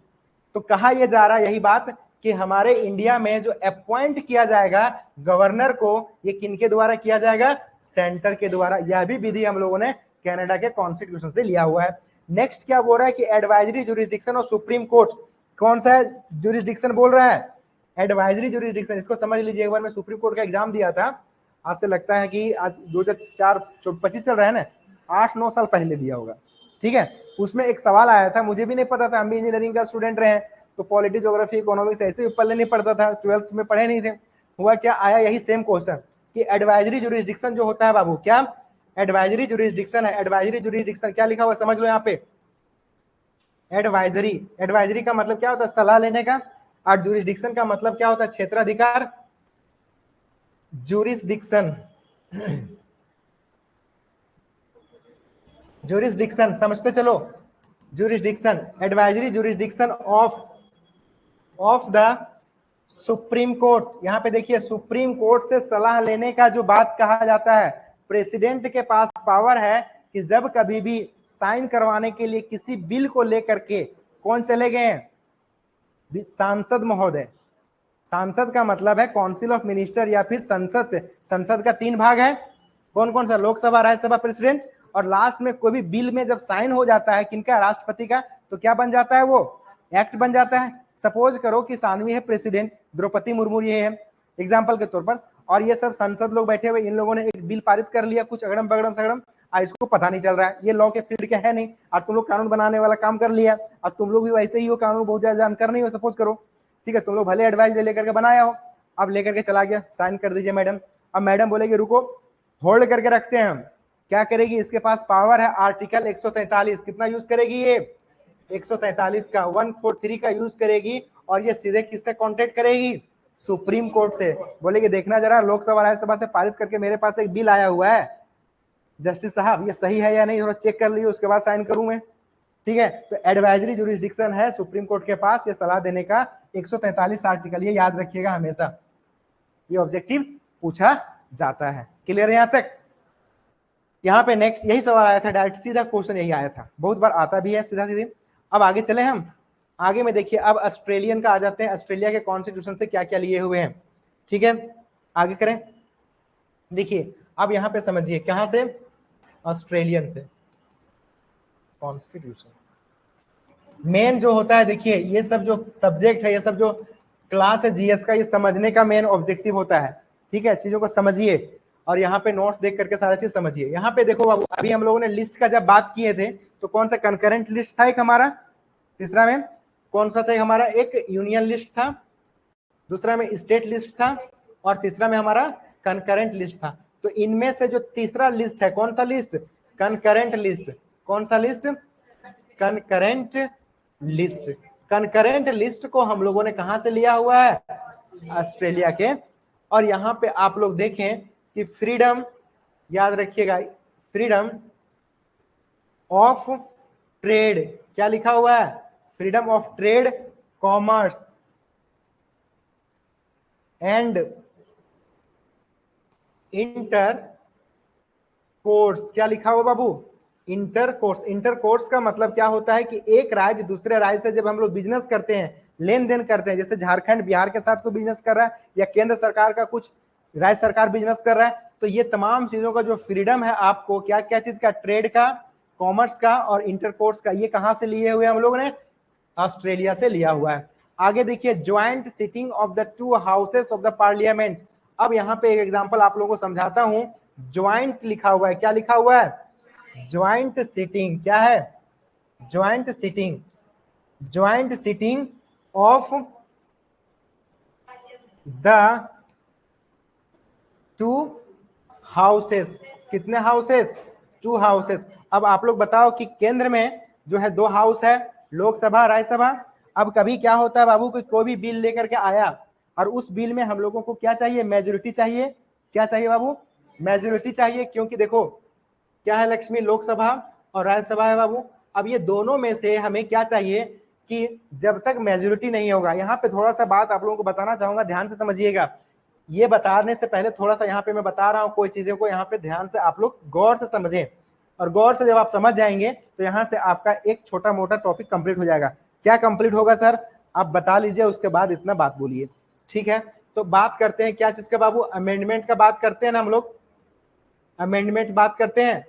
तो कहा यह जा रहा है यही बात कि हमारे इंडिया में जो अपॉइंट किया जाएगा गवर्नर को, ये किनके द्वारा किया जाएगा, सेंटर के द्वारा। यह भी विधि हम लोगों ने कनाडा के कॉन्स्टिट्यूशन से लिया हुआ है। नेक्स्ट क्या बोल रहा है कि advisory jurisdiction of supreme court, कौन सा जुरिस्डिक्शन बोल रहा है, एडवाइजरी जुरिस्डिक्शन। इसको समझ लीजिए, एक बार मैं सुप्रीम कोर्ट का एग्जाम दिया था, आज से लगता है कि आज 2025 चल रहा है ना, 8-9 साल पहले दिया होगा, ठीक है। उसमें एक सवाल आया था, मुझे भी नहीं पता था, हम भी इंजीनियरिंग का स्टूडेंट रहे, तो पॉलिटी, ज्योग्राफी, इकोनॉमिक्स ऐसे पढ़ने नहीं पड़ता था, 12th में पढ़े नहीं थे। हुआ क्या, आया यही सेम क्वेश्चन कि एडवाइजरी जुरिस्डिक्शन जो होता है बाबू, क्या एडवाइजरी जुरिस्डिक्शन है, एडवाइजरी जुरिस्डिक्शन क्या लिखा हुआ समझ लो यहाँ पे, एडवाइजरी, एडवाइजरी का मतलब क्या होता है, सलाह लेने का, और जुरिस्डिक्शन का मतलब क्या होता है, क्षेत्राधिकार। जुरिस्डिक्शन, जुरिस्डिक्शन समझते चलो, jurisdiction, advisory jurisdiction of the supreme court. यहां पे देखिए, सुप्रीम कोर्ट से सलाह लेने का जो बात कहा जाता है, प्रेसिडेंट के पास पावर है कि जब कभी भी साइन करवाने के लिए किसी बिल को लेकर के, कौन चले गए हैं, सांसद महोदय, सांसद का मतलब है काउंसिल ऑफ मिनिस्टर या फिर संसद से। संसद का 3 भाग है, कौन कौन सा? लोकसभा, राज्यसभा, प्रेसिडेंट। और लास्ट में कोई भी बिल में जब साइन हो जाता है किनका? राष्ट्रपति का, तो क्या बन जाता है? वो एक्ट बन जाता है। सपोज करो कि सानवी है प्रेसिडेंट, द्रौपदी मुर्मू ये है एग्जाम्पल के तौर पर, और ये सब सांसद लोग बैठे हुए, इन लोगों ने एक बिल पारित कर लिया, कुछ अगड़म बगड़म सगड़म, इसको पता नहीं चल रहा है, ये लॉ के फील्ड के है नहीं, और तुम लोग कानून बनाने वाला काम कर लिया, और तुम लोग भी वैसे ही हो, कानून बहुत ज्यादा जानकार नहीं हो सपोज करो, ठीक है, तुम लोग भले एडवाइस ले लेकर के बनाया हो, अब लेकर के चला गया, साइन कर दीजिए मैडम। अब मैडम बोलेगी रुको, होल्ड करके रखते हैं हम। क्या करेगी? इसके पास पावर है आर्टिकल 143, कितना यूज करेगी ये? 143 का 143 का यूज करेगी, और ये सीधे किससे कॉन्टेक्ट करेगी? सुप्रीम कोर्ट से। बोलेगी देखना जरा, लोकसभा राज्यसभा से पारित करके मेरे पास एक बिल आया हुआ है, जस्टिस साहब ये सही है या नहीं, थोड़ा चेक कर लीजिए, उसके बाद साइन करूं मैं, ठीक है। तो एडवाइजरी जुरिस्डिक्शन है सुप्रीम कोर्ट के पास ये सलाह देने का, 143 आर्टिकल, ये याद रखिएगा हमेशा, ये ऑब्जेक्टिव पूछा जाता है। क्लियर है यहां तक? यहाँ पे नेक्स्ट यही सवाल आया था, डायरेक्ट सीधा क्वेश्चन यही आया था, बहुत बार आता भी है सीधा सीधे। अब आगे चले हम, आगे में देखिए, अब ऑस्ट्रेलियन का आ जाते हैं, ऑस्ट्रेलिया के कॉन्स्टिट्यूशन से क्या क्या लिए हुए हैं, ठीक है। आगे करें, देखिए अब यहाँ पे समझिए, कहां से? ऑस्ट्रेलियन से कॉन्स्टिट्यूशन। मेन जो होता है, देखिए ये सब जो सब्जेक्ट है, ये सब जो क्लास है जीएस का, ये समझने का मेन ऑब्जेक्टिव होता है, ठीक है। चीजों को समझिए और यहाँ पे नोट्स देख करके सारा चीज समझिए। यहाँ पे देखो बाबू, अभी हम लोगों ने लिस्ट का जब बात किए थे, तो कौन सा कंकरेंट लिस्ट था एक हमारा, तीसरा में कौन सा था हमारा? एक यूनियन लिस्ट था, दूसरा में स्टेट लिस्ट था, और तीसरा में हमारा कंकरेंट लिस्ट था। तो इनमें से जो तीसरा लिस्ट है, कौन सा लिस्ट? Concurrent list. कौन सा list? Concurrent list. Concurrent list को हम लोगों ने कहां से लिया हुआ है? ऑस्ट्रेलिया के। और यहां पे आप लोग देखें कि फ्रीडम, याद रखिएगा, फ्रीडम ऑफ ट्रेड, क्या लिखा हुआ है? Freedom of trade, commerce and intercourse, क्या लिखा हुआ बाबू? Intercourse. इंटर कोर्स का मतलब क्या होता है कि एक राज्य दूसरे राज्य से जब हम लोग बिजनेस करते हैं, लेन देन करते हैं, जैसे झारखंड बिहार के साथ कोई बिजनेस कर रहा है, या केंद्र सरकार का कुछ राज्य सरकार बिजनेस कर रहा है, तो ये तमाम चीजों का जो फ्रीडम है आपको, क्या क्या चीज का? ट्रेड का, कॉमर्स का और इंटर कोर्स का, ये कहां से लिए हुए हम लोगों ने? ऑस्ट्रेलिया से लिया हुआ है। आगे देखिए, joint sitting of the 2 houses of the parliament. अब यहाँ पे एक एग्जांपल आप लोगों को समझाता हूं, ज्वाइंट लिखा हुआ है, क्या लिखा हुआ है? Joint sitting. क्या है? Joint sitting. Joint sitting of the 2 houses. कितने हाउसेस? 2 हाउसेस। अब आप लोग बताओ कि केंद्र में जो है 2 हाउस है, लोकसभा, राज्यसभा। अब कभी क्या होता है बाबू, कोई भी बिल लेकर के आया, और उस बिल में हम लोगों को क्या चाहिए? मेजोरिटी चाहिए। क्या चाहिए बाबू? मेजोरिटी चाहिए, क्योंकि देखो क्या है लक्ष्मी, लोकसभा और राज्यसभा है बाबू। अब ये दोनों में से हमें क्या चाहिए कि जब तक मेजोरिटी नहीं होगा, यहाँ पे थोड़ा सा बात आप लोगों को बताना चाहूंगा, ध्यान से समझिएगा। ये बताने से पहले थोड़ा सा यहाँ पे मैं बता रहा हूँ, कोई चीजों को यहाँ पे ध्यान से आप लोग गौर से समझें, और गौर से जब आप समझ जाएंगे तो यहाँ से आपका एक छोटा मोटा टॉपिक कंप्लीट हो जाएगा। क्या कंप्लीट होगा सर? आप बता लीजिए, उसके बाद इतना बात बोलिए, ठीक है। तो बात करते हैं क्या चीज का बाबू? अमेंडमेंट का बात करते हैं ना हम लोग, अमेंडमेंट बात करते हैं।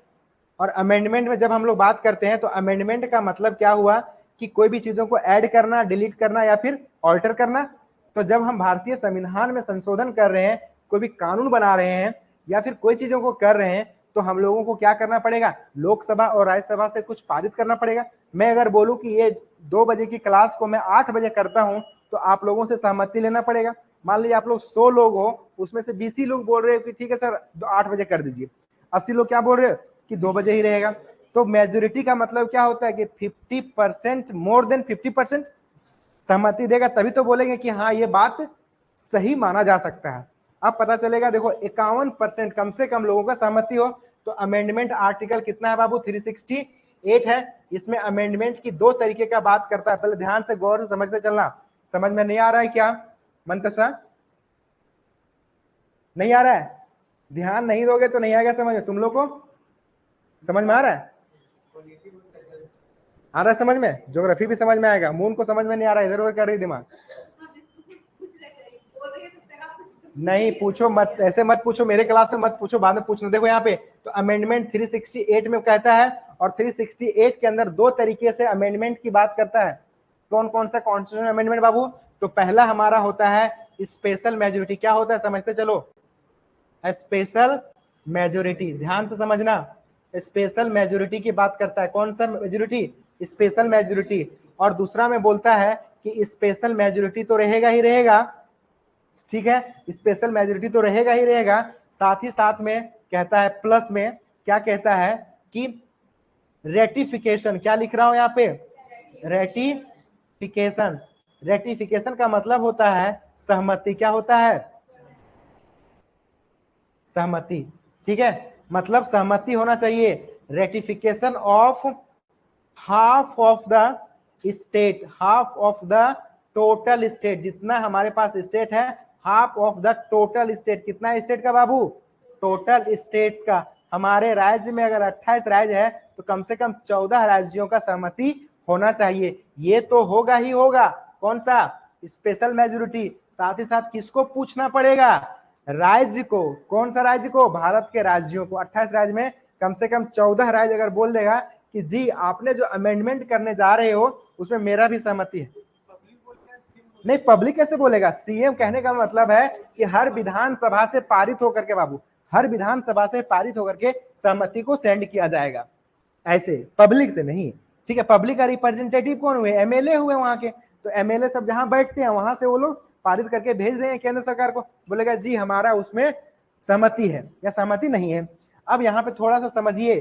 और अमेंडमेंट में जब हम लोग बात करते हैं, तो अमेंडमेंट का मतलब क्या हुआ कि कोई भी चीजों को ऐड करना, डिलीट करना या फिर ऑल्टर करना। तो जब हम भारतीय संविधान में संशोधन कर रहे हैं, कोई भी कानून बना रहे हैं या फिर कोई चीजों को कर रहे हैं, तो हम लोगों को क्या करना पड़ेगा? लोकसभा और राज्यसभा से कुछ पारित करना पड़ेगा। मैं अगर बोलूं कि ये 2 बजे की क्लास को मैं 8 बजे करता हूं, तो आप लोगों से सहमति लेना पड़ेगा। मान लीजिए आप लोग 100 लोग हो, उसमें से 20 ही लोग बोल रहे हो कि ठीक है सर 8 बजे कर दीजिए, 80 लोग क्या बोल रहे हो कि 2 बजे ही रहेगा। तो मेजोरिटी का मतलब क्या होता है कि 50%, मोर देन 50% सहमति देगा, तभी तो बोलेंगे कि हाँ ये बात सही माना जा सकता है। अब पता चलेगा, देखो 51% कम से कम लोगों का सहमति हो। तो अमेंडमेंट आर्टिकल कितना है बाबू? 368 है। इसमें अमेंडमेंट की 2 तरीके का बात करता है, पहले ध्यान से गौर से समझते चलना। समझ में नहीं आ रहा है क्या मंतशा? नहीं आ रहा है? ध्यान नहीं दोगे तो नहीं आएगा समझ में। तुम लोग को समझ में आ रहा है? आ रहा है समझ में? ज्योग्राफी भी समझ में आएगा, मून को समझ में नहीं आ रहा है, इधर उधर कर रही दिमाग। नहीं पूछो मत, ऐसे मत पूछो, मेरे क्लास में मत पूछो, बाद में पूछना। देखो यहाँ पे तो अमेंडमेंट 368 में कहता है, और 368 के अंदर दो तरीके से अमेंडमेंट की बात करता है। कौन कौन सा कॉन्स्टिट्यूशनल अमेंडमेंट बाबू? तो पहला हमारा होता है स्पेशल मेजोरिटी। क्या होता है समझते चलो, स्पेशल मेजोरिटी, ध्यान से समझना। स्पेशल मेजोरिटी की बात करता है। कौन सा मेजोरिटी? Special majority. और दूसरा में बोलता है कि स्पेशल मेजोरिटी तो रहेगा ही रहेगा, ठीक है, स्पेशल मेजोरिटी तो रहेगा ही रहेगा, साथ ही साथ में कहता है प्लस में क्या कहता है कि रेटिफिकेशन। क्या लिख रहा हूं यहाँ पे? रेटिफिकेशन। रेटिफिकेशन का मतलब होता है सहमति। क्या होता है? सहमति, ठीक है, मतलब सहमति होना चाहिए। Ratification of half of the state, half of the total state, जितना हमारे पास स्टेट है, half of the total state. कितना स्टेट का बाबू? टोटल स्टेट्स का। हमारे राज्य में अगर 28 राज्य है तो कम से कम 14 राज्यों का सहमति होना चाहिए। ये तो होगा ही होगा। कौन सा? Special majority. साथ ही साथ किसको पूछना पड़ेगा? राज्य को। कौन सा राज्य को? भारत के राज्यों को। 28 राज्य में कम से कम 14 राज्य अगर बोल देगा कि जी आपने जो अमेंडमेंट करने जा रहे हो उसमें मेरा भी सहमति है। नहीं, पब्लिक कैसे बोलेगा? सीएम कहने का मतलब है कि हर विधानसभा से पारित होकर के बाबू, हर विधानसभा से पारित होकर के सहमति को सेंड किया जाएगा, ऐसे पब्लिक से नहीं, ठीक है। पब्लिक का रिप्रेजेंटेटिव कौन हुए? एमएलए हुए वहां के। तो एमएलए सब जहां बैठते हैं वहां से वो लोग पारित करके भेज देंगे केंद्र सरकार को, बोलेगा जी हमारा उसमें सहमति है या सहमति नहीं है। अब यहाँ पे थोड़ा सा समझिए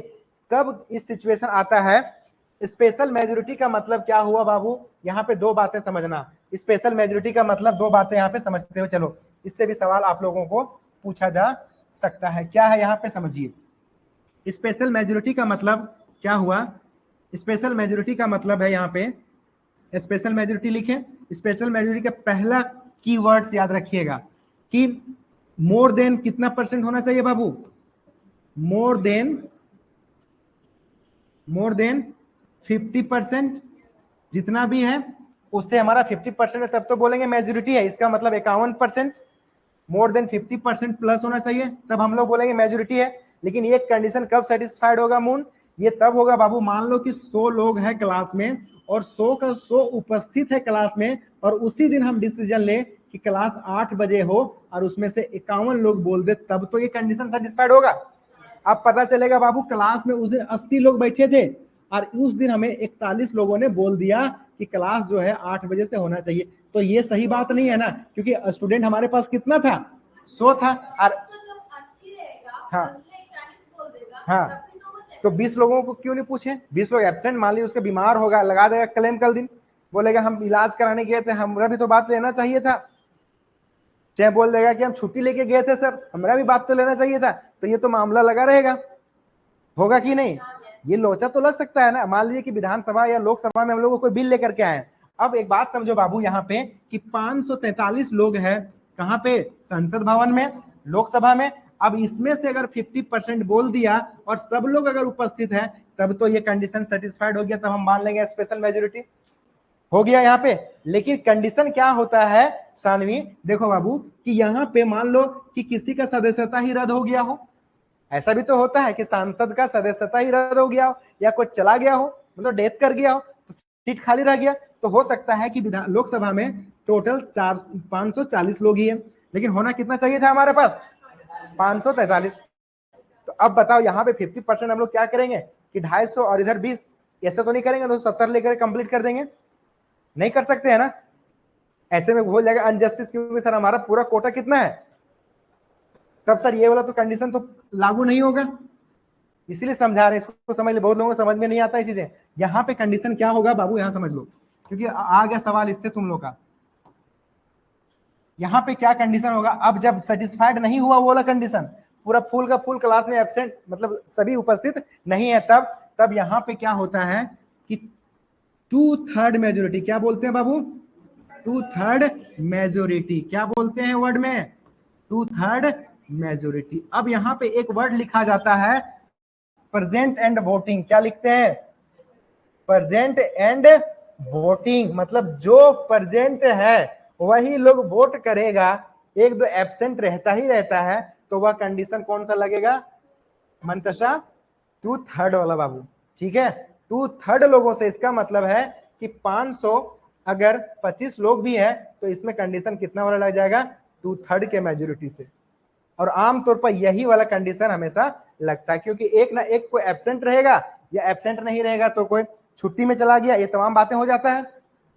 कब इस सिचुएशन आता है। स्पेशल मेजोरिटी का मतलब क्या हुआ बाबू? यहाँ पे दो बातें समझना। स्पेशल मेजोरिटी का मतलब दो बातें यहाँ पे समझते हो, चलो इससे भी सवाल आप लोगों को पूछा जा सकता है। क्या है यहाँ पे समझिए। स्पेशल मेजोरिटी का मतलब क्या हुआ? स्पेशल मेजोरिटी का मतलब है, यहाँ पे स्पेशल मेजोरिटी लिखें। स्पेशल मेजोरिटी का पहला कीवर्ड्स याद रखिएगा कि मोर देन कितना परसेंट होना चाहिए बाबू? मोर देन 50%, जितना भी है उससे हमारा 50% है तब तो बोलेंगे मेजोरिटी है। इसका मतलब 51%, मोर देन 50% प्लस होना चाहिए तब हम लोग बोलेंगे मेजोरिटी है। लेकिन ये कंडीशन कब सेटिस्फाइड होगा मून? ये तब होगा बाबू, मान लो कि 100 लोग हैं क्लास में और 100 का 100 उपस्थित है क्लास में, और उसी दिन हम डिसीजन ले कि क्लास 8 बजे हो और उसमें से 51 लोग बोल दे, तब तो ये कंडीशन सेटिस्फाइड होगा। अब पता चलेगा बाबू क्लास में उस दिन 80 लोग बैठे थे और उस दिन हमें 41 लोगों ने बोल दिया कि क्लास जो है 8 बजे से होना चाहिए, तो ये सही बात नहीं है ना, क्योंकि स्टूडेंट हमारे पास कितना था? 100 था। और हाँ हाँ, तो 20 लोगों को क्यों नहीं पूछे? 20 लोग एब्सेंट, मान लीजिए उसके बीमार होगा, लगा देगा क्लेम कल दिन, बोलेगा हम इलाज कराने गए थे, हमारा भी तो बात लेना चाहिए था। चाहे बोल देगा कि हम छुट्टी लेके गए थे सर, हमारा भी बात तो लेना चाहिए था। तो ये तो मामला लगा रहेगा, होगा कि नहीं? ये लोचा तो लग सकता है ना। मान लीजिए कि विधानसभा या लोकसभा में हम लोग कोई बिल लेकर के आए। अब एक बात समझो बाबू यहाँ पे कि 543 लोग हैं कहाँ पे? संसद भवन में, लोकसभा में। अब इसमें से अगर 50% बोल दिया और सब लोग अगर उपस्थित है तब तो ये कंडीशन सेटिस्फाइड हो गया, तब हम मान लेंगे स्पेशल मेजोरिटी हो गया यहाँ पे। लेकिन कंडीशन क्या होता है सानवी? देखो बाबू कि यहाँ पे मान लो कि किसी का सदस्यता ही रद्द हो गया हो, ऐसा भी तो होता है कि सांसद का सदस्यता ही रद्द हो गया हो या कोई चला गया हो, मतलब डेथ कर गया हो, तो सीट खाली रह गया। तो हो सकता है कि लोकसभा में टोटल 540 लोग ही है, लेकिन होना कितना चाहिए था हमारे पास? 543। तो अब बताओ यहाँ पे 50% हम लोग क्या करेंगे कि 250 और इधर 20, ऐसा तो नहीं करेंगे, तो 70 लेकर कंप्लीट कर देंगे? नहीं कर सकते है ना। ऐसे में हो जाएगा अनजस्टिस, क्योंकि सर हमारा पूरा कोटा कितना है, तब सर ये वाला तो कंडीशन तो लागू नहीं होगा। इसलिए समझा रहे हैं, इसको समझ ले, बहुत लोगों को समझ में नहीं आता है चीजें। यहाँ पे कंडीशन क्या होगा बाबू, यहाँ समझ लो, क्योंकि आ गया सवाल इससे तुम लोग का। यहाँ पे क्या कंडीशन होगा? अब जब सेटिस्फाइड नहीं हुआ वो वाला कंडीशन, पूरा फुल का फुल क्लास में एब्सेंट, मतलब सभी उपस्थित नहीं है, तब यहाँ पे क्या होता है कि 2/3 मेजोरिटी। क्या बोलते हैं बाबू? 2/3 मेजोरिटी। क्या बोलते हैं वर्ड में? 2/3 मेजोरिटी। अब यहाँ पे एक वर्ड लिखा जाता है प्रेजेंट एंड वोटिंग। क्या लिखते हैं? प्रेजेंट एंड वोटिंग, मतलब जो प्रेजेंट है वही लोग वोट करेगा, एक दो एब्सेंट रहता ही रहता है, तो वह कंडीशन कौन सा लगेगा मंतशा? 2/3 वाला बाबू। ठीक है, 2/3 लोगों से, इसका मतलब है कि 500 अगर 25 लोग भी है तो इसमें कंडीशन कितना वाला लग जाएगा? 2/3 के मेजोरिटी से। और आमतौर पर यही वाला कंडीशन हमेशा लगता है, क्योंकि एक ना एक कोई एब्सेंट रहेगा, या एब्सेंट नहीं रहेगा तो कोई छुट्टी में चला गया, ये तमाम बातें हो जाता है।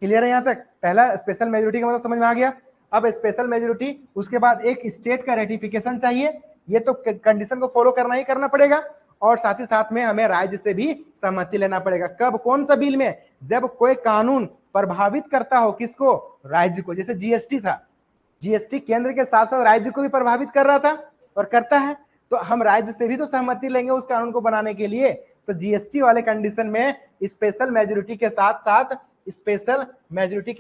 क्लियर है यहाँ तक? पहला स्पेशल मेजोरिटी का मतलब समझ में आ गया। अब स्पेशल मेजोरिटी, उसके बाद एक स्टेट का रेटिफिकेशन चाहिए, ये तो कंडीशन को फॉलो करना ही करना पड़ेगा, और साथ ही साथ में हमें राज्य से भी सहमति लेना पड़ेगा। कब? कौन सा बिल में? जब कोई कानून प्रभावित करता हो किसको? राज्य को। जैसे जीएसटी था, जीएसटी केंद्र के साथ साथ राज्य को भी प्रभावित कर रहा था और करता है, तो हम राज्य से भी तो सहमति लेंगे उस कानून को बनाने के लिए। तो जीएसटी वाले कंडीशन में स्पेशल मेजोरिटी के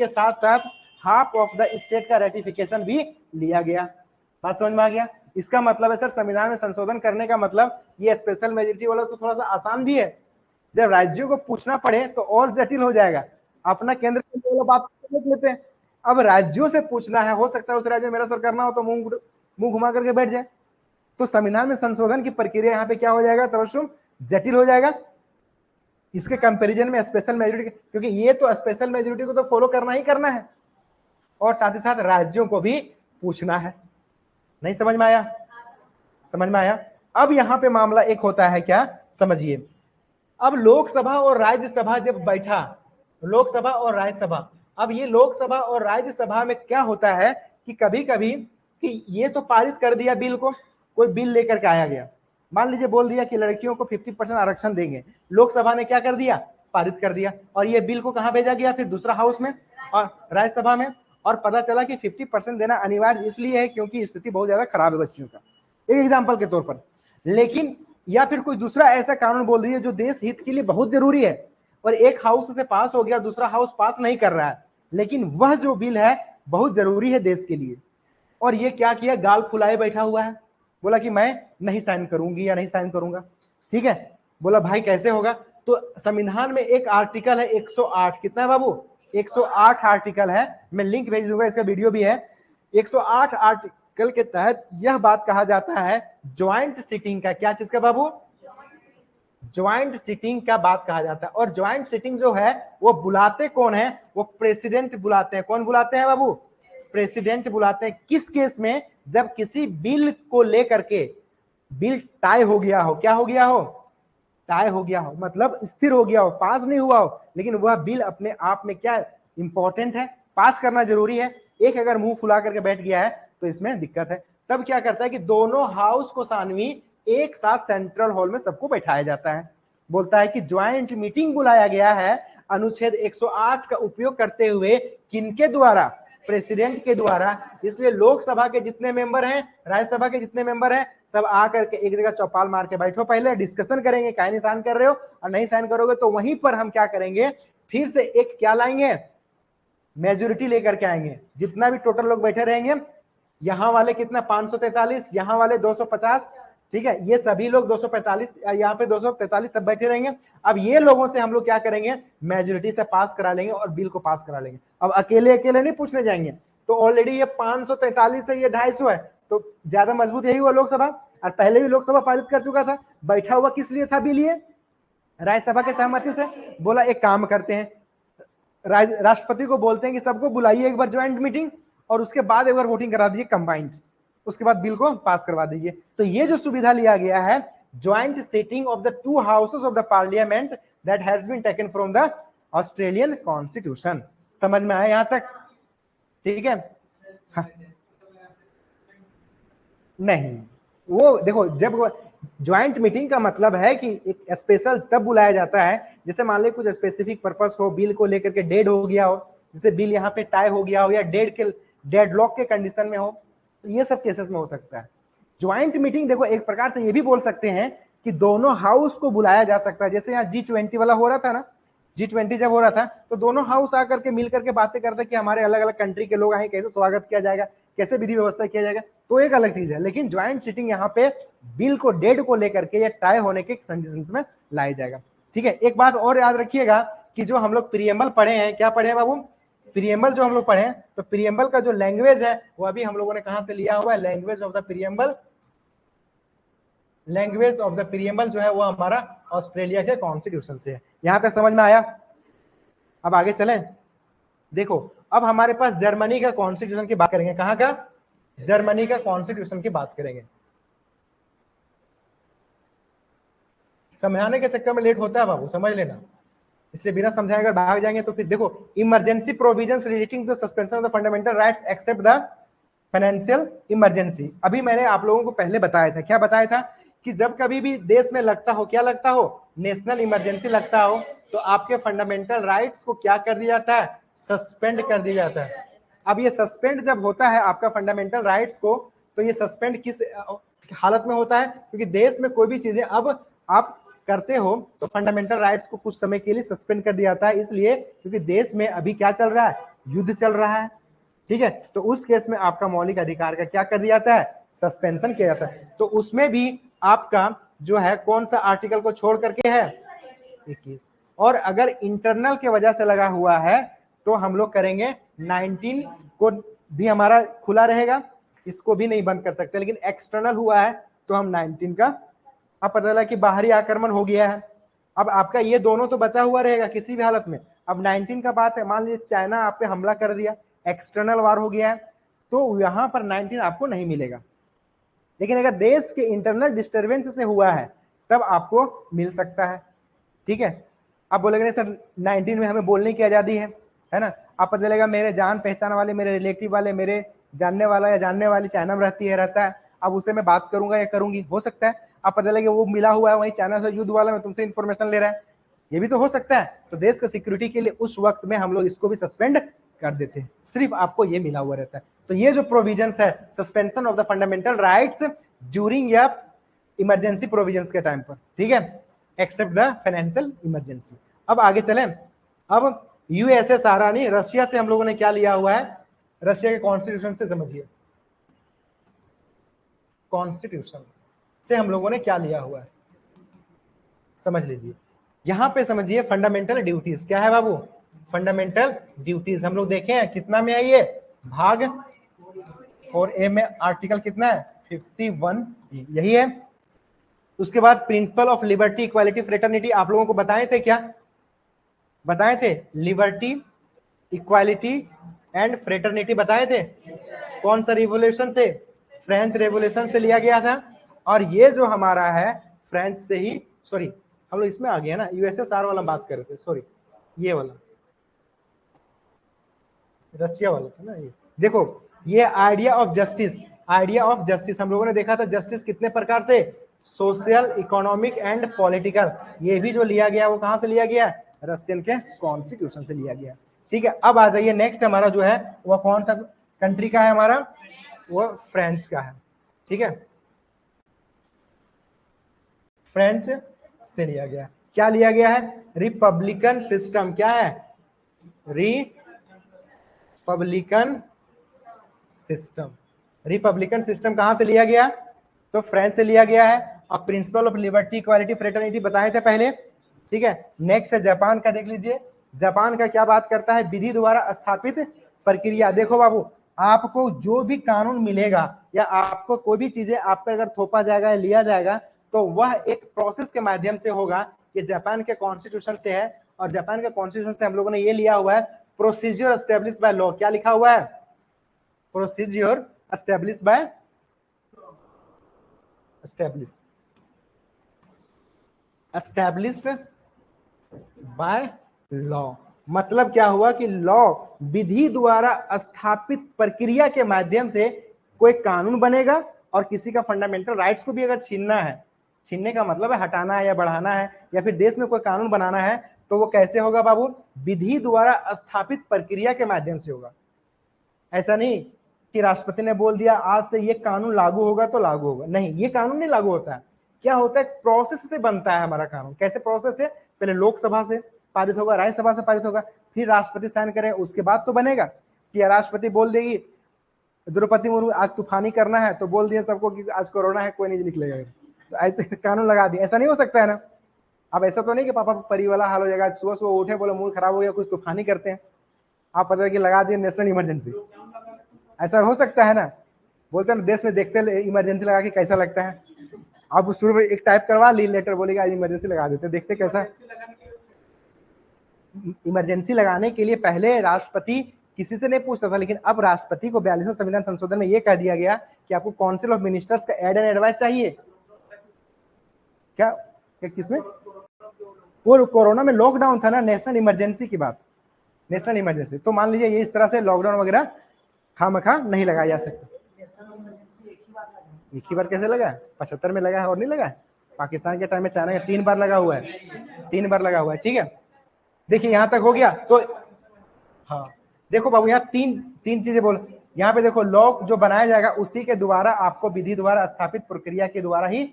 साथ साथ हाफ ऑफ द स्टेट का रेटिफिकेशन भी लिया गया। बात समझ में आ गया? इसका मतलब है सर, संविधान में संशोधन करने का मतलब ये स्पेशल मेजोरिटी वाला तो थोड़ा सा आसान भी है, जब राज्यों को पूछना पड़े तो और जटिल हो जाएगा। अपना केंद्र वाला बात देख लेते हैं, अब राज्यों से पूछना है, हो सकता है उस राज्य में मेरा सर करना हो तो मुंह घुमा करके बैठ जाए। तो संविधान में संशोधन की प्रक्रिया यहाँ पे क्या हो जाएगा तबस्सुम? जटिल हो जाएगा इसके कंपैरिजन में स्पेशल मेजोरिटी, क्योंकि ये तो स्पेशल मेजोरिटी को तो फॉलो करना ही करना है, और साथ ही साथ राज्यों को भी पूछना है। नहीं समझ में आया? समझ में आया? अब यहाँ पे मामला एक होता है, क्या समझिए, अब लोकसभा और राज्यसभा जब बैठा, लोकसभा और राज्यसभा, अब ये लोकसभा और राज्यसभा में क्या होता है कि कभी कभी कि ये तो पारित कर दिया बिल को, कोई बिल लेकर के आया गया, मान लीजिए बोल दिया कि लड़कियों को 50% आरक्षण देंगे, लोकसभा ने क्या कर दिया? पारित कर दिया, और ये बिल को कहां भेजा गया? फिर दूसरा हाउस में और राज्यसभा में, और पता चला कि 50% देना अनिवार्य इसलिए है क्योंकि स्थिति बहुत ज्यादा खराब है बच्चियों का, एक एग्जाम्पल के तौर पर। लेकिन या फिर कोई दूसरा ऐसा कानून बोल दीजिए जो देश हित के लिए बहुत जरूरी है, और एक हाउस से पास हो गया, दूसरा हाउस पास नहीं कर रहा है, लेकिन वह जो बिल है बहुत जरूरी है देश के लिए, और ये क्या किया? गाल फुलाए बैठा हुआ है, बोला कि मैं नहीं साइन करूंगी या नहीं साइन करूंगा। ठीक है, बोला भाई कैसे होगा? तो संविधान में एक आर्टिकल है 108, कितना है बाबू? 108 आर्टिकल है, मैं लिंक भेज दूंगा, इसका वीडियो भी है। 108 आर्टिकल के तहत यह बात कहा जाता है ज्वाइंट सिटिंग का, क्या चीज का बाबू? ज्वाइंट सिटिंग का बात कहा जाता है। और ज्वाइंट सिटिंग जो है वो बुलाते कौन है? वो प्रेसिडेंट बुलाते हैं। कौन बुलाते हैं बाबू? प्रेसिडेंट बुलाते हैं। किस केस में? जब किसी बिल को लेकर के बिल टाई हो गया हो, क्या हो गया हो? टाई हो गया हो, मतलब स्थिर हो गया हो, पास नहीं हुआ हो, लेकिन वह बिल अपने आप में क्या इंपॉर्टेंट है, पास करना जरूरी है, एक अगर मुंह फुला करके बैठ गया है तो इसमें दिक्कत है। तब क्या करता है कि दोनों हाउस को सानवी एक साथ सेंट्रल हॉल में सबको बैठाया जाता है, बोलता है कि ज्वाइंट मीटिंग बुलाया गया है अनुच्छेद 108 का उपयोग करते हुए, किनके द्वारा? प्रेसिडेंट के द्वारा। इसलिए लोकसभा के जितने मेंबर हैं, राज्यसभा के जितने मेंबर हैं, सब आकर के एक जगह चौपाल मार के बैठो, पहले डिस्कशन करेंगे, काहे नहीं साइन कर रहे हो, और नहीं साइन करोगे तो वहीं पर हम क्या करेंगे, फिर से एक क्या लाएंगे? मेजोरिटी लेकर के आएंगे। जितना भी टोटल लोग बैठे रहेंगे, यहां वाले कितना? 543, यहां वाले 250, ठीक है, ये सभी लोग 245, यहाँ पे 243 सब बैठे रहेंगे। अब ये लोगों से हम लोग क्या करेंगे? मेजोरिटी से पास करा लेंगे और बिल को पास करा लेंगे। अब अकेले अकेले नहीं पूछने जाएंगे, तो ऑलरेडी ये 543 है, ये 250 है, तो ज्यादा मजबूत यही हुआ लोकसभा, और पहले भी लोकसभा पारित कर चुका था। बैठा हुआ किस लिए था बिल? ये राज्यसभा के सहमति से। बोला एक काम करते हैं, राष्ट्रपति को बोलते हैं कि सबको बुलाइए एक बार ज्वाइंट मीटिंग, और उसके बाद एक बार वोटिंग करा दीजिए कंबाइंड, उसके बाद बिल को पास करवा दीजिए। तो ये जो सुविधा लिया गया है, joint sitting of the two houses of the parliament, that has been taken from the Australian constitution. समझ में आया यहां तक? ठीक है। हाँ। नहीं, वो देखो, जब ज्वाइंट मीटिंग का मतलब है कि एक स्पेशल तब बुलाया जाता है, जैसे मान ली कुछ स्पेसिफिक पर्पस हो, बिल को लेकर के डेड हो गया हो, जैसे बिल यहाँ पे टाई हो गया हो, या डेडलॉक के कंडीशन में हो, तो ये सब केसेस में हो सकता है। ज्वाइंट मीटिंग देखो एक प्रकार से ये भी बोल सकते हैं कि दोनों हाउस को बुलाया जा सकता है। जैसे यहाँ G20 वाला हो रहा था ना, G20 जब हो रहा था तो दोनों हाउस आकर के मिल करके बातें करते कि हमारे अलग अलग कंट्री के लोग आए, कैसे स्वागत किया जाएगा, कैसे विधि व्यवस्था किया जाएगा, तो एक अलग चीज है। लेकिन ज्वाइंट सिटिंग यहाँ पे बिल को डेड को लेकर के या टाई होने के कंडीशन में लाया जाएगा। ठीक है, एक बात और याद रखिएगा कि जो हम लोग प्रीएम्बल पढ़े हैं, क्या पढ़े हैं बाबू? प्रीएम्बल जो हम लोग पढ़े, तो प्रीएम्बल का जो लैंग्वेज है वो अभी हम लोगों ने कहां से लिया हुआ है, language of the preamble, language of the preamble जो है वो हमारा ऑस्ट्रेलिया के कॉन्स्टिट्यूशन से है। यहां तक समझ में आया? अब आगे चलें। देखो अब हमारे पास जर्मनी का कॉन्स्टिट्यूशन की बात करेंगे। कहां का? जर्मनी का कॉन्स्टिट्यूशन की बात करेंगे। समझाने के चक्कर में लेट होता है बाबू, समझ लेना, इसलिए बिना समझाए अगर भाग जाएंगे तो फिर देखो, emergency provisions relating to suspension of the fundamental rights except the financial emergency. अभी मैंने आप लोगों को पहले बताया था, क्या बताया था कि जब कभी भी देश में लगता हो, क्या लगता हो, नेशनल इमरजेंसी लगता हो, तो आपके फंडामेंटल राइट्स को क्या कर दिया जाता है, सस्पेंड कर दिया जाता है। अब ये सस्पेंड जब होता है आपका फंडामेंटल राइट्स को, तो ये सस्पेंड किस हालत में होता है, क्योंकि देश में कोई भी चीजें अब आप करते हो तो फंडामेंटल राइट्स को कुछ समय के लिए सस्पेंड कर दिया जाता है, इसलिए क्योंकि देश में अभी क्या चल रहा है, युद्ध चल रहा है, ठीक है, तो उस केस में आपका मौलिक अधिकार का क्या कर दिया जाता है, सस्पेंशन किया जाता है। तो उसमें भी आपका जो है कौन सा आर्टिकल को छोड़ करके है, 21। और अगर इंटरनल के वजह से लगा हुआ है तो हम लोग करेंगे 19 को भी हमारा खुला रहेगा, इसको भी नहीं बंद कर सकते, लेकिन एक्सटर्नल हुआ है तो हम 19 का, अब पता चला कि बाहरी आक्रमण हो गया है, अब आपका ये दोनों तो बचा हुआ रहेगा किसी भी हालत में। अब 19 का बात है, मान लीजिए चाइना आप पे हमला कर दिया, एक्सटर्नल वार हो गया है, तो यहां पर 19 आपको नहीं मिलेगा, लेकिन अगर देश के इंटरनल डिस्टर्बेंस से हुआ है तब आपको मिल सकता है, ठीक है। आप बोलेंगे नहीं सर 19 में हमें बोलने की आजादी है ना, आप पता चलेगा मेरे जान पहचान वाले, मेरे रिलेटिव वाले, मेरे जानने वाला या जानने वाली चाइना में रहता है, अब उसे मैं बात करूंगा या करूंगी, हो सकता है। आप पता लगे वो मिला हुआ है वहीं चाइना से युद्ध वाला में तुमसे इंफॉर्मेशन ले रहा है, ये भी तो हो सकता है। तो देश का सिक्योरिटी के लिए उस वक्त में हम लोग इसको भी सस्पेंड कर देते हैं, सिर्फ आपको ये मिला हुआ रहता है। तो ये जो प्रोविजंस है, suspension of the fundamental rights during या इमरजेंसी प्रोविजंस के टाइम पर, ठीक है, एक्सेप्ट द फाइनेंशियल इमरजेंसी। अब आगे चलें। अब यूएसएसआर यानी रशिया से हम लोगों ने क्या लिया हुआ है, रशिया के कॉन्स्टिट्यूशन से समझिए, कॉन्स्टिट्यूशन से हम लोगों ने क्या लिया हुआ है समझ लीजिए। यहां पे समझिए फंडामेंटल ड्यूटीज क्या है बाबू, फंडामेंटल ड्यूटीज हम लोग देखे हैं कितना में आई है, भाग 4A में आर्टिकल कितना है 51, यही है। उसके बाद principle of liberty equality fraternity आप लोगों को बताए थे, क्या बताए थे, लिबर्टी इक्वालिटी एंड फ्रेटर्निटी बताए थे, कौन सा रिवोल्यूशन से, फ्रेंच रेवोल्यूशन से लिया गया था। और ये जो हमारा है फ्रेंच से ही, सॉरी हम लोग इसमें आ गए ना, यूएसएसआर वाला बात कर रहे थे, सॉरी ये वाला रशिया वाला था ना ये। देखो ये idea of justice, idea of justice हम लोगों ने देखा था, जस्टिस कितने प्रकार से, सोशल, इकोनॉमिक एंड पॉलिटिकल, ये भी जो लिया गया वो कहां से लिया गया, रशियन के कॉन्स्टिट्यूशन से लिया गया, ठीक है। अब आ जाइए नेक्स्ट हमारा जो है वो कौन सा कंट्री का है हमारा, वो फ्रांस का है, ठीक है, फ्रेंच से लिया गया। क्या लिया गया है, रिपब्लिकन सिस्टम, क्या है, रिपब्लिकन सिस्टम, रिपब्लिकन सिस्टम कहां से लिया गया, तो फ्रांस से लिया गया है। अब principle of liberty equality fraternity बताए थे पहले, ठीक है। नेक्स्ट है जापान का, देख लीजिए जापान का क्या बात करता है, विधि द्वारा स्थापित प्रक्रिया। देखो बाबू आपको जो भी कानून मिलेगा या आपको कोई भी चीजें आप पर अगर थोपा जाएगा या लिया जाएगा तो वह एक प्रोसेस के माध्यम से होगा, ये जापान के कॉन्स्टिट्यूशन से है। और जापान के कॉन्स्टिट्यूशन से हम लोगों ने ये लिया हुआ है, प्रोसीजर एस्टेब्लिश बाय लॉ, क्या लिखा हुआ है, procedure establish by establish by law, मतलब क्या हुआ कि लॉ विधि द्वारा स्थापित प्रक्रिया के माध्यम से कोई कानून बनेगा, और किसी का फंडामेंटल राइट्स को भी अगर छीनना है, छीनने का मतलब है हटाना है या बढ़ाना है, या फिर देश में कोई कानून बनाना है, तो वो कैसे होगा बाबू, विधि द्वारा स्थापित प्रक्रिया के माध्यम से होगा। ऐसा नहीं कि राष्ट्रपति ने बोल दिया आज से ये कानून लागू होगा तो लागू होगा, नहीं, ये कानून नहीं लागू होता है। क्या होता है, प्रोसेस से बनता है हमारा कानून। कैसे प्रोसेस है, पहले लोकसभा से पारित होगा, राज्यसभा से पारित होगा, फिर राष्ट्रपति साइन करे, उसके बाद तो बनेगा। कि राष्ट्रपति बोल देगी द्रौपदी मुर्मू आज तूफानी करना है, तो बोल दिया सबको कि आज कोरोना है, कोई नहीं निकलेगा, तो ऐसे कानून लगा दिया, ऐसा नहीं हो सकता है ना। अब ऐसा तो नहीं कि पापा परी वाला हाल हो जाएगा, सुबह सुबह उठे बोले मूड खराब हो गया कुछ तूफानी करते हैं, आप पता है कि लगा दिए नेशनल इमरजेंसी, ऐसा हो सकता है ना, बोलते हैं ना देश में देखते इमरजेंसी लगा के कैसा लगता है। आप शुरू में एक टाइप करवा ली लेटर, बोलेगा इमरजेंसी लगा देते, देखते कैसा। इमरजेंसी लगाने के लिए पहले राष्ट्रपति किसी से नहीं पूछता था, लेकिन अब राष्ट्रपति को 42वें संविधान संशोधन में यह कह दिया गया कि आपको काउंसिल ऑफ मिनिस्टर्स का एड एंड एडवाइस चाहिए। क्या किसमें? वो कोरोना में लॉकडाउन था ना, नेशनल इमरजेंसी की बात, नेशनल इमरजेंसी। तो मान लीजिए ये इस तरह से लॉकडाउन वगैरह खामखा नहीं लगाया जा सकता। एक ही बार कैसे लगा? 75 में लगा है और नहीं लगा है। पाकिस्तान के टाइम में चाइना का 3 बार लगा हुआ है, 3 बार लगा हुआ है। ठीक है, देखिए यहां तक हो गया। तो हाँ देखो बाबू, यहाँ तीन चीजें बोल, यहाँ पे देखो लॉ जो बनाया जाएगा उसी के द्वारा, आपको विधि द्वारा स्थापित प्रक्रिया के द्वारा ही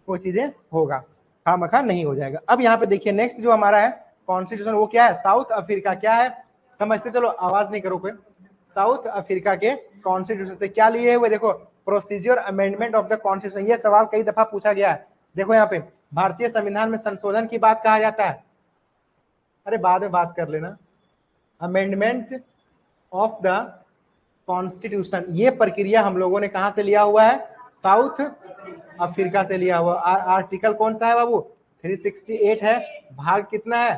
कोई चीजें होगा, खामखा नहीं हो जाएगा। अब यहाँ पे देखिए नेक्स्ट जो हमारा है कॉन्स्टिट्यूशन, वो क्या है? साउथ अफ्रीका क्या है समझते चलो, आवाज नहीं करो कोई। साउथ अफ्रीका के कॉन्स्टिट्यूशन से क्या लिए हुए? देखो procedure amendment of the constitution, ये सवाल कई दफा पूछा गया है। देखो यहाँ पे भारतीय संविधान में संशोधन की बात कहा जाता है, अरे बाद में बात कर लेना। अमेंडमेंट ऑफ द कॉन्स्टिट्यूशन, ये प्रक्रिया हम लोगों ने कहां से लिया हुआ है? साउथ अफ्रीका से लिया हुआ। आर्टिकल कौन सा है बाबू? 368 है, भाग कितना है?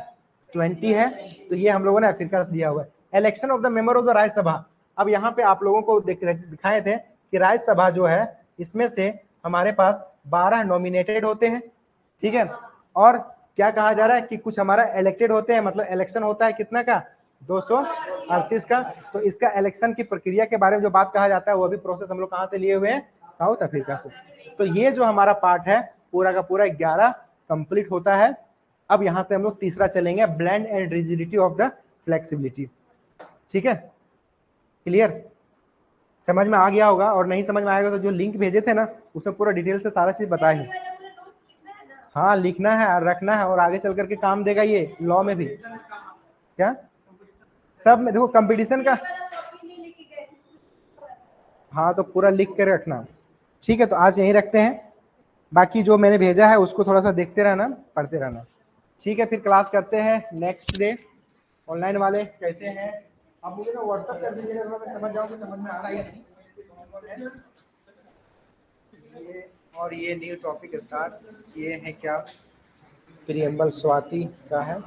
20 है। तो ये हम लोगों ने अफ्रीका से लिया हुआ है। Election of the member of the Rajya Sabha, अब यहाँ पे आप लोगों को दिखाए थे कि राज्यसभा जो है इसमें से हमारे पास 12 नॉमिनेटेड होते हैं, ठीक है, और क्या कहा जा रहा है कि कुछ हमारा इलेक्टेड होते हैं, मतलब इलेक्शन होता है कितना का? 238 का। तो इसका इलेक्शन की प्रक्रिया के बारे में जो बात कहा जाता है वो अभी प्रोसेस हम लोग कहां से लिए हुए हैं? साउथ अफ्रीका से। तो ये जो हमारा पार्ट है पूरा का पूरा 11 कंप्लीट होता है। अब यहां से हम लोग तीसरा चलेंगे, blend and rigidity of the flexibility. ठीक है, क्लियर? समझ में आ गया होगा, और नहीं समझ में आएगा तो जो लिंक भेजे थे ना उसमें पूरा डिटेल से सारा चीज बताए हैं। हाँ लिखना है, रखना है, और आगे चल करके काम देगा ये लॉ में भी। क्या सब में देखो कंपटीशन का, हाँ तो पूरा लिख कर रखना। ठीक है, तो आज यहीं रखते हैं, बाकी जो मैंने भेजा है उसको थोड़ा सा देखते रहना, पढ़ते रहना। ठीक है, फिर क्लास करते हैं नेक्स्ट डे। ऑनलाइन वाले कैसे हैं आप मुझे ना व्हाट्सएप कर दीजिएगा, मैं समझ जाऊँ कि समझ में आ रहा है या नहीं। ये और ये न्यू टॉपिक स्टार्ट किए हैं क्या? प्रियम्बल स्वाति का है,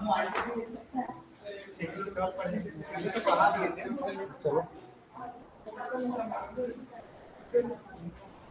चलो